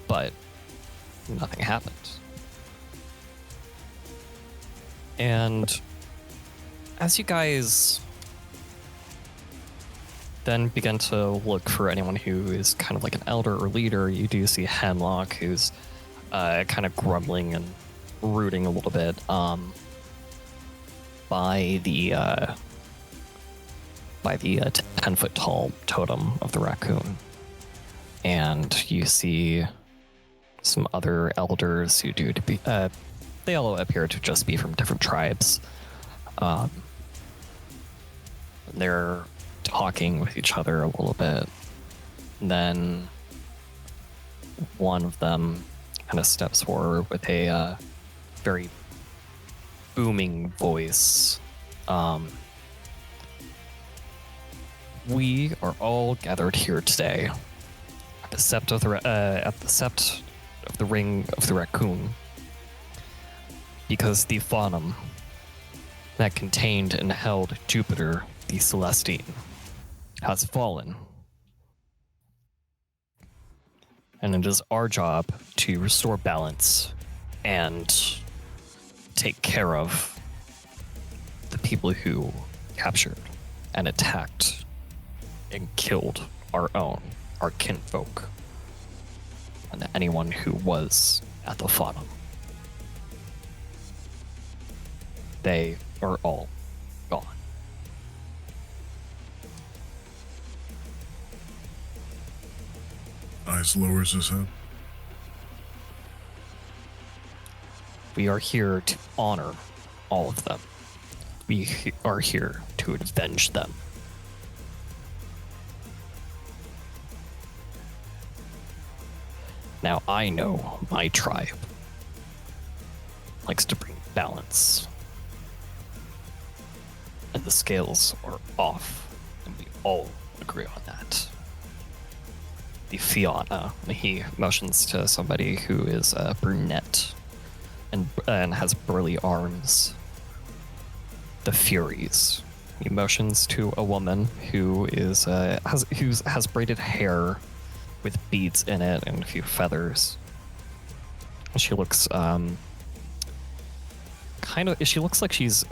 but nothing happened. And as you guys then begin to look for anyone who is kind of like an elder or leader, you do see Hemlock, who's kind of grumbling and rooting a little bit by the 10-foot tall totem of the raccoon. And you see some other elders who do to be they all appear to just be from different tribes. They're talking with each other a little bit. And then one of them kind of steps forward with a very booming voice. We are all gathered here today at the sept of the ring of the raccoon, because the Phantom that contained and held Jupiter the Celestine has fallen. And it is our job to restore balance and take care of the people who captured and attacked and killed our kinfolk, and anyone who was at the Phantom. They are all gone. Eyes lowers his head. We are here to honor all of them. We are here to avenge them. Now, I know my tribe likes to bring balance. And the scales are off, and we all agree on that. The Fianna, he motions to somebody who is a brunette and has burly arms. The Furies. He motions to a woman who is has braided hair with beads in it and a few feathers. She looks she looks like she's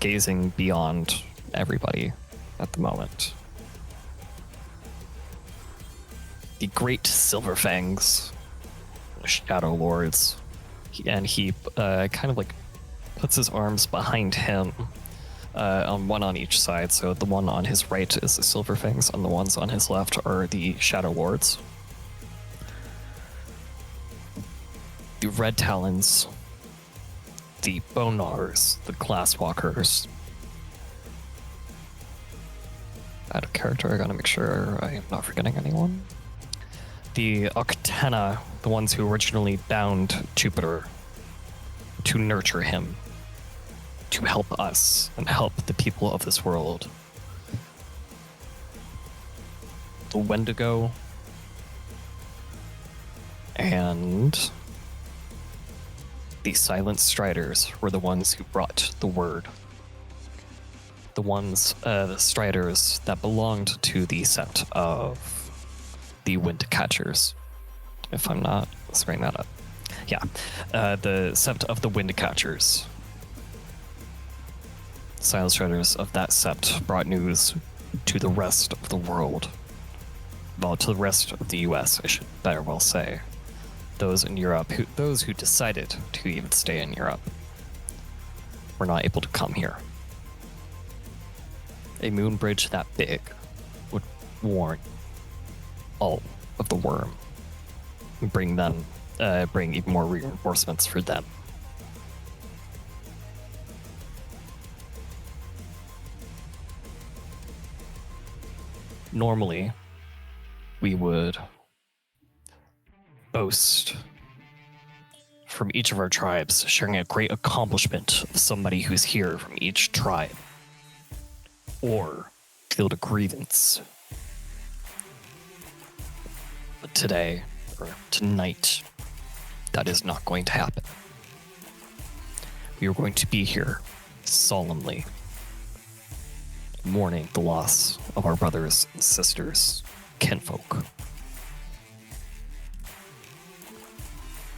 gazing beyond everybody at the moment. The Great Silverfangs, Shadow Lords, he kind of like puts his arms behind him, on one on each side. So the one on his right is the Silverfangs, and the ones on his left are the Shadow Lords. The Red Talons, the Bonars, the Glasswalkers. Out of character, I gotta make sure I am not forgetting anyone. The Octana, the ones who originally bound Jupiter to nurture him, to help us and help the people of this world. The Wendigo, And the Silent Striders were the ones who brought the word. The Striders that belonged to the set of the Windcatchers. If I'm not screwing that up. Yeah, the sept of the Windcatchers. Silent Striders of that sept brought news to the rest of the world. Well, to the rest of the US, I should better well say. Those in Europe, those who decided to even stay in Europe, were not able to come here. A moon bridge that big would warn all of the worm, and bring even more reinforcements for them. Normally, we would boast from each of our tribes sharing a great accomplishment of somebody who's here from each tribe, or killed a grievance. But today, or tonight, that is not going to happen. We are going to be here solemnly, mourning the loss of our brothers and sisters, kinfolk,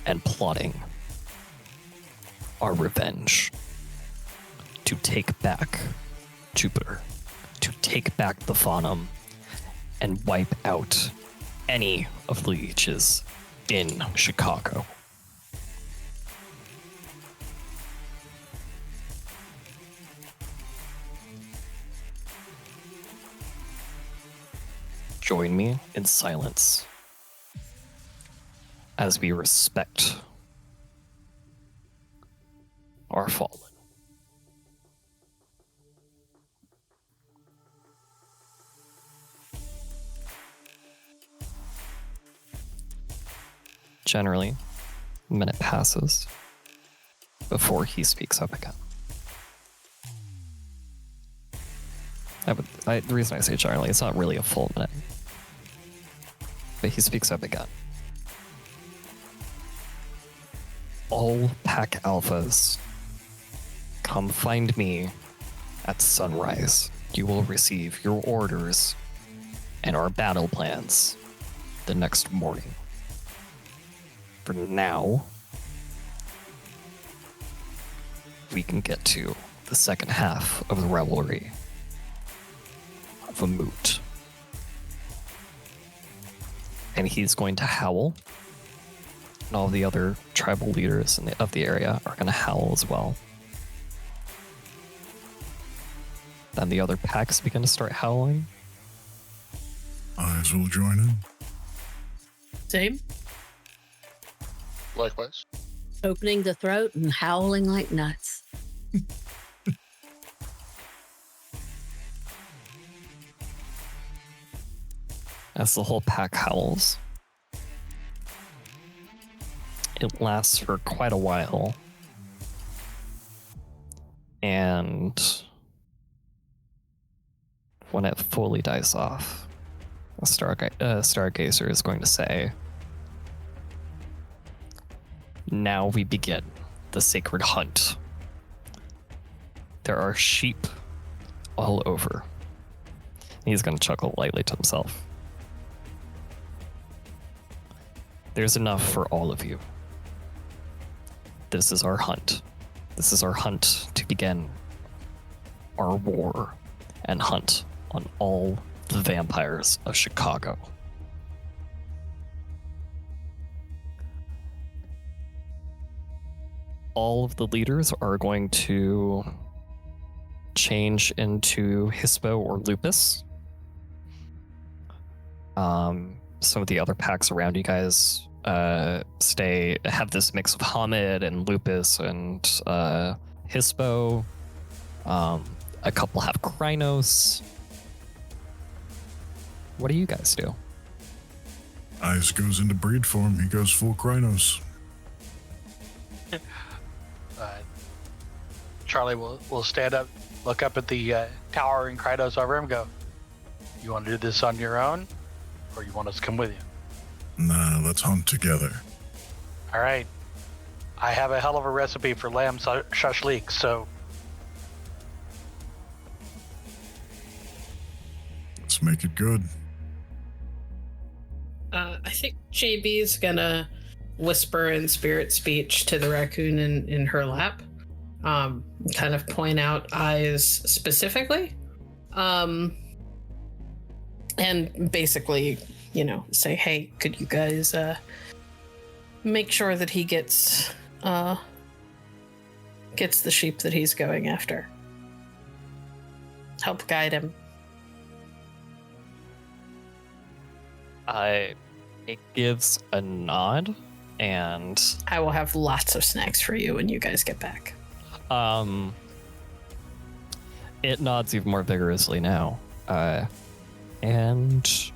and plotting our revenge to take back Jupiter, to take back the Faunum, and wipe out any of the leeches in Chicago. Join me in silence as we respect our fallen. Generally, a minute passes before he speaks up again. The reason I say generally, it's not really a full minute. But he speaks up again. All pack alphas, come find me at sunrise. You will receive your orders and our battle plans the next morning. For now, we can get to the second half of the revelry of a moot. And he's going to howl, and all the other tribal leaders of the area are going to howl as well. Then the other packs begin to start howling. Eyes will join in. Same. Likewise. Opening the throat and howling like nuts. As the whole pack howls. It lasts for quite a while. And when it fully dies off, a Stargazer is going to say, "Now we begin the sacred hunt. There are sheep all over." He's going to chuckle lightly to himself. There's enough for all of you. This is our hunt. This is our hunt to begin our war and hunt on all the vampires of Chicago. All of the leaders are going to change into Hispo or Lupus. Some of the other packs around you guys have this mix of Hamid and Lupus and Hispo. A couple have Krynos. What do you guys do? Eyes goes into breed form. He goes full Krynos. Charlie will stand up, look up at the towering Krynos over him, and go, "You want to do this on your own, or you want us to come with you?" Nah, let's hunt together. All right. I have a hell of a recipe for lamb shashlik, so Let's make it good. I think JB is gonna whisper in spirit speech to the raccoon in her lap, kind of point out eyes specifically, and basically, say, hey, could you guys make sure that he gets the sheep that he's going after? Help guide him. It gives a nod, and I will have lots of snacks for you when you guys get back. it nods even more vigorously now. And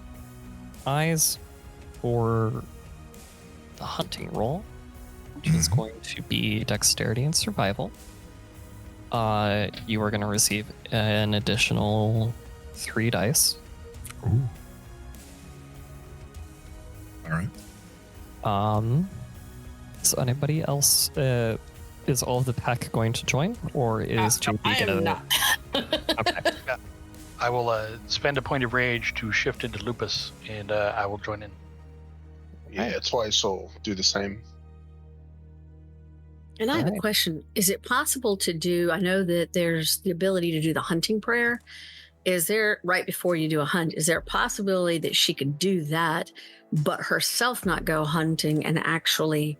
eyes for the hunting roll, which is going to be dexterity and survival. You are going to receive an additional 3 dice. Ooh. All right. So anybody else, is all of the pack going to join, or is JB I gonna? am not. Okay. I will spend a point of rage to shift into lupus, and I will join in. Yeah, Twice will do the same. And I have a Alright. question. Is it possible to do, I know that there's the ability to do the hunting prayer. Is there, right before you do a hunt, is there a possibility that she could do that, but herself not go hunting and actually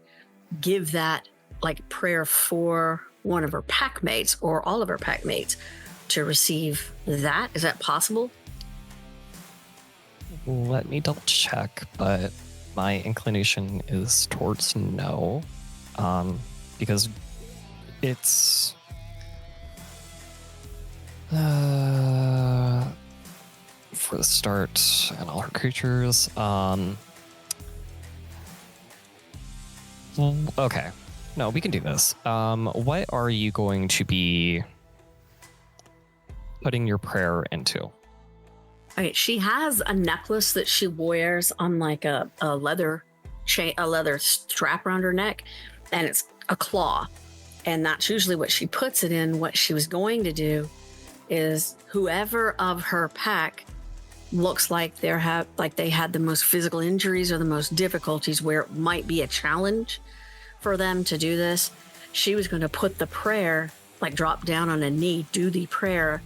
give that like prayer for one of her pack mates or all of her pack mates to receive that? Is that possible? Let me double check, but my inclination is towards no, because it's for the start and all her creatures. Okay, no, we can do this. What are you going to be putting your prayer into? Okay, she has a necklace that she wears on like a leather chain, a leather strap around her neck, and it's a claw. And that's usually what she puts it in. What she was going to do is whoever of her pack looks like they had the most physical injuries or the most difficulties where it might be a challenge for them to do this, she was going to put the prayer, like drop down on a knee, do the prayer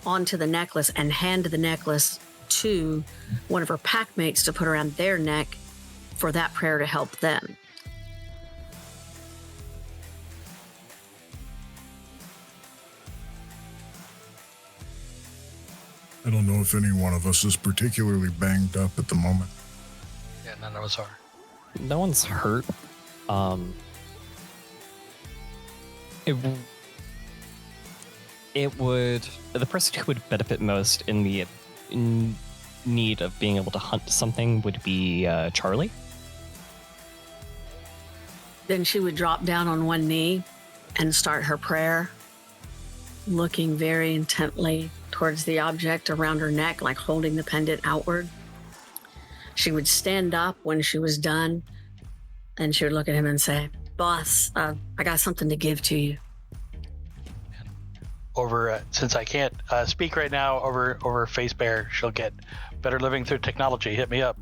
onto the necklace and hand the necklace to one of her pack mates to put around their neck for that prayer to help them. I don't know if any one of us is particularly banged up at the moment. Yeah, none of us are. No one's hurt. It would, the person who would benefit most in need of being able to hunt something would be Charlie. Then she would drop down on one knee and start her prayer, looking very intently towards the object around her neck, like holding the pendant outward. She would stand up when she was done, and she would look at him and say, "Boss, I got something to give to you." Since I can't speak right now over Face Bear, she'll get better living through technology. Hit me up.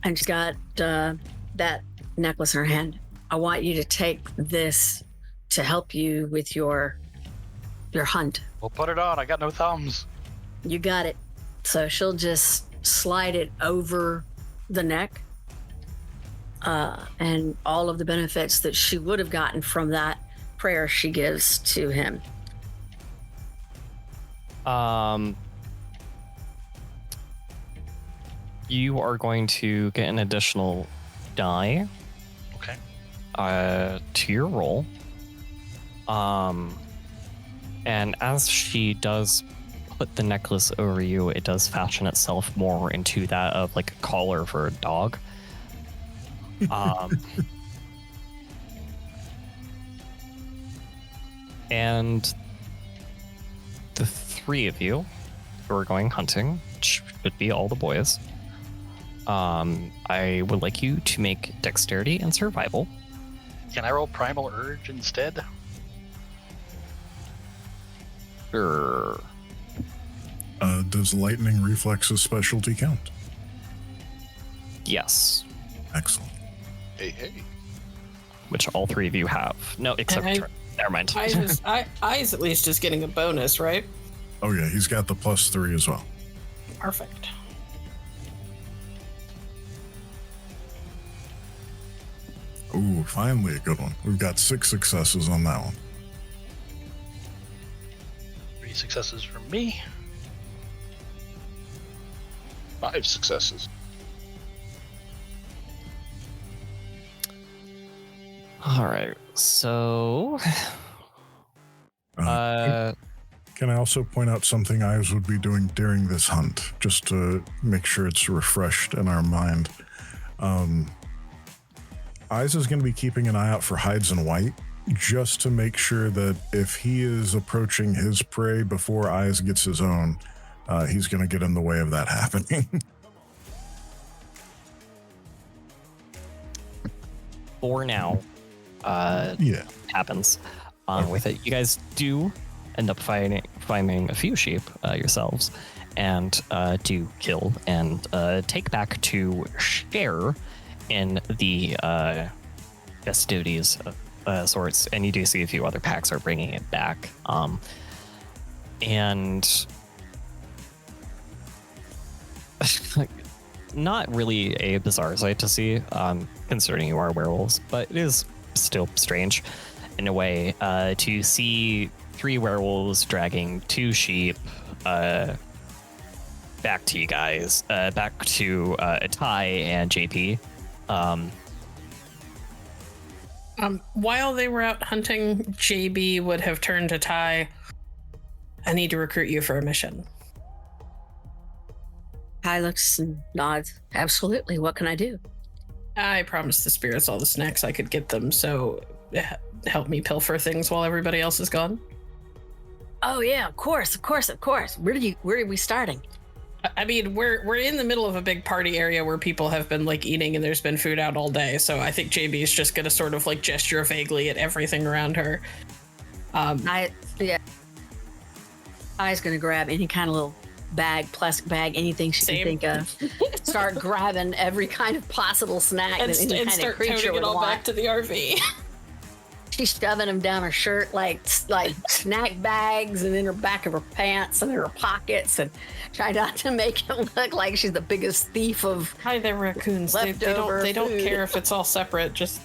And she's got that necklace in her hand. "I want you to take this to help you with your hunt." We'll put it on. I got no thumbs. You got it. So she'll just slide it over the neck, and all of the benefits that she would have gotten from that prayer she gives to him. You are going to get an additional die Okay. to your roll. And as she does put the necklace over you, it does fashion itself more into that of like a collar for a dog. And the 3 of you who are going hunting which would be all the boys. I would like you to make dexterity and survival. Can I roll Primal Urge instead? Sure. Does lightning reflexes specialty count? Yes. Excellent. Hey. Which all three of you have. No, except never mind. Eyes at least is getting a bonus, right? Oh yeah, he's got the +3 as well. Perfect. Ooh, finally a good one. We've got 6 successes on that one. 3 successes from me. 5 successes. All right. So, Can I also point out something Eyes would be doing during this hunt, just to make sure it's refreshed in our mind? Eyes is going to be keeping an eye out for hides and white, just to make sure that if he is approaching his prey before Eyes gets his own, he's going to get in the way of that happening. for now, Yeah. happens. With it, you guys do end up finding a few sheep yourselves, and do kill and take back to share in the festivities of sorts. And you do see a few other packs are bringing it back. And not really a bizarre sight to see, considering you are werewolves, but it is still strange in a way to see 3 werewolves dragging 2 sheep back to you guys, back to Ty and JP. While they were out hunting, JB would have turned to Ty. I need to recruit you for a mission. Ty looks and nods. Absolutely. What can I do? I promised the spirits all the snacks I could get them, so help me pilfer things while everybody else is gone. Oh yeah, of course. Where are we starting? I mean, we're in the middle of a big party area where people have been like eating and there's been food out all day. So I think JB is just gonna sort of like gesture vaguely at everything around her. I's gonna grab any kind of little bag, plastic bag, anything she can think of. Start grabbing every kind of possible snack and that any kind start of creature toting would it all want. back to the RV. She's shoving them down her shirt like snack bags, and in her back of her pants and in her pockets, and try not to make it look like she's the biggest thief of. Hi there, raccoons. They don't food. care if it's all separate. Just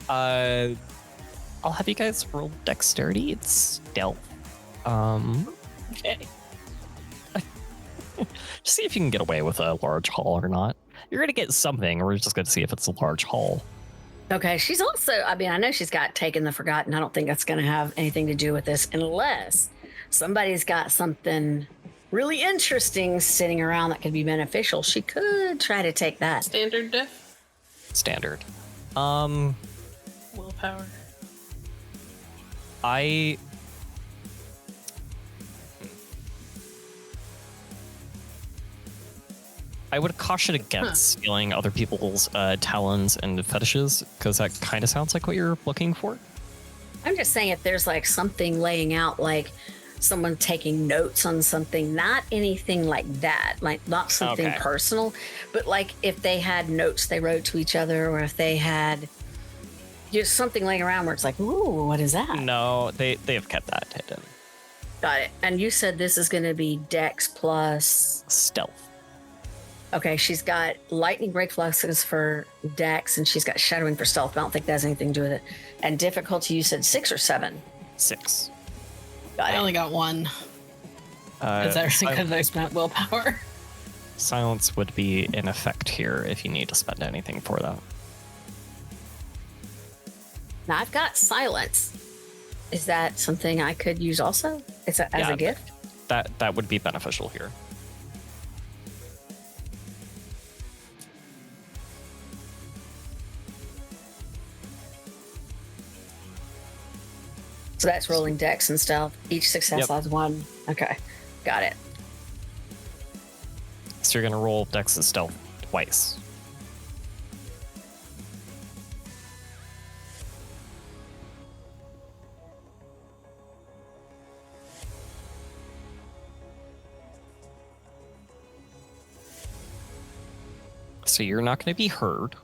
I'll have you guys roll dexterity. It's stealth. okay. Just see if you can get away with a large haul or not. You're gonna get something. We're just gonna see if it's a large haul. Okay, she's also, I mean, I know she's got Taken the Forgotten. I don't think that's going to have anything to do with this unless somebody's got something really interesting sitting around that could be beneficial. She could try to take that. Standard diff? Standard. Willpower. I would caution against stealing other people's talons and fetishes, because that kind of sounds like what you're looking for. I'm just saying if there's like something laying out, like someone taking notes on something, not anything like that, like not something personal, but like if they had notes they wrote to each other, or if they had just something laying around where it's like, ooh, what is that? No, they have kept that hidden. Got it. And you said this is going to be Dex plus Stealth. Okay, she's got lightning break fluxes for Dex, and she's got shadowing for stealth. But I don't think that has anything to do with it. And difficulty, you said 6 or 7? 6. I only got 1. Is that because I spent willpower? Silence would be in effect here if you need to spend anything for that. Now I've got silence. Is that something I could use also? As a gift? That would be beneficial here. So that's rolling dex and stealth. Each success Yep. has 1. Okay, got it. So you're gonna roll Dex and Stealth twice. So you're not going to be heard.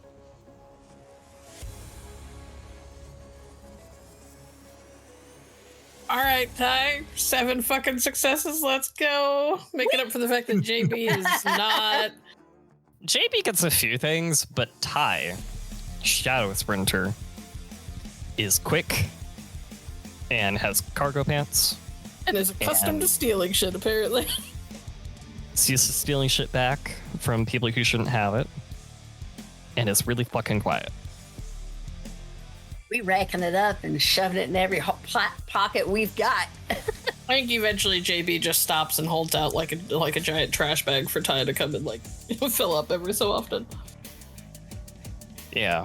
All right, Ty. 7 fucking successes. Let's go. Making up for the fact that JB is not. JB gets a few things, but Ty, Shadow Sprinter, is quick and has cargo pants. And is accustomed to stealing shit, apparently. Is used to stealing shit back from people who shouldn't have it. And is really fucking quiet. We racking it up and shoving it in every pocket we've got. I think eventually JB just stops and holds out like a giant trash bag for Ty to come and like fill up every so often. Yeah.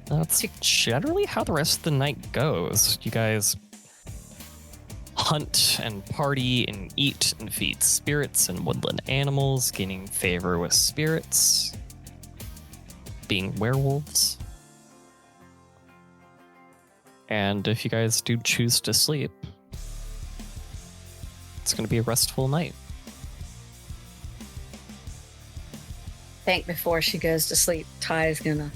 That's generally how the rest of the night goes. You guys hunt and party and eat and feed spirits and woodland animals, gaining favor with spirits, being werewolves. And if you guys do choose to sleep, it's going to be a restful night. I think before she goes to sleep, Ty is gonna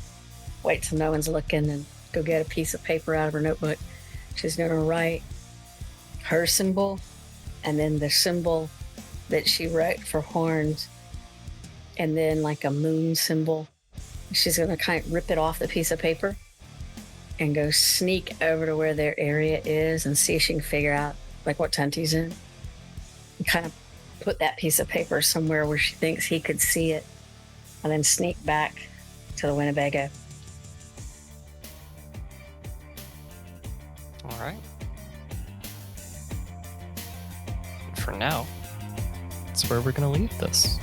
wait till no one's looking and go get a piece of paper out of her notebook. She's gonna write her symbol and then the symbol that she wrote for horns and then like a moon symbol. She's gonna kind of rip it off the piece of paper and go sneak over to where their area is and see if she can figure out like what tent he's in and kind of put that piece of paper somewhere where she thinks he could see it and then sneak back to the Winnebago. All right. For now, that's where we're going to leave this.